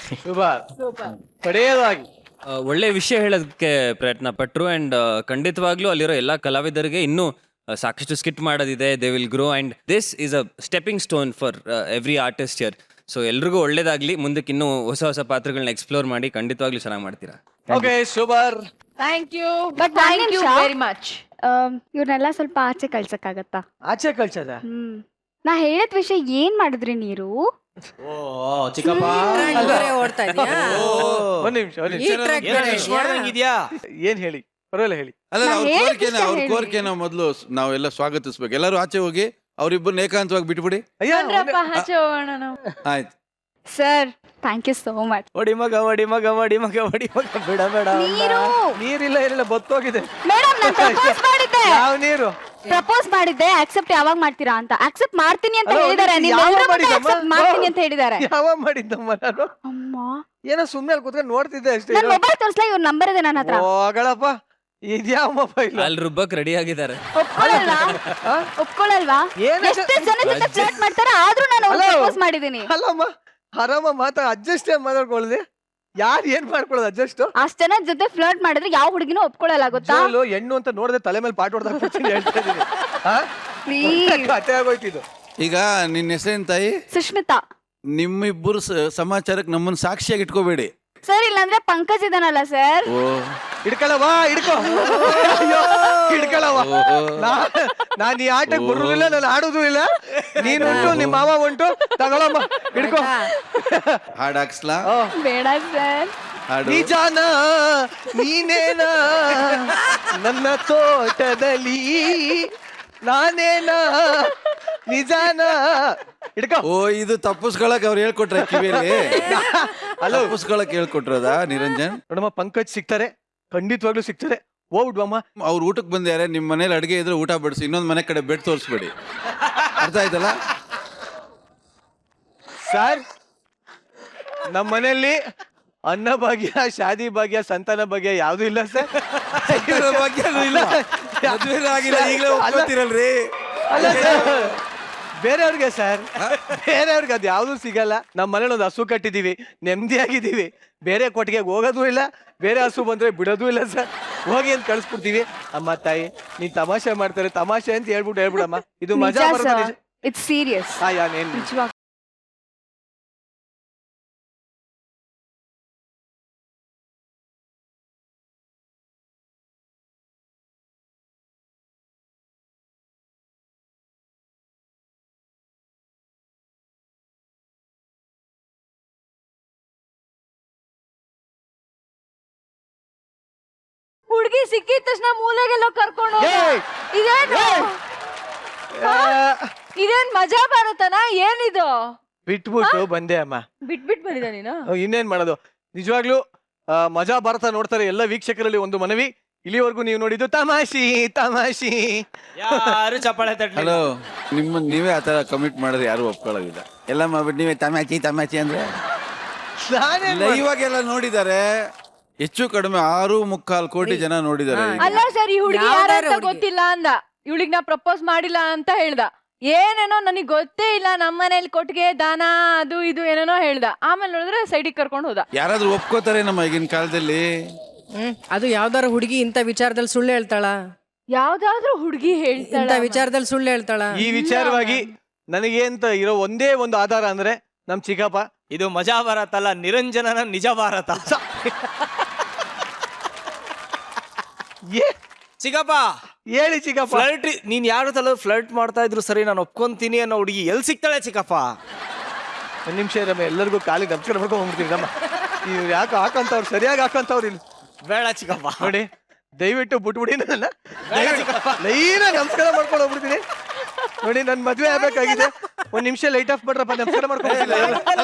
ಒಳ್ಳೆ ವಿಷಯ ಹೇಳೋದಕ್ಕೆ ಪ್ರಯತ್ನ ಪಟ್ರು. ಅಂಡ್ ಖಂಡಿತವಾಗ್ಲೂ ಅಲ್ಲಿರೋ ಎಲ್ಲಾ ಕಲಾವಿದರಿಗೆ ಇನ್ನೂ ಸಾಕಷ್ಟು ಸ್ಕಿಟ್ ಮಾಡೋದಿದೆ. They will grow and this is a stepping stone for every artist here. So ಎಲ್ರಿಗೂ ಒಳ್ಳೇದಾಗ್ಲಿ, ಮುಂದಕ್ಕೆ ಇನ್ನೂ ಹೊಸ ಪಾತ್ರಗಳನ್ನ ಎಕ್ಸ್ಪ್ಲೋರ್ ಮಾಡಿ ಖಂಡಿತವಾಗ್ಲೂ ಚೆನ್ನಾಗಿ ಮಾಡ್ತೀರಾ. Okay, super, thank you, but thank you very much. ಇವ್ರನ್ನೆಲ್ಲ ಸ್ವಲ್ಪ ಆಚೆ ಕಳ್ಸಕ್ಕಾಗತ್ತಾ? ಆಚೆ ಕಳ್ಸದ? ನಾ ಹೇಳಿದ ವಿಷಯ ಏನ್ ಮಾಡಿದ್ರಿ ನೀರು? ಚಿಕ್ಕಪ್ಪ ಓಡ್ತಾ ಇದೀಯಾ? ಒಂದ್ ನಿಮಿಷ, ಏನ್ ಹೇಳಿ? ಪರವಾಗಿಲ್ಲ ಹೇಳಿ. ಅಲ್ಲ, ಅವ್ರ ಕೋರಿಕೆನ ಮೊದಲು ನಾವೆಲ್ಲ ಸ್ವಾಗತಿಸ್ಬೇಕು. ಎಲ್ಲರೂ ಆಚೆ ಹೋಗಿ ಅವ್ರಿಬ್ಬರನ್ನ ಏಕಾಂತವಾಗಿ ಬಿಟ್ಬಿಡಿ. ಆಚೆ ಹೋಗೋಣ ನಾವು. ಆಯ್ತು sir, thank you so much. ಒಡಿ ಮಗ ಬಿಡ ನೀರಿಲ್ಲ ಬತ್ತೋಗಿದೆ. ಮೇಡಮ್, ನಾನು ಪ್ರಪೋಸ್ ಮಾಡಿದ್ದೆ. ಯಾವ ನೀರು? ಪ್ರಪೋಸ್ ಮಾಡಿದ್ದೆ. ಆಕ್ಸೆಪ್ಟ್ ಯಾವಾಗ ಮಾಡ್ತೀರಾ ಅಂತ. ಆಕ್ಸೆಪ್ಟ್ ಮಾಡ್ತೀನಿ ಅಂತ ಹೇಳಿದಾರೆ. ಮಾಡ್ತೀನಿ ಅಂತ ಹೇಳಿದಾರೆ. ಯಾವಾಗ ಮಾಡಿದ್ದಮ್ಮ ನಾನು? ಅಮ್ಮ, ಏನೋ ಸುಮ್ಮನೆ ಅಲ್ಲಿ ಕೂತ್ಕೊಂಡು ನೋಡ್ತಿದ್ದೆ ಅಷ್ಟೇ. ನನ್ನ ಮೊಬೈಲ್ ತೋರಿಸ್ಲಾ? ಇವ್ರ ನಂಬರ್ ಇದೆ ನನ್ನ ಹತ್ರ. ಹೋಗಳಪ್ಪ, ಇದ್ಯಾವ ಮೊಬೈಲ್? ಅಲ್ಲಿ ರುಬ್ಬಕ್ ರೆಡಿ ಆಗಿದ್ದಾರೆ. ಒಪ್ಕೊಳ್ಳಲ್ವಾ? ಒಪ್ಕೊಳ್ಳಲ್ವಾ? ಎಷ್ಟೇ ಜನ ಜೊತೆ ಫ್ಲರ್ಟ್ ಮಾಡ್ತಾರೆ ಆದ್ರೂ ನಾನು ಪ್ರಪೋಸ್ ಮಾಡಿದೀನಿ. ಅಲ್ಲಮ್ಮ ಆರಾಮ ಅಡ್ಜಸ್ಟ್ ಮಾತಾಡ್ಕೊಳ್ಳಿ. ಯಾರು ಏನ್ ಮಾಡ್ಕೊಳ್ಳೋದು ಅಡ್ಜಸ್ಟ್? ಅಷ್ಟ್ ಜನ ಜೊತೆ ಫ್ಲರ್ಟ್ ಮಾಡಿದ್ರೆ ಯಾವ ಹುಡುಗಿನೂ ಒಪ್ಕೊಳ್ಳಲ್ಲ ಗೊತ್ತಾ? ಹೆಣ್ಣು ಅಂತ ನೋಡಿದ್ರೆ ತಲೆ ಮೇಲೆ ಪಾಟ್ ಹೊಡೆದ ಹೇಳ್ತಾ ಇದೀನಿ. ಕತೆ ಆಗೋಯ್ತಿದ್ದು. ಈಗ ನಿನ್ನ ಹೆಸರೇನ್ ತಾಯಿ? ಸುಷ್ಮಿತಾ. ನಿಮ್ಮಿಬ್ಬರು ಸಮಾಚಾರಕ್ಕೆ ನಮ್ಮನ್ನ ಸಾಕ್ಷಿಯಾಗಿ ಇಟ್ಕೋಬೇಡಿ. ಸರ್ ಇಲ್ಲಾಂದ್ರೆ ಪಂಕಜ್ ಇದಾನಲ್ಲ ಸರ್. ಹಿಡ್ಕೊಳವಾ ಹಿಡ್ಕೊ. ಹಿಡ್ಕೊಳವ. ನಾನ್ ಈ ಆಟಕ್ಕೆ ಬರುದಿಲ್ಲ, ನಾನು ಆಡುದು ಇಲ್ಲ. ನೀನುಂಟು ನಿಮ್ಮ ಮಾವ ಉಂಟು, ತಗೊಳಮ್ಮ ಹಿಡ್ಕೊ. ಹಾಡಾಕ್ಸ್ಲಾ? ಬೇಡ ಸರ್. ನಿಜಾನ ನೀನೇನ ನನ್ನ ತೋಟದಲ್ಲಿ ನಾನೇನ ನಿಜಾನ ಹಿಡ್ಕೊ. ಓ ಇದು ತಪ್ಪಿಸ್ಕೊಳಕ್ ಅವ್ರು ಹೇಳ್ಕೊಟ್ರ ಕಿವಿಯಲ್ಲಿ? ಅಲ್ಲ ತಪ್ಪಿಸ್ಕೊಳಕ್ ಹೇಳ್ಕೊಟ್ರದ ನಿರಂಜನ್? ನೋಡಮ್ಮ ಪಂಕಜ್ ಸಿಗ್ತಾರೆ, ಖಂಡಿತವಾಗ್ಲೂ ಸಿಗ್ತಾರೆ. ಹೋಗ್ಬಿಡ್ವಮ್ಮ. ಅವ್ರು ಊಟಕ್ಕೆ ಬಂದ್ಯಾರೆ, ನಿಮ್ ಮನೇಲಿ ಅಡ್ಗೆ ಇದ್ರೆ ಊಟ ಬಡಿಸಿ, ಇನ್ನೊಂದ್ ಮನೆ ಕಡೆ ಬೆಡ್ ತೋರಿಸ್ಬೇಡಿ. ಅರ್ಥ ಆಯ್ತಲ್ಲ ಸರ್? ನಮ್ಮ ಮನೆಯಲ್ಲಿ ಅನ್ನ ಭಾಗ್ಯ, ಶಾದಿ ಭಾಗ್ಯ, ಸಂತಾನ ಭಾಗ್ಯ ಯಾವ್ದು ಇಲ್ಲ ಸರ್. ಭಾಗ್ಯನೂ ಇಲ್ಲ, ಮದ್ವೆನೂ ಆಗಿಲ್ಲ, ಈಗಲೇ ಒಪ್ಕೊತೀರಲ್ರಿ. ಅಲ್ಲ ಸರ್, ಬೇರೆಯವ್ರಿಗೆ ಸರ್, ಬೇರೆಯವ್ರಿಗೆ ಅದು ಯಾವ್ದು ಸಿಗಲ್ಲ. ನಮ್ಮ ಮನೇಲಿ ಒಂದು ಹಸು ಕಟ್ಟಿದೀವಿ, ನೆಮ್ಮದಿಯಾಗಿದ್ದೀವಿ. ಬೇರೆ ಕೊಟ್ಟಿಗೆ ಹೋಗೋದು ಇಲ್ಲ, ಬೇರೆ ಹಸು ಬಂದ್ರೆ ಬಿಡೋದು ಇಲ್ಲ ಸರ್. ಹೋಗಿ ಅಂತ ಕಳಿಸ್ಬಿಡ್ತೀವಿ. ಅಮ್ಮ ತಾಯಿ ನೀನ್ ತಮಾಷೆ ಮಾಡ್ತಾರೆ, ತಮಾಷೆ ಅಂತ ಹೇಳ್ಬಿಡಮ್ಮ. ಇದು ಮಜಾ ಬರುತ್ತೆ. It's serious. ನಿಜವಾಗ ಹುಡುಗಿ ಸಿಕ್ಕಿದ ತಕ್ಷಣ ಮೂಲೆಗೆಲ್ಲ ಕರ್ಕೊಂಡು ಇದೇನ್ ಮಜಾ ಬರುತ್ತನ? ಏನಿದು? ಬಿಟ್ಬಿಟ್ಟು ಬಂದೆ ಅಮ್ಮ. ಬಿಟ್ಬಿಟ್ ಬಂದಿದ ನೀನು? ಇನ್ನೇನ್ ಮಾಡೋದು. ನಿಜವಾಗ್ಲೂ ಮಜಾ ಭಾರತ ನೋಡ್ತಾರೆ ಎಲ್ಲ ವೀಕ್ಷಕರಲ್ಲಿ ಒಂದು ಮನವಿ. ಇಲ್ಲಿವರೆಗೂ ನೀವು ನೋಡಿದ್ದು ತಮಾಷಿ ತಮಾಷಿ. ಯಾರು ಚಪ್ಪಾಳೆ ತಟ್ಟಲಿಲ್ಲ. ಹಲೋ, ನಿಮ್ಮನ್ನ ನೀವೇ ಆತರ ಕಮಿಟ್ ಮಾಡಿದ್ರೆ ಯಾರು ಒಪ್ಕೊಳ್ಳೋದಿಲ್ಲ. ಎಲ್ಲ ಮಾಡ್ಬಿಟ್ಟು ನೀವೇ ತಮಾಚಿ ತಮಾಚಿ ಅಂದ್ರೆ ಇವಾಗೆಲ್ಲ ನೋಡಿದ್ದಾರೆ. ಹೆಚ್ಚು ಕಡಿಮೆ 6.25 ಕೋಟಿ ಜನ ನೋಡಿದ್ದಾರೆ. ಅಲ್ಲ ಸರ್, ಈ ಹುಡುಗಿ ಯಾರಂತ ಗೊತ್ತಿಲ್ಲ ಅಂದ. ಇವಳಿಗೆ ನಾ ಪ್ರಪೋಸ್ ಮಾಡಿಲ್ಲ ಅಂತ ಹೇಳ್ದ. ಏನೇನೋ ನನಗೆ ಗೊತ್ತೇ ಇಲ್ಲ, ನಮ್ಮ ಮನೇಲಿ ಕೊಟ್ಟಿಗೆ ದಾನ ಅದು ಇದು ಏನೇನೋ ಹೇಳ್ದ. ಆಮೇಲೆ ನೋಡಿದ್ರೆ ಸೈಡಿಗೆ ಕರ್ಕೊಂಡು ಹೋದ. ಯಾರಾದ್ರೂ ಒಪ್ಕೋತಾರೆ ನಮ್ಮ ಈಗಿನ ಕಾಲದಲ್ಲಿ? ಅದು ಯಾವ್ದಾರ ಹುಡುಗಿ ಇಂಥ ವಿಚಾರದಲ್ಲಿ ಸುಳ್ಳು ಹೇಳ್ತಾಳ? ಯಾವ್ದಾದ್ರೂ ಹುಡುಗಿ ಹೇಳ್ತಾಳ ಇಂಥ ವಿಚಾರದಲ್ಲಿ ಸುಳ್ಳು ಹೇಳ್ತಾಳ? ಈ ವಿಚಾರವಾಗಿ ನನಗೆ ಅಂತ ಇರೋ ಒಂದೇ ಒಂದು ಆಧಾರ ಅಂದ್ರೆ ನಮ್ ಚಿಕ್ಕಪ್ಪ. ಇದು ಮಜಾ ಭಾರತ ಅಲ್ಲ, ನಿರಂಜನನ ನಿಜ ಭಾರತ. ಚಿಕ್ಕಪ್ಪ ಹೇಳಿ ಚಿಕ್ಕಪ್ಪ. ಫ್ಲರ್ಟ್ ನೀನ್ ಯಾರು ತಲ ಫ್ಲರ್ಟ್ ಮಾಡ್ತಾ ಇದ್ರು ಸರಿ, ನಾನು ಒಪ್ಕೊಂತೀನಿ ಅನ್ನೋ ಹುಡುಗಿ ಎಲ್ಲಿ ಸಿಗ್ತಾಳೆ ಚಿಕ್ಕಪ್ಪ? ಒಂದ್ ನಿಮಿಷ ಇರಮ್ಮ, ಎಲ್ಲರಿಗೂ ಕಾಲಿಗೆ ನಮಸ್ಕಾರ ಮಾಡ್ಕೊಂಡು ಹೋಗ್ಬಿಡ್ತೀನಿ ನಮ್ಮ. ನೀವು ಯಾಕೆ ಹಾಕಂತವ್ರು ಸರಿಯಾಗಿ ಹಾಕಂತವ್ರು ಇಲ್ಲಿ ಬೇಡ ಚಿಕ್ಕಪ್ಪ. ನೋಡಿ ದಯವಿಟ್ಟು ಬಿಟ್ಬಿಡಿ ನನ್ನ. ಲೈನ ನಮಸ್ಕಾರ ಮಾಡ್ಕೊಂಡು ಹೋಗ್ಬಿಡ್ತೀನಿ. ನೋಡಿ ನನ್ ಮದ್ವೆ ಆಗ್ಬೇಕಾಗಿದೆ. ಒಂದ್ ನಿಮಿಷ ಲೈಟ್ ಆಫ್ ಮಾಡ್ರಪ್ಪ, ನಮಸ್ಕಾರ ಮಾಡ್ಕೊಂಡು.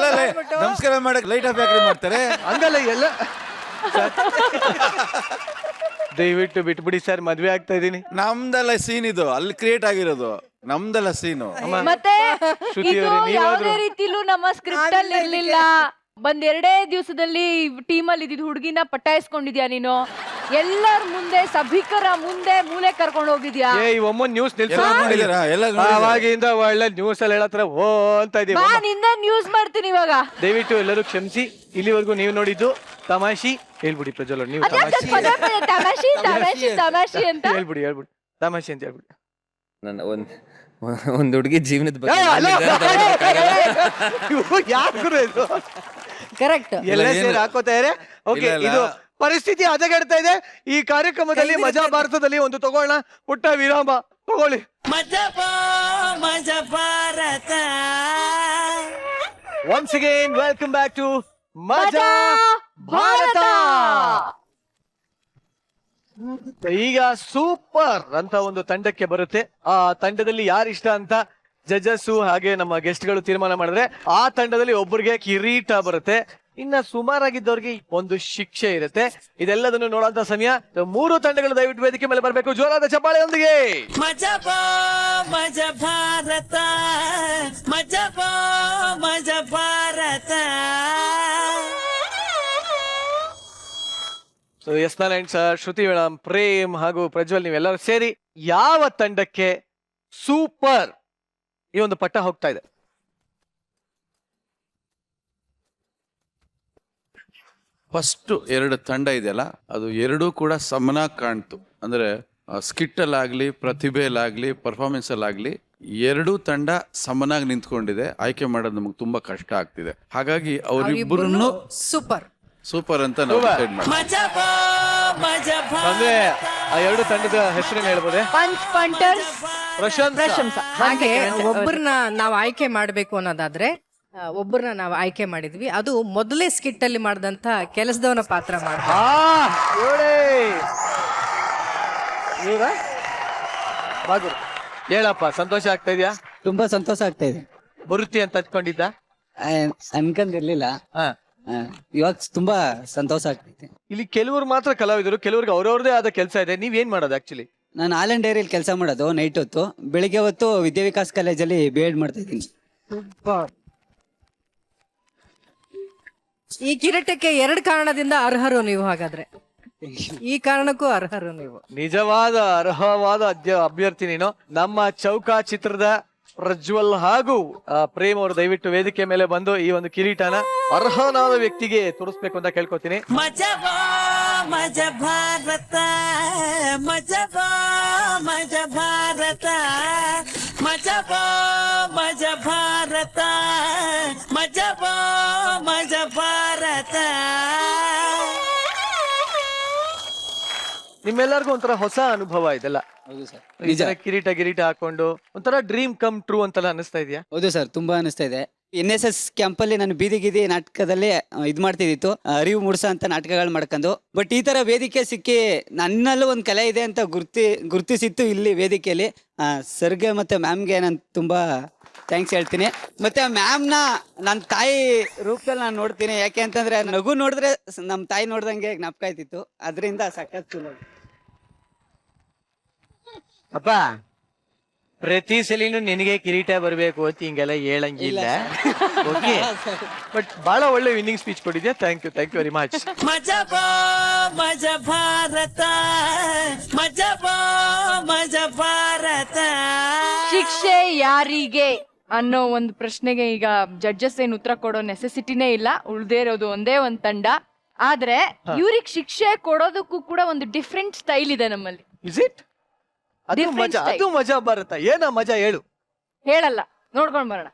ನಮಸ್ಕಾರ ಮಾಡಕ್ ಲೈಟ್ ಆಫ್ ಯಾಕ್ರಿ ಮಾಡ್ತಾರೆ? ಹಂಗಲ್ಲ ಎಲ್ಲ. ದಯವಿಟ್ಟು ಬಿಟ್ಬಿಡಿ ಸರ್, ಮದ್ವೆ ಆಗ್ತಾ ಇದೀನಿ. ನಮ್ದೆಲ್ಲ ಸೀನ್ ಇದು, ಅಲ್ಲಿ ಕ್ರಿಯೇಟ್ ಆಗಿರೋದು ನಮ್ದೆಲ್ಲ ಸೀನು. ಮತ್ತೆ ಇದು ಯಾವುದೇ ರೀತಿಲೂ ನಮ್ಮ ಸ್ಕ್ರಿಪ್ಟ್ ಅಲ್ಲಿ ಇರ್ಲಿಲ್ಲ. ಬಂದ್ 2 ದಿವಸದಲ್ಲಿ ಟೀಮ್ ಅಲ್ಲಿ ಇದ್ದಿದ್ ಹುಡುಗಿನ ಪಟಾಯಿಸ್ಕೊಂಡಿದ್ಯಾ ನೀನು. ಎಲ್ಲರ ಮುಂದೆ ಸಭಿಕರ ಮುಂದೆ ಮೂಲೆ ಕರ್ಕೊಂಡು ಹೋಗಿದ್ಯಾ. ಒಮ್ಮೊಂದ್ ನ್ಯೂಸ್ ಅವಾಗಿಂದ ಒಳ್ಳೆ ನ್ಯೂಸ್ ಅಲ್ಲಿ ಹೇಳತ್ರ ಓ ಅಂತ ಇದೀವಿ. ನಿಂದ ನ್ಯೂಸ್ ಮಾಡ್ತೀನಿ ಇವಾಗ. ದಯವಿಟ್ಟು ಎಲ್ಲರೂ ಕ್ಷಮಿಸಿ. ಇಲ್ಲಿವರೆಗೂ ನೀವು ನೋಡಿದ್ದು ತಮಾಷಿ. ಹೇಳ್ಬಿಡಿ ಪ್ರಜ್ವಲ್, ನೀವು ತಮಾಷಿ ತಮಾಷಿ ತಮಾಷಿ ಅಂತ ಹೇಳ್ಬಿಡಿ ತಮಾಷಿ ಅಂತ ಹೇಳ್ಬಿಡಿ. ನನ್ನ ಒಂದ್ ಹುಡುಗಿ ಜೀವನದ ಬಗ್ಗೆ ಕರೆಕ್ಟ್ ಎಲ್ಲ ಸೇರಿ ಹಾಕೋತಾರೆ. ಓಕೆ, ಇದು ಪರಿಸ್ಥಿತಿ ಹದಗೆಡ್ತಾ ಇದೆ. ಈ ಕಾರ್ಯಕ್ರಮದಲ್ಲಿ ಮಜಾ ಭಾರತದಲ್ಲಿ ಒಂದು ತಗೋಣ, ಪುಟ್ಟ ವಿರಾಮ ತಗೊಳ್ಳಿ. ಮಜಾ Bharat. Once again, welcome back to ಮಜಾ ಭಾರತ. ಈಗ ಸೂಪರ್ ಅಂತ ಒಂದು ತಂಡಕ್ಕೆ ಬರುತ್ತೆ. ಆ ತಂಡದಲ್ಲಿ ಯಾರು ಇಷ್ಟ ಅಂತ ಜಡ್ಜಸ್ ಹಾಗೆ ನಮ್ಮ ಗೆಸ್ಟ್ ಗಳು ತೀರ್ಮಾನ ಮಾಡಿದ್ರೆ ಆ ತಂಡದಲ್ಲಿ ಒಬ್ಬರಿಗೆ ಕಿರೀಟ ಬರುತ್ತೆ. ಇನ್ನ ಸುಮಾರಾಗಿದ್ದವ್ರಿಗೆ ಒಂದು ಶಿಕ್ಷೆ ಇರುತ್ತೆ. ಇದೆಲ್ಲದನ್ನು ನೋಡುವಂತ ಸಮಯ. 3 ತಂಡಗಳು ದಯವಿಟ್ಟು ವೇದಿಕೆ ಮೇಲೆ ಬರಬೇಕು ಜೋರಾದ ಚಪ್ಪಾಳೆಯೊಂದಿಗೆ. Maja Bharata, Maja Bharata. So S Narayan sir, Shruti madam, Prem ಹಾಗೂ ಪ್ರಜ್ವಲ್ ನೀವೆಲ್ಲರೂ ಸೇರಿ ಯಾವ ತಂಡಕ್ಕೆ ಸೂಪರ್ ಈ ಒಂದು ಪಟ್ಟ ಹೋಗ್ತಾ ಇದೆ? ಫಸ್ಟ್ 2 ತಂಡ ಇದೆಯಲ್ಲ, ಅದು ಎರಡೂ ಕೂಡ ಸಮನಾಗಿ ಕಾಣ್ತು. ಅಂದ್ರೆ ಸ್ಕಿಟ್ಟಲ್ಲಾಗ್ಲಿ, ಪ್ರತಿಭೆಯಲ್ಲಾಗ್ಲಿ, ಪರ್ಫಾರ್ಮೆನ್ಸಲ್ಲಾಗ್ಲಿ ಎರಡೂ ತಂಡ ಸಮನಾಗಿ ನಿಂತ್ಕೊಂಡಿದೆ. ಆಯ್ಕೆ ಮಾಡೋದು ನಮಗೆ ತುಂಬಾ ಕಷ್ಟ ಆಗ್ತಿದೆ. ಹಾಗಾಗಿ ಅವರಿಬ್ಬರನ್ನು ಸೂಪರ್ ಅಂತ ನಾವು ಡಿಸೈಡ್ ಮಾಡಿ. ಅಂದ್ರೆ ಆ ಎರಡು ತಂಡದ ಹೆಸರೇನು ಹೇಳ್ಬೋದೇ? Punch punters ಪ್ರಶಂಸಾ. ಹಾಗೆ ಒಬ್ಬರನ್ನ ನಾವು ಆಯ್ಕೆ ಮಾಡಬೇಕು ಅನ್ನೋದಾದ್ರೆ ಒಬ್ಬರನ್ನ ನಾವು ಆಯ್ಕೆ ಮಾಡಿದ್ವಿ. ಅದು ಮೊದಲೇ ಸ್ಕಿಟ್ ಅಲ್ಲಿ ಮಾಡಿದಂತ ಕೆಲಸದವನ ಪಾತ್ರ ಮಾಡ್ದ. ಹೇಳಪ್ಪ, ಸಂತೋಷ ಆಗ್ತಾ ಇದೆಯಾ? ತುಂಬಾ ಸಂತೋಷ ಆಗ್ತಾ ಇದೆ. ಬರುತ್ತಿ ಅಂತ ಹಚ್ಕೊಂಡಿದ್ದ? ಅನ್ಕೊಂಡಿರ್ಲಿಲ್ಲ. ಇವಾಗ ತುಂಬಾ ಸಂತೋಷ ಆಗ್ತೈತೆ. ಇಲ್ಲಿ ಕೆಲವರು ಮಾತ್ರ ಕಲಾವಿದರು, ಕೆಲವ್ರಿಗೆ ಅವ್ರವ್ರದೇ ಆದ ಕೆಲಸ ಇದೆ. ನೀವೇನ್ ಮಾಡೋದು ಆಕ್ಚುಲಿ? ನಾನು ಆಲ್ ಡೈರಿಯಲ್ಲಿ ಕೆಲಸ ಮಾಡೋದು ನೈಟ್ ಹೊತ್ತು. ಬೆಳಿಗ್ಗೆ ಹೊತ್ತು ವಿದ್ಯಾವಿಕಾಸ್ ಕಾಲೇಜಲ್ಲಿ B.Ed ಮಾಡ್ತಾ ಇದ್ದೀನಿ. ಈ ಕಿರೀಟಕ್ಕೆ 2 ಕಾರಣದಿಂದ ಅರ್ಹರು ನೀವು. ಹಾಗಾದ್ರೆ ಈ ಕಾರಣಕ್ಕೂ ಅರ್ಹರು ನೀವು. ನಿಜವಾದ ಅರ್ಹವಾದ ಅಭ್ಯರ್ಥಿ ನೀನು. ನಮ್ಮ ಚೌಕ ಚಿತ್ರದ ಪ್ರಜ್ವಲ್ ಹಾಗೂ ಪ್ರೇಮ್ ಅವರು ದಯವಿಟ್ಟು ವೇದಿಕೆ ಮೇಲೆ ಬಂದು ಈ ಒಂದು ಕಿರೀಟನ ಅರ್ಹನಾದ ವ್ಯಕ್ತಿಗೆ ತೋರಿಸ್ಬೇಕು ಅಂತ ಕೇಳ್ಕೊತೀನಿ. ಮಜಾ ಭಾರತ, ಮಜಾ ಭಾರತ, ಮಜಾ ಭಾರತ, ಮಜಾ ಭಾರತ. ನಿಮ್ಮೆಲ್ಲರಿಗೂ ಒಂಥರ ಹೊಸ ಅನುಭವ ಇದೆಲ್ಲ. ಹೌದು ಸರ್, ನಿಜ. ಕಿರೀಟ ಹಾಕೊಂಡು ಒಂಥರ ಡ್ರೀಮ್ ಕಮ್ ಟ್ರೂ ಅಂತೆಲ್ಲ ಅನಿಸ್ತಾ ಇದೆಯಾ? ಹೌದು ಸರ್, ತುಂಬಾ ಅನಿಸ್ತಾ ಇದೆ. NSS ಕ್ಯಾಂಪಲ್ಲಿ ನಾನು ಬೀದಿ ನಾಟಕದಲ್ಲಿ ಇದು ಮಾಡ್ತಿದ್ದಿತ್ತು, ಅರಿವು ಮೂಡಿಸೋ ಅಂತ ನಾಟಕಗಳು ಮಾಡ್ಕೊಂಡು. ಬಟ್ ಈ ತರ ವೇದಿಕೆ ಸಿಕ್ಕಿ ನನ್ನಲ್ಲೂ ಒಂದು ಕಲೆ ಇದೆ ಅಂತ ಗುರ್ತಿಸಿತ್ತು ಇಲ್ಲಿ ವೇದಿಕೆಯಲ್ಲಿ. ಸರ್ಗೆ ಮತ್ತೆ ಮ್ಯಾಮ್ಗೆ ನಾನು ತುಂಬಾ ಥ್ಯಾಂಕ್ಸ್ ಹೇಳ್ತೀನಿ. ಮತ್ತೆ ಮ್ಯಾಮ್ನ ನನ್ನ ತಾಯಿ ರೂಪದಲ್ಲಿ ನಾನು ನೋಡ್ತೀನಿ. ಯಾಕೆ ಅಂತಂದ್ರೆ ನಗು ನೋಡಿದ್ರೆ ನಮ್ಮ ತಾಯಿ ನೋಡ್ದಂಗೆ ಜ್ಞಾಪಕ ಆಯ್ತಿತ್ತು. ಅದರಿಂದ ಸಖತ್ ಚಲೋ. ಅಪ್ಪ, ಪ್ರತಿ ಸಲಿನೂ ನಿನಗೆ ಕಿರೀಟ ಬರಬೇಕು ಅಂತ ಹಿಂಗೆಲ್ಲ ಹೇಳಂಗಿಲ್ಲ. ಓಕೆ, ಬಟ್ ಬಹಳ ಒಳ್ಳೆ ವಿನ್ನಿಂಗ್ ಸ್ಪೀಚ್ ಕೊಟ್ಟಿದ್ಯಾ. Thank you very much. Maja Bharata, Maja Bharat. ಶಿಕ್ಷೆ ಯಾರಿಗೆ ಅನ್ನೋ ಒಂದು ಪ್ರಶ್ನೆಗೆ ಈಗ ಜಡ್ಜಸ್ ಏನ್ ಉತ್ತರ ಕೊಡೋ ನೆಸೆಸಿಟಿನೇ ಇಲ್ಲ. ಉಳ್ದೇ ಇರೋದು ಒಂದೇ ಒಂದ್ ತಂಡ. ಆದ್ರೆ ಇವ್ರಿಗೆ ಶಿಕ್ಷೆ ಕೊಡೋದಕ್ಕೂ ಕೂಡ ಒಂದು ಡಿಫ್ರೆಂಟ್ ಸ್ಟೈಲ್ ಇದೆ ನಮ್ಮಲ್ಲಿ. Is it? ಅದು ಮಜಾ ಭಾರತ. ಏನ ಮಜಾ ಹೇಳು? ಹೇಳಲ್ಲ, ನೋಡ್ಕೊಂಡ್ ಬರೋಣ.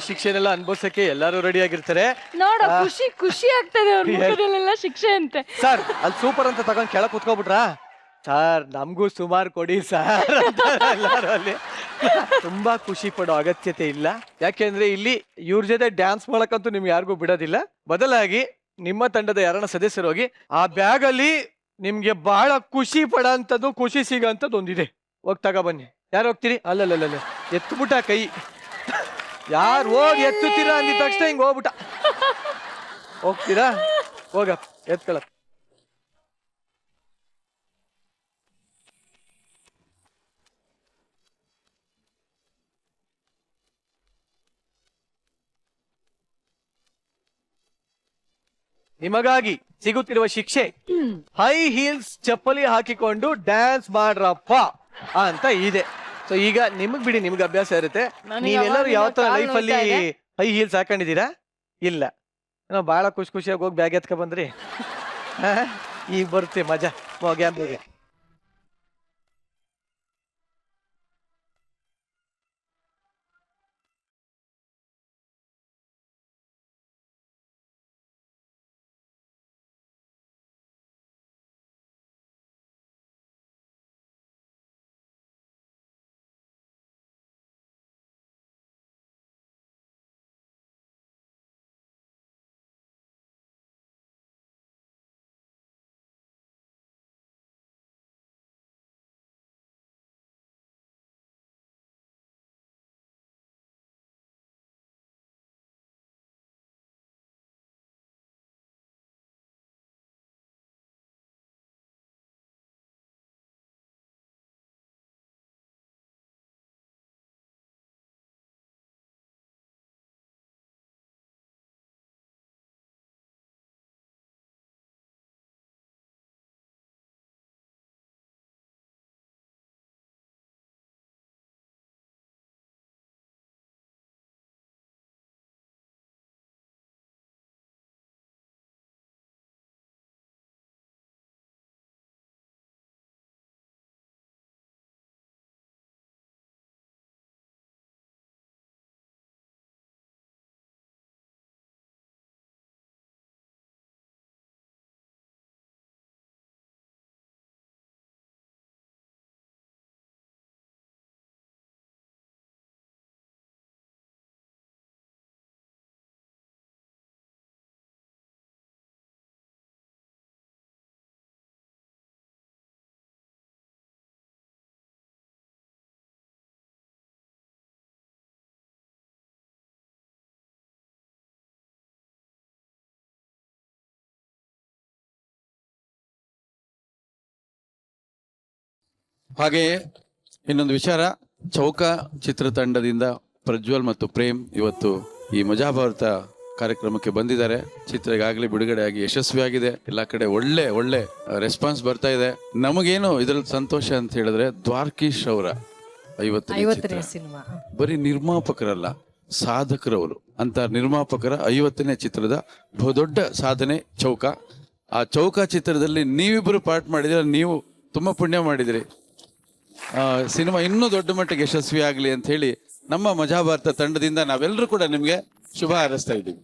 ಶಿಕ್ಷೆನೆಲ್ಲ ಅನ್ಭವಿಸಕ್ಕೆ ಎಲ್ಲರೂ ರೆಡಿ ಆಗಿರ್ತಾರೆ. ನೋಡ, ಖುಷಿ ಆಗ್ತದೆ ಅವ್ರ ಮುಖದಲ್ಲೆಲ್ಲ ಶಿಕ್ಷೆ ಅಂತೆ. ಸರ್, ಅಲ್ಲಿ ಸೂಪರ್ ಅಂತ ತಗೊಂಡ್ ಕೆಳಕ್ ಕುತ್ಕೋಬಿಟ್ರಾ? ಸರ್, ನಮಗೂ ಸುಮಾರು ಕೊಡಿ ಸರ್ ಅಂತ ಎಲ್ಲರೂ ಅಲ್ಲಿ ತುಂಬಾ ಖುಷಿ ಪಡೋ ಅಗತ್ಯತೆ ಇಲ್ಲ. ಯಾಕೆಂದ್ರೆ ಇಲ್ಲಿ ಇವ್ರ ಜೊತೆ ಡ್ಯಾನ್ಸ್ ಮಾಡಕ್ಕಂತೂ ನಿಮ್ಗೆ ಯಾರಿಗೂ ಬಿಡೋದಿಲ್ಲ. ಬದಲಾಗಿ ನಿಮ್ಮ ತಂಡದ ಯಾರನ್ನ ಸದಸ್ಯರು ಹೋಗಿ ಆ ಬ್ಯಾಗ್ ಅಲ್ಲಿ ನಿಮ್ಗೆ ಬಹಳ ಖುಷಿ ಪಡೋಂಥದ್ದು, ಖುಷಿ ಸಿಗೋಂಥದ್ದು ಒಂದಿದೆ. ಹೋಗಿ ತಗೋ ಬನ್ನಿ. ಯಾರು ಹೋಗ್ತೀರಿ? ಅಲ್ಲಲ್ಲ, ಎತ್ಬಿಟ್ಟ ಕೈ. ಯಾರು ಹೋಗಿ ಎತ್ತುತ್ತೀರಾ ಅಂದಿದ ತಕ್ಷಣ ಹಿಂಗ್ ಹೋಗ್ಬಿಟ್ಟ. ಹೋಗ್ತೀರಾ? ಹೋಗ ಎತ್ಕೊಳ. ನಿಮಗಾಗಿ ಸಿಗುತ್ತಿರುವ ಶಿಕ್ಷೆ ಹೈ ಹೀಲ್ಸ್ ಚಪ್ಪಲಿ ಹಾಕಿಕೊಂಡು ಡ್ಯಾನ್ಸ್ ಮಾಡ್ರಪ್ಪ ಅಂತ ಇದೆ. ಸೊ ಈಗ ನಿಮಗ್ ಬಿಡಿ, ನಿಮ್ಗೆ ಅಭ್ಯಾಸ ಇರುತ್ತೆ. ನೀವೆಲ್ಲರೂ ಯಾವ ತರ ಲೈಫ್ ಅಲ್ಲಿ ಹೈ ಹೀಲ್ಸ್ ಹಾಕೊಂಡಿದ್ದೀರಾ? ಇಲ್ಲ, ನಾವು ಬಹಳ ಖುಷಿಯಾಗಿ ಹೋಗಿ ಬ್ಯಾಗ್ ಎತ್ಕ ಬಂದ್ರಿ. ಈಗ ಬರುತ್ತೆ ಮಜಾ. ಹೋಗಿ ಹಾಗೆಯೇ ಇನ್ನೊಂದು ವಿಚಾರ, ಚೌಕ ಚಿತ್ರತಂಡದಿಂದ ಪ್ರಜ್ವಲ್ ಮತ್ತು ಪ್ರೇಮ್ ಇವತ್ತು ಈ ಮಜಾ ಭಾರತ ಕಾರ್ಯಕ್ರಮಕ್ಕೆ ಬಂದಿದ್ದಾರೆ. ಚಿತ್ರ ಈಗಾಗಲೇ ಬಿಡುಗಡೆಯಾಗಿ ಯಶಸ್ವಿಯಾಗಿದೆ. ಎಲ್ಲ ಕಡೆ ಒಳ್ಳೆ ಒಳ್ಳೆ ರೆಸ್ಪಾನ್ಸ್ ಬರ್ತಾ ಇದೆ. ನಮಗೇನು ಇದರಲ್ಲಿ ಸಂತೋಷ ಅಂತ ಹೇಳಿದ್ರೆ, ದ್ವಾರಕೀಶ್ ಅವರ 50ನೇ ಸಿನಿಮಾ ಬರೀ ನಿರ್ಮಾಪಕರಲ್ಲ, ಸಾಧಕರವರು ಅಂತ ನಿರ್ಮಾಪಕರ 50ನೇ ಚಿತ್ರದ ಬಹುದೊಡ್ಡ ಸಾಧನೆ ಚೌಕ. ಆ ಚೌಕ ಚಿತ್ರದಲ್ಲಿ ನೀವಿಬ್ಬರು ಪಾರ್ಟ್ ಮಾಡಿದ್ರೆ ನೀವು ತುಂಬಾ ಪುಣ್ಯ ಮಾಡಿದಿರಿ. ಸಿನಿಮಾ ಇನ್ನೂ ದೊಡ್ಡ ಮಟ್ಟಿಗೆ ಯಶಸ್ವಿ ಆಗಲಿ ಅಂತ ಹೇಳಿ ನಮ್ಮ ಮಜಾ ಭಾರತ ತಂಡದಿಂದ ನಾವೆಲ್ಲರೂ ಕೂಡ ನಿಮ್ಗೆ ಶುಭ ಹಾರೈಸ್ತಾ ಇದ್ದೀವಿ.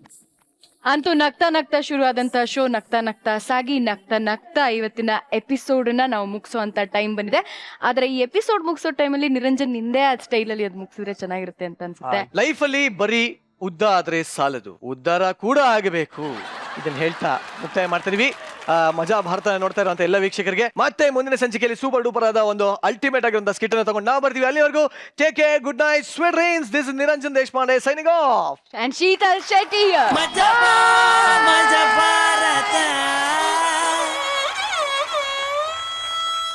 ಅಂತೂ ನಗ್ತಾ ನಗ್ತಾ ಶುರುವಾದಂತ ಶೋ ನಗ್ತಾ ನಗ್ತಾ ಸಾಗಿ ನಗ್ತಾ ನಗ್ತಾ ಇವತ್ತಿನ ಎಪಿಸೋಡ್ ನ ನಾವು ಮುಗಿಸುವಂತ ಟೈಮ್ ಬಂದಿದೆ. ಆದ್ರೆ ಈ ಎಪಿಸೋಡ್ ಮುಗಿಸೋ ಟೈಮಲ್ಲಿ ನಿರಂಜನ್ ನಿಂದೇ ಆ ಸ್ಟೈಲ್ ಅಲ್ಲಿ ಅದು ಮುಗಿಸಿದ್ರೆ ಚೆನ್ನಾಗಿರುತ್ತೆ ಅಂತ ಅನ್ಸುತ್ತೆ. ಲೈಫ್ ಅಲ್ಲಿ ಬರೀ ಉದ್ದ ಆದ್ರೆ ಸಾಲದು, ಉದ್ಧಾರ ಕೂಡ ಆಗಬೇಕು. ಇದನ್ನ ಹೇಳ್ತಾ ಮುಕ್ತಾಯ ಮಾಡ್ತಿದೀವಿ. ಮಜಾ ಭಾರತ ನೋಡ್ತಾ ಇರುವಂತ ಎಲ್ಲ ವೀಕ್ಷಕರಿಗೆ ಮತ್ತೆ ಮುಂದಿನ ಸಂಚಿಕೆಯಲ್ಲಿ ಸೂಪರ್ ಡೂಪರ್ ಆದ ಒಂದು ಅಲ್ಟಿಮೇಟ್ ಆಗಿರುವಂತ ಸ್ಕಿಟ್ ಅನ್ನು ತಗೊಂಡು ನಾವು ಬರ್ತೀವಿ. ಅಲ್ಲಿವರೆಗೂ take care, good night, sweet dreams. This is Niranjan Deshpande signing off and Sheetal Shetty. ಮಜಾ